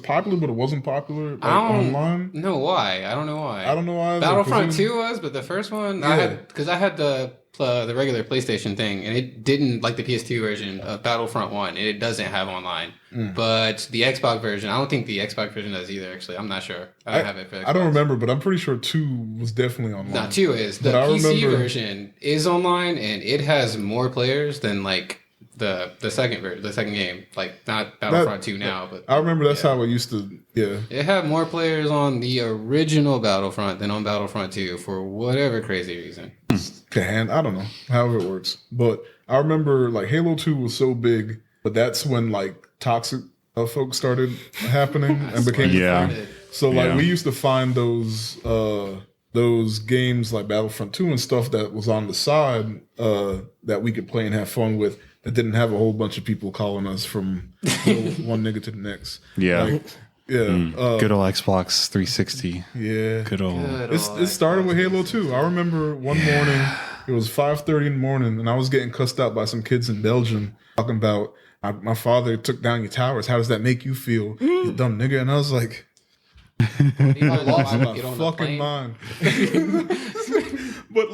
popular, but it wasn't popular like, I don't online. know why. I don't know why. I don't know why. Battlefront 2 was, but the first one I Yeah. had because I had the regular PlayStation thing, and it didn't like the PS2 version of Battlefront 1. It doesn't have online, but the Xbox version, I don't think the Xbox version does either. Actually, I'm not sure. I don't have it for Xbox. I don't remember, but I'm pretty sure 2 was definitely online. No, 2 is the But I PC remember- version is online, and it has more players than like the second game, like not Battlefront 2 now, but I remember that's how it used to. Yeah, it had more players on the original Battlefront than on Battlefront 2 for whatever crazy reason. I don't know, however it works. But I remember like Halo 2 was so big, but that's when like toxic folks started happening and became Yeah. So like Yeah. we used to find those games like Battlefront 2 and stuff that was on the side that we could play and have fun with that didn't have a whole bunch of people calling us from one nigga to the next. Yeah. Like, yeah. Good old Xbox 360. Yeah. Good old. It started with Halo 2. I remember one morning, it was 5:30 in the morning, and I was getting cussed out by some kids in Belgium talking about my father took down your towers. How does that make you feel, you dumb nigga? And I was like, I lost my fucking mind. But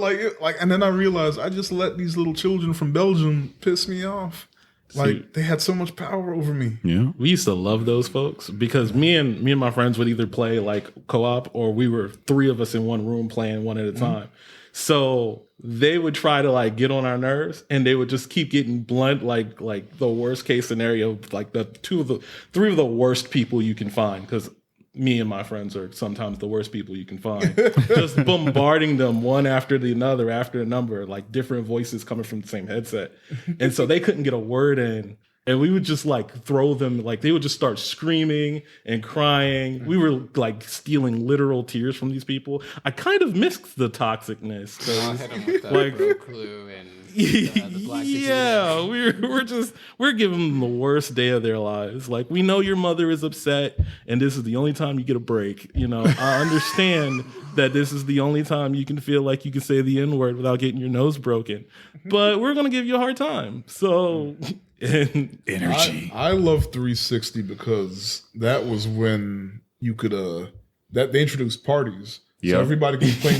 and then I realized I just let these little children from Belgium piss me off. Like they had so much power over me. Yeah. We used to love those folks because me and my friends would either play like co-op or we were 3 of us in one room playing one at a time. So they would try to like get on our nerves and they would just keep getting blunt, like the worst case scenario, like the 3 of the worst people you can find. Cause me and my friends are sometimes the worst people you can find. Just bombarding them one after the another, after a number, like different voices coming from the same headset. And so they couldn't get a word in. And we would just like throw them, like they would just start screaming and crying. We were like stealing literal tears from these people. I kind of missed the toxicness. 'cause, I'll hit him with the Like- bro clue and the black yeah, we're giving them the worst day of their lives. Like, we know your mother is upset, and this is the only time you get a break. You know, I understand that this is the only time you can feel like you can say the N-word without getting your nose broken, but we're gonna give you a hard time. So, and Energy. I love 360 because that was when you could that they introduced parties. Yep. So everybody could play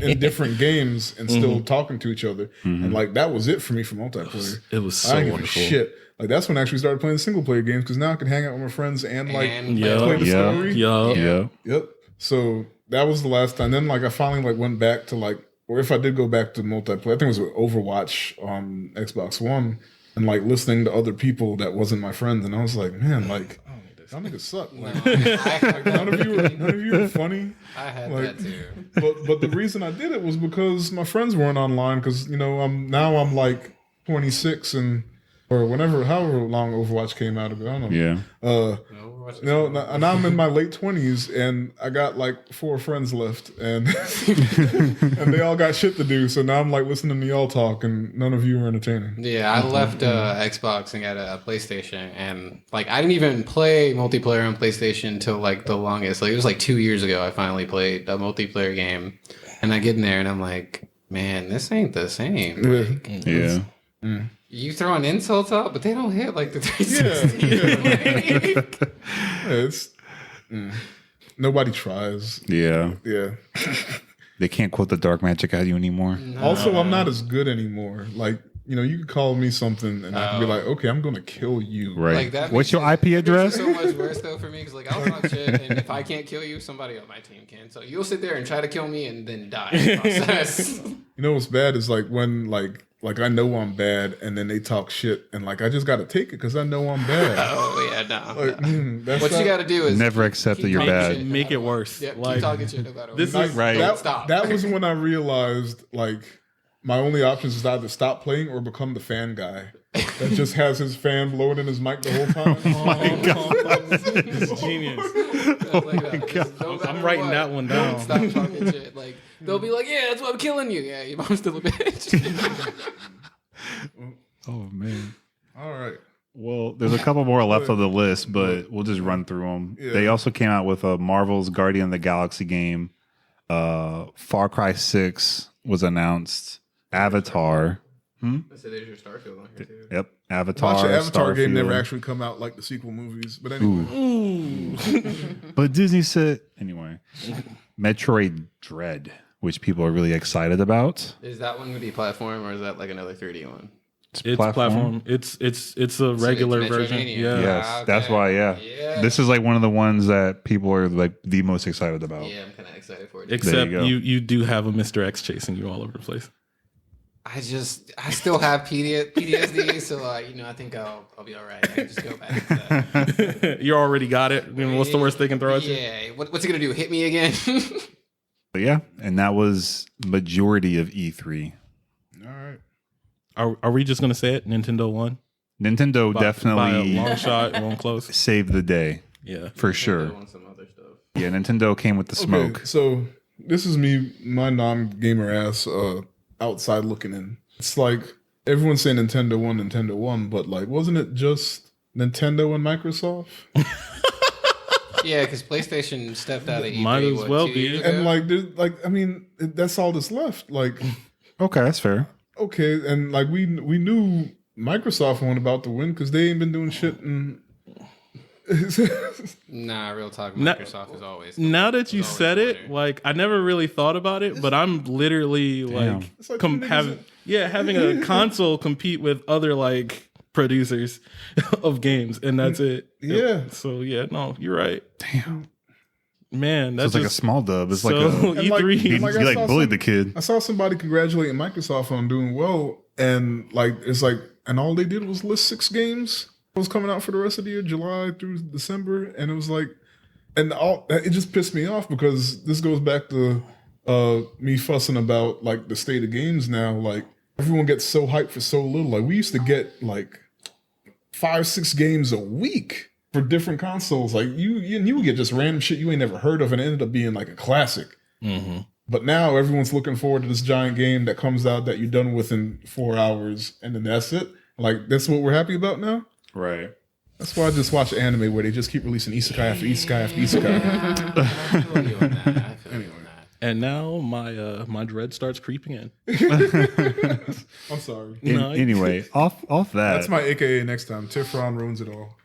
in different games and still talking to each other. And like that was it for me for multiplayer. it was I so didn't give a wonderful. shit. Like that's when I actually started playing single player games because now I can hang out with my friends and like And play the Yeah. story. Yeah. Yeah. Yep. So that was the last time. Then like I finally like went back to like, or if I did go back to multiplayer, I think it was with Overwatch on Xbox One, and like listening to other people that wasn't my friends, and I was like, man, like y'all niggas suck. Like, none of you were funny. I had Like- that too. But the reason I did it was because my friends weren't online because you know I'm like 26 and or however long Overwatch came out ago. I don't know. Yeah. No, now I'm in my late 20s and I got like 4 friends left and and they all got shit to do. So now I'm like listening to y'all talk and none of you are entertaining. Yeah, I left Xbox and got a PlayStation, and like I didn't even play multiplayer on PlayStation until like the longest. Like it was like 2 years ago. I finally played a multiplayer game, and I get in there and I'm like, man, this ain't the same. Like, Yeah. you throwing insults out, but they don't hit like the Yeah, 360. yeah. It's nobody tries. Yeah. Yeah. They can't quote the dark magic at you anymore. Also, I'm not as good anymore. Like, you know, you could call me something and I can be like, okay, I'm going to kill you. Right. Like that What's your IP It address? makes it so much worse though for me because like I'll talk shit, and if I can't kill you, somebody on my team can. So you'll sit there and try to kill me and then die in the process. You know what's bad is like when like I know I'm bad and then they talk shit and like I just got to take it because I know I'm bad. Oh yeah, no. Like, that's What not- you got to do is Never accept keep that you're talking bad. shit no Make matter it what. worse. Yep, Like, keep talking shit no matter what. this Like, is right. Don't stop. That was when I realized like my only options is either stop playing or become the fan guy that just has his fan blowing in his mic the whole time. Oh my God. It's genius. I'm writing that one down. Stop talking shit. Like they'll be like, "Yeah, that's why I'm killing you." Yeah, your mom's still a bitch. Oh man. All right. Well, there's a couple more left on the list, but we'll just run through them. Yeah. They also came out with a Marvel's Guardian of the Galaxy game. Far Cry 6 was announced. Avatar. So there's your Starfield on here too. Yep. Avatar. Watch the Avatar game never Starfield. actually come out like the sequel movies. But anyway. But Disney said, anyway, Metroid Dread, which people are really excited about. Is that one gonna be platform or is that like another 3D one? It's platform. It's a regular version. Metroidvania. Yeah. Yes, Ah, that's okay. why, yeah. Yeah. This is like one of the ones that people are like the most excited about. Yeah, I'm kind of excited for it. Except go. you do have a Mr. X chasing you all over the place. I still have PTSD, so I think I'll be all right. I can just go back to that. You already got it. I mean, what's the worst they can throw at you? Yeah, what's it gonna do? Hit me again? But yeah, and that was majority of E3. All right. Are we just gonna say it? Nintendo won. Nintendo By a definitely long shot, one close. saved the day Yeah. for sure. I want some other stuff. Yeah, Nintendo came with the smoke. Okay, so this is me, my non-gamer ass, outside looking in. It's like everyone's saying Nintendo won, but like, wasn't it just Nintendo and Microsoft? Yeah, because PlayStation stepped out of E3. Might as well 2 be. years ago? And like, there's like, I mean, that's all that's left. Like, Okay, that's fair. okay, and like we knew Microsoft weren't about to win because they ain't been doing shit. And Nah, real talk. Now- Microsoft is always. Now that you always said the it, winner. like I never really thought about it, but I'm literally like, It's like two niggas having a console compete with other like producers of games, and that's it. Yeah. So yeah, no, you're right. Damn. Man, So that's it's like a just small dub. It's so like a And like- E3. he and like, I like saw bullied some- the kid. I saw somebody congratulating Microsoft on doing well, and like it's like, and all they did was list 6 games that was coming out for the rest of the year, July through December, and it was like, and all it just pissed me off because this goes back to me fussing about like the state of games now. Like everyone gets so hyped for so little. Like we used to get like 5-6 games a week for different consoles. Like you would get just random shit you ain't never heard of, and it ended up being like a classic. But now everyone's looking forward to this giant game that comes out that you're done within 4 hours, and then that's it. Like that's what we're happy about now. Right. That's why I just watch anime where they just keep releasing isekai after isekai after isekai. I feel you on that. I feel you on that. And now my dread starts creeping in. I'm sorry. No, Anyway, off that. That's my AKA next time. Tifron ruins it all.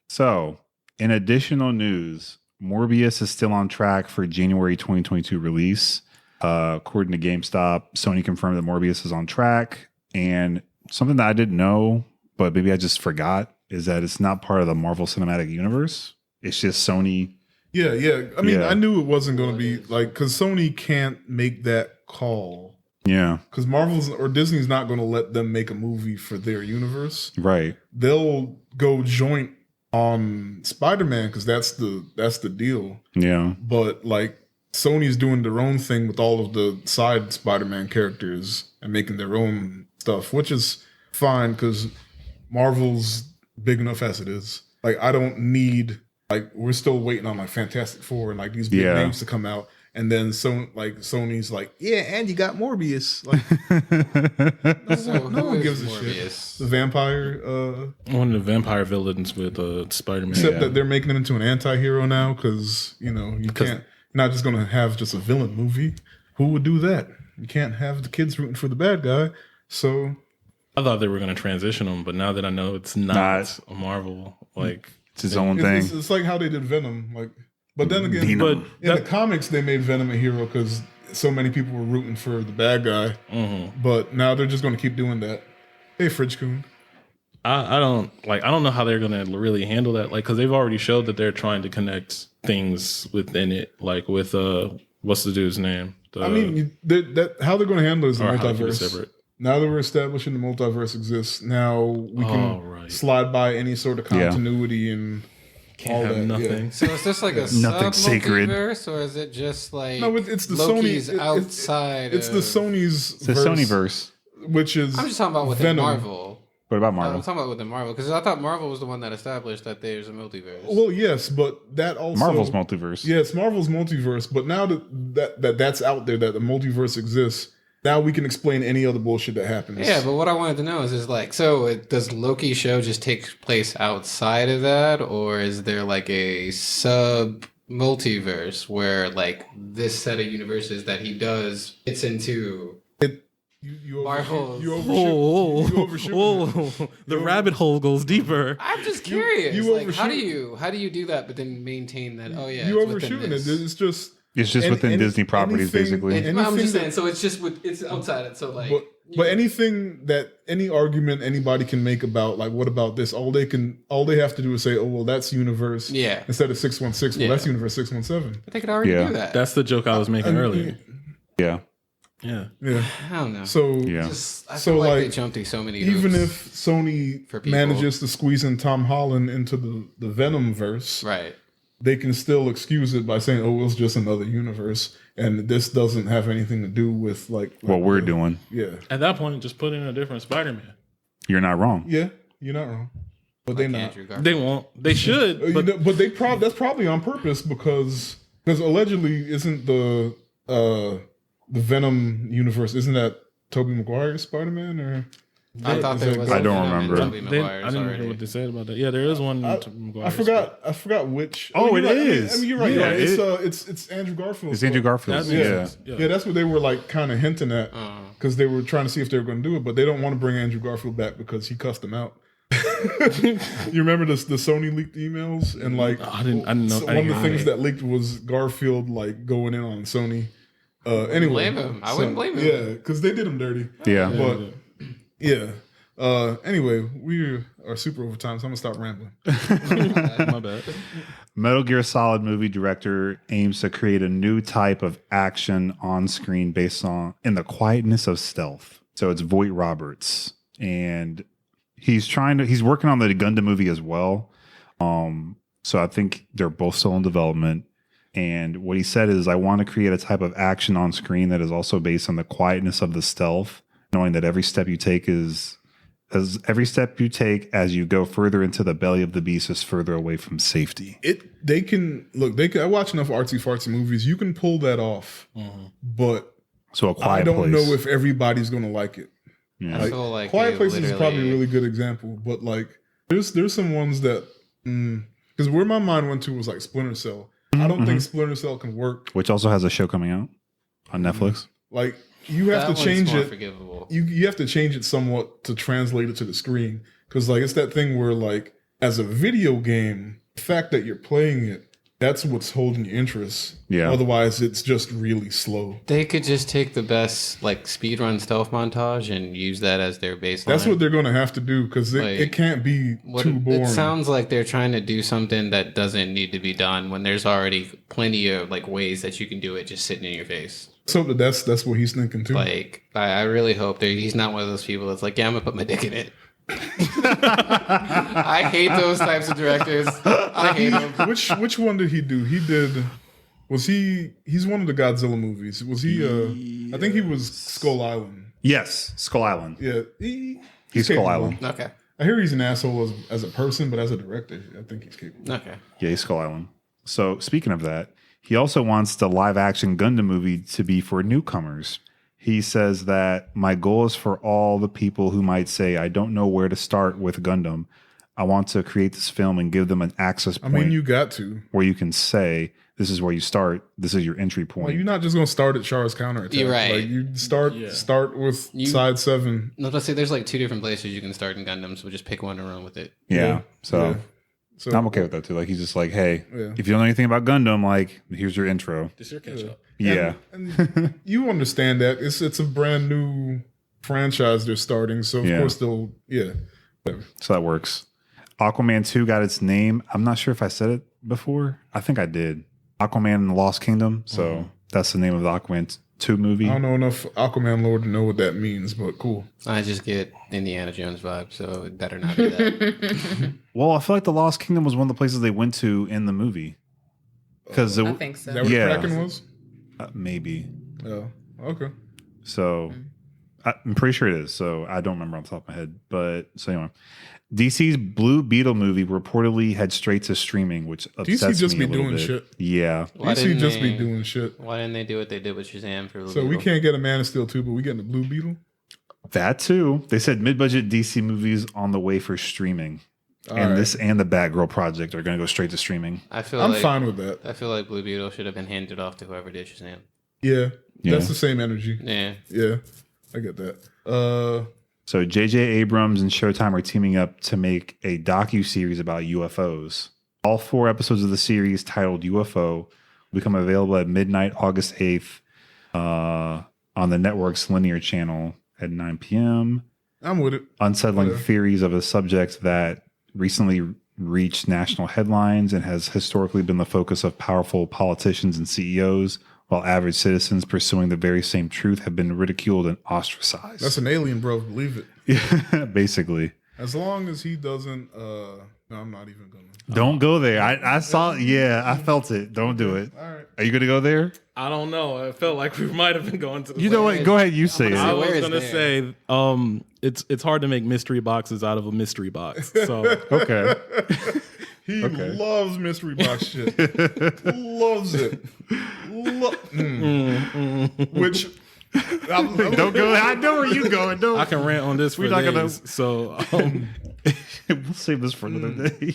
So, in additional news, Morbius is still on track for January 2022 release. According to GameStop, Sony confirmed that Morbius is on track. And something that I didn't know, but maybe I just forgot, is that it's not part of the Marvel Cinematic Universe. It's just Sony. Yeah. I mean, Yeah. I knew it wasn't going to be like, because Sony can't make that call. Yeah, Because Marvel's or Disney's not going to let them make a movie for their universe. right. They'll go joint on Spider-Man because that's the deal. Yeah, But like Sony's doing their own thing with all of the side Spider-Man characters and making their own stuff, which is fine because Marvel's big enough as it is. Like I don't need like we're still waiting on like Fantastic Four and like these big Yeah. names to come out. And then Sony's like, yeah, and you got Morbius. Like So no who one is gives a shit. Morbius? The vampire, one of the vampire villains with Spider-Man. except that they're making him into an anti-hero now because you can't. You're not just gonna have just a villain movie. Who would do that? You can't have the kids rooting for the bad guy. So I thought they were going to transition him, but now that I know it's not a Marvel, like it's his own thing. it's like how they did Venom. Like But then again, Venom. in the comics, they made Venom a hero because so many people were rooting for the bad guy. But now they're just going to keep doing that. Hey, Fridge Coon. I don't know how they're gonna really handle that, like, because they've already showed that they're trying to connect things within it, like with what's the dude's name? I mean, how they're going to handle it is the Or how to keep it multiverse. separate. Now that we're establishing the multiverse exists, now we can slide by any sort of continuity and Can't all have that. nothing. Yeah. So is this like a Nothing sacred. sub-multiverse, or is it just like No, it's the Loki's Sony. outside? It's the Sony's. It's the Sonyverse. which is I'm just talking about within Venom. Marvel. What about I'm Marvel? talking about within Marvel because I thought Marvel was the one that established that there's a multiverse. Well, yes, but that also Marvel's multiverse. Yeah, it's Marvel's multiverse. But now that's out there, that the multiverse exists, now we can explain any other bullshit that happens. Yeah, but what I wanted to know is like, so does Loki's show just take place outside of that, or is there like a sub multiverse where like this set of universes that he does fits into? You Marvel. overshoot. The rabbit hole goes deeper. I'm just curious. you like, how overshoot. do you do that, but then maintain that? Oh yeah, You it's within overshooting it. this. It's just within Disney properties, basically. anything I'm just that- saying. So it's just it's outside it. So like, But anything that any argument anybody can make about like what about this, all they have to do is say, oh well, that's universe. Yeah. Instead of 616, well, that's universe 617. they could already Yeah. do that. That's the joke I was making earlier. Yeah. Yeah. Yeah. I don't know. So Yeah. I So, feel like they like, jumped through so many even hoops. if Sony for people. manages to squeeze in Tom Holland into the Venom verse, Right. they can still excuse it by saying, oh, it was just another universe, and this doesn't have anything to do with like What we're doing. Yeah. At that point, just put in a different Spider-Man. You're not wrong. Yeah, you're not wrong. But they not. Andrew Garfield. They won't. They should. But But that's probably on purpose because allegedly isn't the Venom universe, isn't that Tobey Maguire's Spider-Man or I thought there was. I don't Venom and remember. Tobey I Maguire's didn't already. hear what they said about that. Yeah, there is one. I forgot which. Oh, you're it right. is. I mean, you're right. Yeah, it's Andrew Garfield. It's Andrew Garfield. That makes Yeah. sense. Yeah, that's what they were like kind of hinting at because they were trying to see if they were going to do it, but they don't want to bring Andrew Garfield back because he cussed them out. You remember the Sony leaked emails and like I didn't know. one of the things that leaked was Garfield like going in on Sony. Anyway, blame him. I wouldn't blame him. Yeah, because they did him dirty. Yeah. But yeah. Anyway, we are super over time, so I'm gonna stop rambling. My bad. Metal Gear Solid movie director aims to create a new type of action on screen based on in the quietness of stealth. So it's Voight Roberts, and he's working on the Gundam movie as well. So I think they're both still in development. And what he said is, I want to create a type of action on screen that is also based on the quietness of the stealth, knowing that every step you take as you go further into the belly of the beast is further away from safety. They can I watch enough artsy fartsy movies. You can pull that off, but So a quiet I don't place. know if everybody's gonna like it. Yeah. I feel like Quiet they Places is probably a literally- really good example, but like there's some ones that because where my mind went to was like Splinter Cell. I don't think Splinter Cell can work. Which also has a show coming out on Netflix. Like you have that to one's change more it. Forgivable. You have to change it somewhat to translate it to the screen because like it's that thing where like as a video game, the fact that you're playing it, that's what's holding your interest. Yeah. Otherwise, it's just really slow. They could just take the best like speedrun stealth montage and use that as their baseline. That's what they're going to have to do because Like, it can't be too boring. It sounds like they're trying to do something that doesn't need to be done when there's already plenty of like ways that you can do it just sitting in your face. So that's what he's thinking too. Like I really hope he's not one of those people that's like, yeah, I'm gonna put my dick in it. I hate those types of directors. I hate them. Which one did he do? He's one of the Godzilla movies. Was he I think he was Skull Island. Yes, Skull Island. Yeah. He's capable. Skull Island. Okay. I hear he's an asshole as a person, but as a director, I think he's capable. Okay. Yeah, he's Skull Island. So speaking of that, he also wants the live action Gundam movie to be for newcomers. He says that my goal is for all the people who might say, I don't know where to start with Gundam. I want to create this film and give them an access point. I mean, you got to. where you can say, this is where you start. This is your entry point. Well, you're not just going to start at Char's counterattack. You're right. Like you start with side 7. No, let's say there's like 2 different places you can start in Gundam, so just pick one and run with it. yeah. So So I'm okay with that too. Like he's just like, hey, Yeah. if you don't know anything about Gundam, like here's your intro. This your catch up. Yeah. And you understand that it's a brand new franchise they're starting, so of course they'll whatever. So that works. Aquaman 2 got its name. I'm not sure if I said it before. I think I did. Aquaman and the Lost Kingdom. So that's the name of the Aquaman 2 movie. I don't know enough Aquaman lore to know what that means, but cool. I just get Indiana Jones vibe, so it better not be that. Well, I feel like the Lost Kingdom was one of the places they went to in the movie. Because I think so. Is that what Yeah. Kraken was? maybe. Oh, okay. So I'm pretty sure it is. So I don't remember off the top of my head. But so anyway, DC's Blue Beetle movie reportedly head straight to streaming, which upsets DC just me be a little doing bit. shit. Yeah. Why DC didn't just be they- doing shit. Why didn't they do what they did with Shazam for So we can't get a Man of Steel 2, but we getting the Blue Beetle? That too. They said mid-budget DC movies on the way for streaming. All and right. this and the Batgirl project are going to go straight to streaming. I feel I'm like fine with that. I feel like Blue Beetle should have been handed off to whoever did Shazam. Yeah. Yeah. That's the same energy. Yeah. Yeah. I get that. So J.J. Abrams and Showtime are teaming up to make a docu-series about UFOs. All 4 episodes of the series, titled UFO, will become available at midnight August 8th on the network's linear channel at 9 p.m. I'm with it. Unsettling Yeah. theories of a subject that recently reached national headlines and has historically been the focus of powerful politicians and CEOs, while average citizens pursuing the very same truth have been ridiculed and ostracized. That's an alien, bro. Believe it. Basically. As long as he doesn't, no, I'm not even gonna. Don't go there. I saw, I felt it. Don't do it. All right. Are you going to go there? I don't know. I felt like we might have been going to the You know what? Go ahead. You say I it. was Where is gonna there? say, it's hard to make mystery boxes out of a mystery box. So Okay. He loves mystery box shit. Loves it. Which Don't go. I know where you going. Don't. I can rant on this for We're not gonna- days. So We'll save this for another day.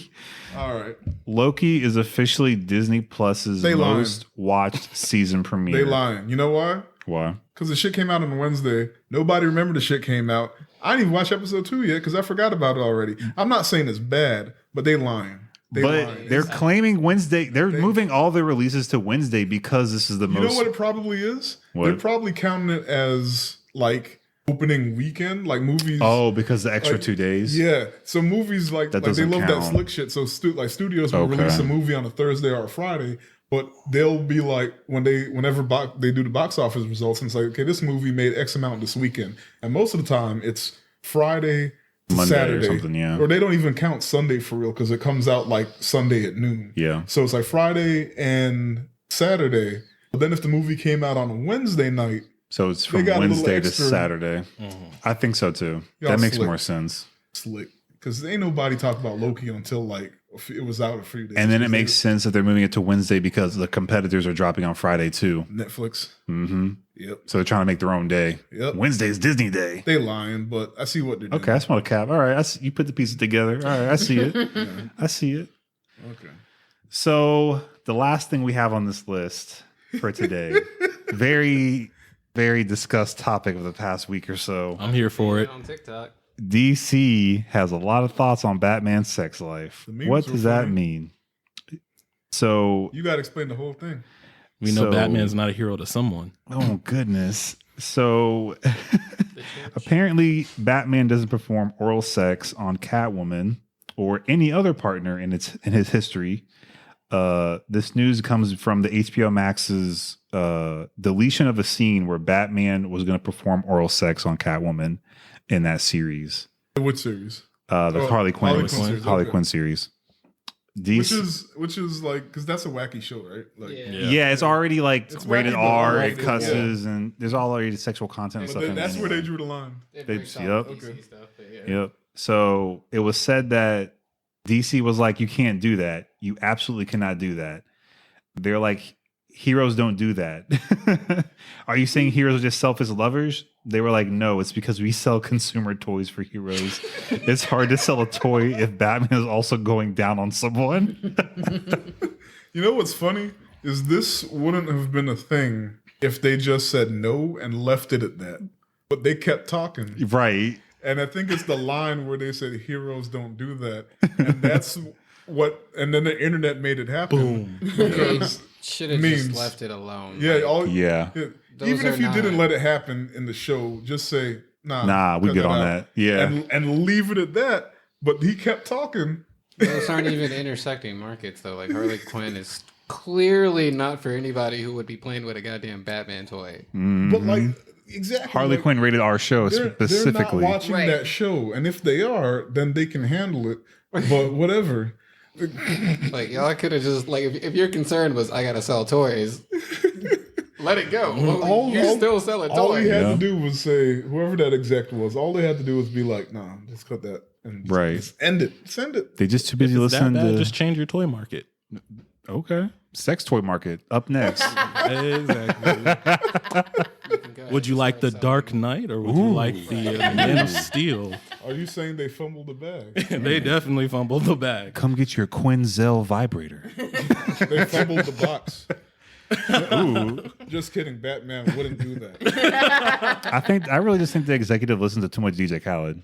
all right. Loki is officially Disney Plus's They lying. most watched season premiere. They lying. You know why? Why? Because the shit came out on Wednesday. Nobody remembered the shit came out. I didn't even watch episode 2 yet because I forgot about it already. I'm not saying it's bad, but they lying. They But lying. they're claiming Wednesday. They're moving all their releases to Wednesday because this is the You most. know what it probably is? What? They're probably counting it as like opening weekend, like movies. Oh, because the extra like, 2 days. Yeah, so movies like they doesn't love count. that slick shit. So studios will Okay. release a movie on a Thursday or a Friday, but they'll be like whenever they do the box office results, and it's like, okay, this movie made X amount this weekend, and most of the time it's Friday to Monday or Saturday, something, yeah. or they don't even count Sunday for real because it comes out like Sunday at noon. Yeah. So it's like Friday and Saturday. But then if the movie came out on a Wednesday night, So it's from got a little Wednesday to extra- Saturday. I think so too. Y'all That makes slick. more sense. slick, because ain't nobody talked about Loki until like it was out a few days. And then it makes sense that they're moving it to Wednesday because the competitors are dropping on Friday too. Netflix. Mm-hmm. Yep. So they're trying to make their own day. Yep. Wednesday's Disney Day. They lying, but I see what they're doing. Okay, that's not a cap. All right, you put the pieces together. All right, I see it. I see it. Okay. So the last thing we have on this list for today, very, very discussed topic of the past week or so. I'm here for it. On TikTok. DC has a lot of thoughts on Batman's sex life. The memes What were does that funny. mean? So, You got to explain the whole thing. We know So- Batman's not a hero to someone. oh goodness. So apparently Batman doesn't perform oral sex on Catwoman or any other partner in his history. This news comes from the HBO Max's deletion of a scene where Batman was going to perform oral sex on Catwoman in that series. Which series? The Oh, Harley Quinn Harley Quinn series, Harley okay. Quinn series. Which is like, because that's a wacky show, right? Like, Yeah, it's already like It's rated wacky, but R. I It love it, cusses and there's already sexual content and but stuff. then in that's it where anyway. they drew the line. It They- breaks off yep. DC Okay. stuff, but yeah. Yep. So it was said that DC was like, you can't do that. You absolutely cannot do that. They're like, heroes don't do that. Are you saying heroes are just selfish lovers? They were like, no, it's because we sell consumer toys for heroes. It's hard to sell a toy if Batman is also going down on someone. You know what's funny is this wouldn't have been a thing if they just said no and left it at that. But they kept talking. Right. And I think it's the line where they said heroes don't do that. And that's and then the internet made it happen. Boom. Because Should have memes. just left it alone. Yeah, Like, even if are you didn't not- let it happen in the show, just say Nah, we cut good on out. that. Yeah. and leave it at that. But he kept talking. those aren't even intersecting markets though. Like Harley Quinn is clearly not for anybody who would be playing with a goddamn Batman toy. But like exactly, Harley like, Quinn rated our show specifically. They're not watching Right. that show, and if they are, then they can handle it. But whatever. Like y'all could have just like if your concern was I gotta sell toys, let it go. Well, you still selling All toys. he had Yeah. to do was say, whoever that exec was, all they had to do was be like, "Nah, just cut that and Right. just end it, send it." They just too busy Is that listening bad? to. Just change your toy market. Okay. Sex toy market up next. Exactly. Would you like the Dark Knight or would you like the Man of Steel? Are you saying they fumbled the bag? They definitely fumbled the bag. Come get your Quinzel vibrator. They fumbled the box. Ooh. Just kidding. Batman wouldn't do that. I really just think the executive listens to too much DJ Khaled.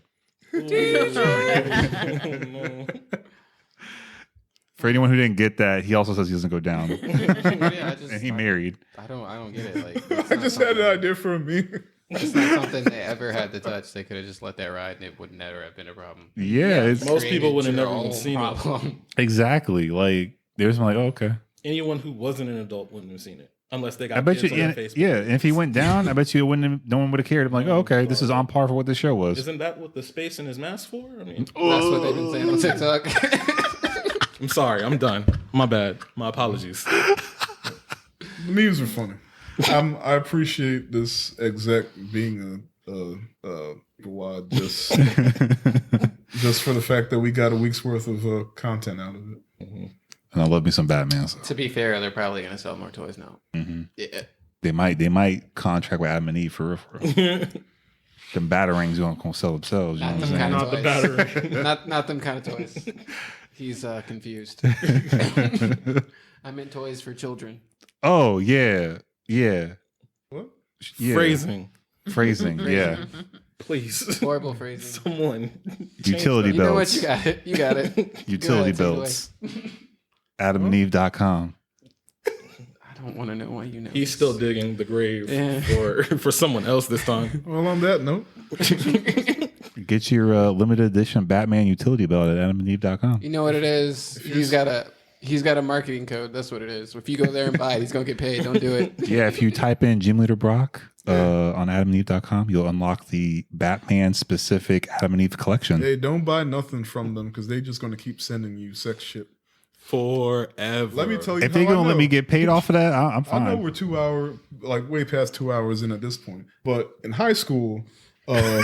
For anyone who didn't get that, he also says he doesn't go down. And he married. I don't get it. Like it's I not just had something- an idea for a meme. It's not something they ever had to touch. They could have just let that ride, and it would never have been a problem. Yeah, it's Most people would have Created never your even own seen it. problem. exactly like there's like, oh, okay. Anyone who wasn't an adult wouldn't have seen it unless they got I bet you, kids on yeah, their Facebook. yeah. And if he went down, I bet you it wouldn't. No one would have cared. I'm like, oh, okay, this is on par for what this show was. Isn't that what the space in his mask for? I mean, That's what they've been saying on TikTok. I'm sorry. I'm done. My bad. My apologies. The memes are funny. I appreciate this exec being a wad just for the fact that we got a week's worth of content out of it. And I love me some Batman. So. To be fair, they're probably going to sell more toys now. Mm-hmm. Yeah. They might contract with Adam and Eve for real. For real. Them batarangs gonna sell themselves. You know what I'm saying? Not the battery. not them kind of toys. He's confused. I meant toys for children. Oh yeah. What? Yeah. Phrasing. Yeah. Please. Horrible phrasing. Someone. Utility You know what? belts. You got it. You got it. Utility Go ahead, belts. AdamandEve.com. I don't want to know why you know. He's still digging the grave Yeah. for someone else this time. Well, on that note, Get your limited edition Batman utility belt at AdamandEve.com. You know what it is? He's got a marketing code. That's what it is. If you go there and buy it, he's gonna get paid. Don't do it. Yeah, if you type in Gym Leader Brock on AdamandEve.com, you'll unlock the Batman specific Adam and Eve collection. hey, don't buy nothing from them because they just gonna keep sending you sex shit. Forever. Let me tell you, If they're how I gonna let know. me get paid off of that, I'm I know fine. we're 2 hour, like way past 2 hours in at this point. But in high school, a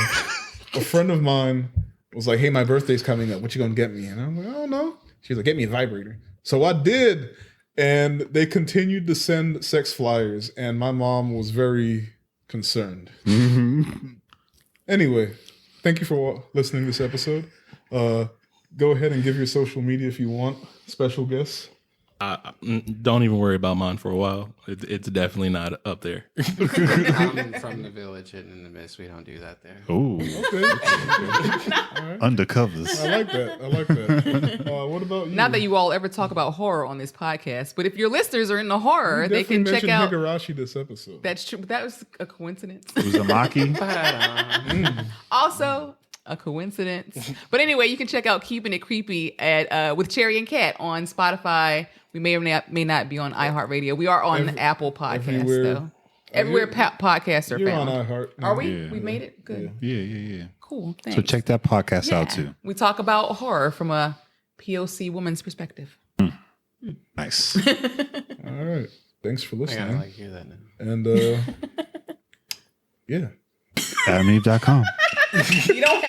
friend of mine was like, "Hey, my birthday's coming up. What you gonna get me?" And I'm like, "I don't know." She's like, "Get me a vibrator." So I did, and they continued to send sex flyers, and my mom was very concerned. Anyway, thank you for listening to this episode. Go ahead and give your social media if you want. Special guests. Don't even worry about mine for a while. It's definitely not up there. I'm from the village hidden in the mist. We don't do that there. Ooh, Okay. undercovers. I like that. What about you? Not that you all ever talk about horror on this podcast, but if your listeners are into horror, they can check out. Higurashi this episode. That's true. That was a coincidence. Uzumaki. Also, a coincidence. But anyway, you can check out Keeping It Creepy at with Cherry and Cat on Spotify. We may or may not be on iHeartRadio. We are on Apple Podcasts, everywhere. though. Everywhere podcasts are You're found. on iHeart. Are we? Yeah. We made it? Good. Yeah. Cool. Thanks. So check that podcast out Yeah. too. We talk about horror from a POC woman's perspective. Nice. All right. Thanks for I gotta listening. like hear that now. And yeah. AdamandEve.com. You don't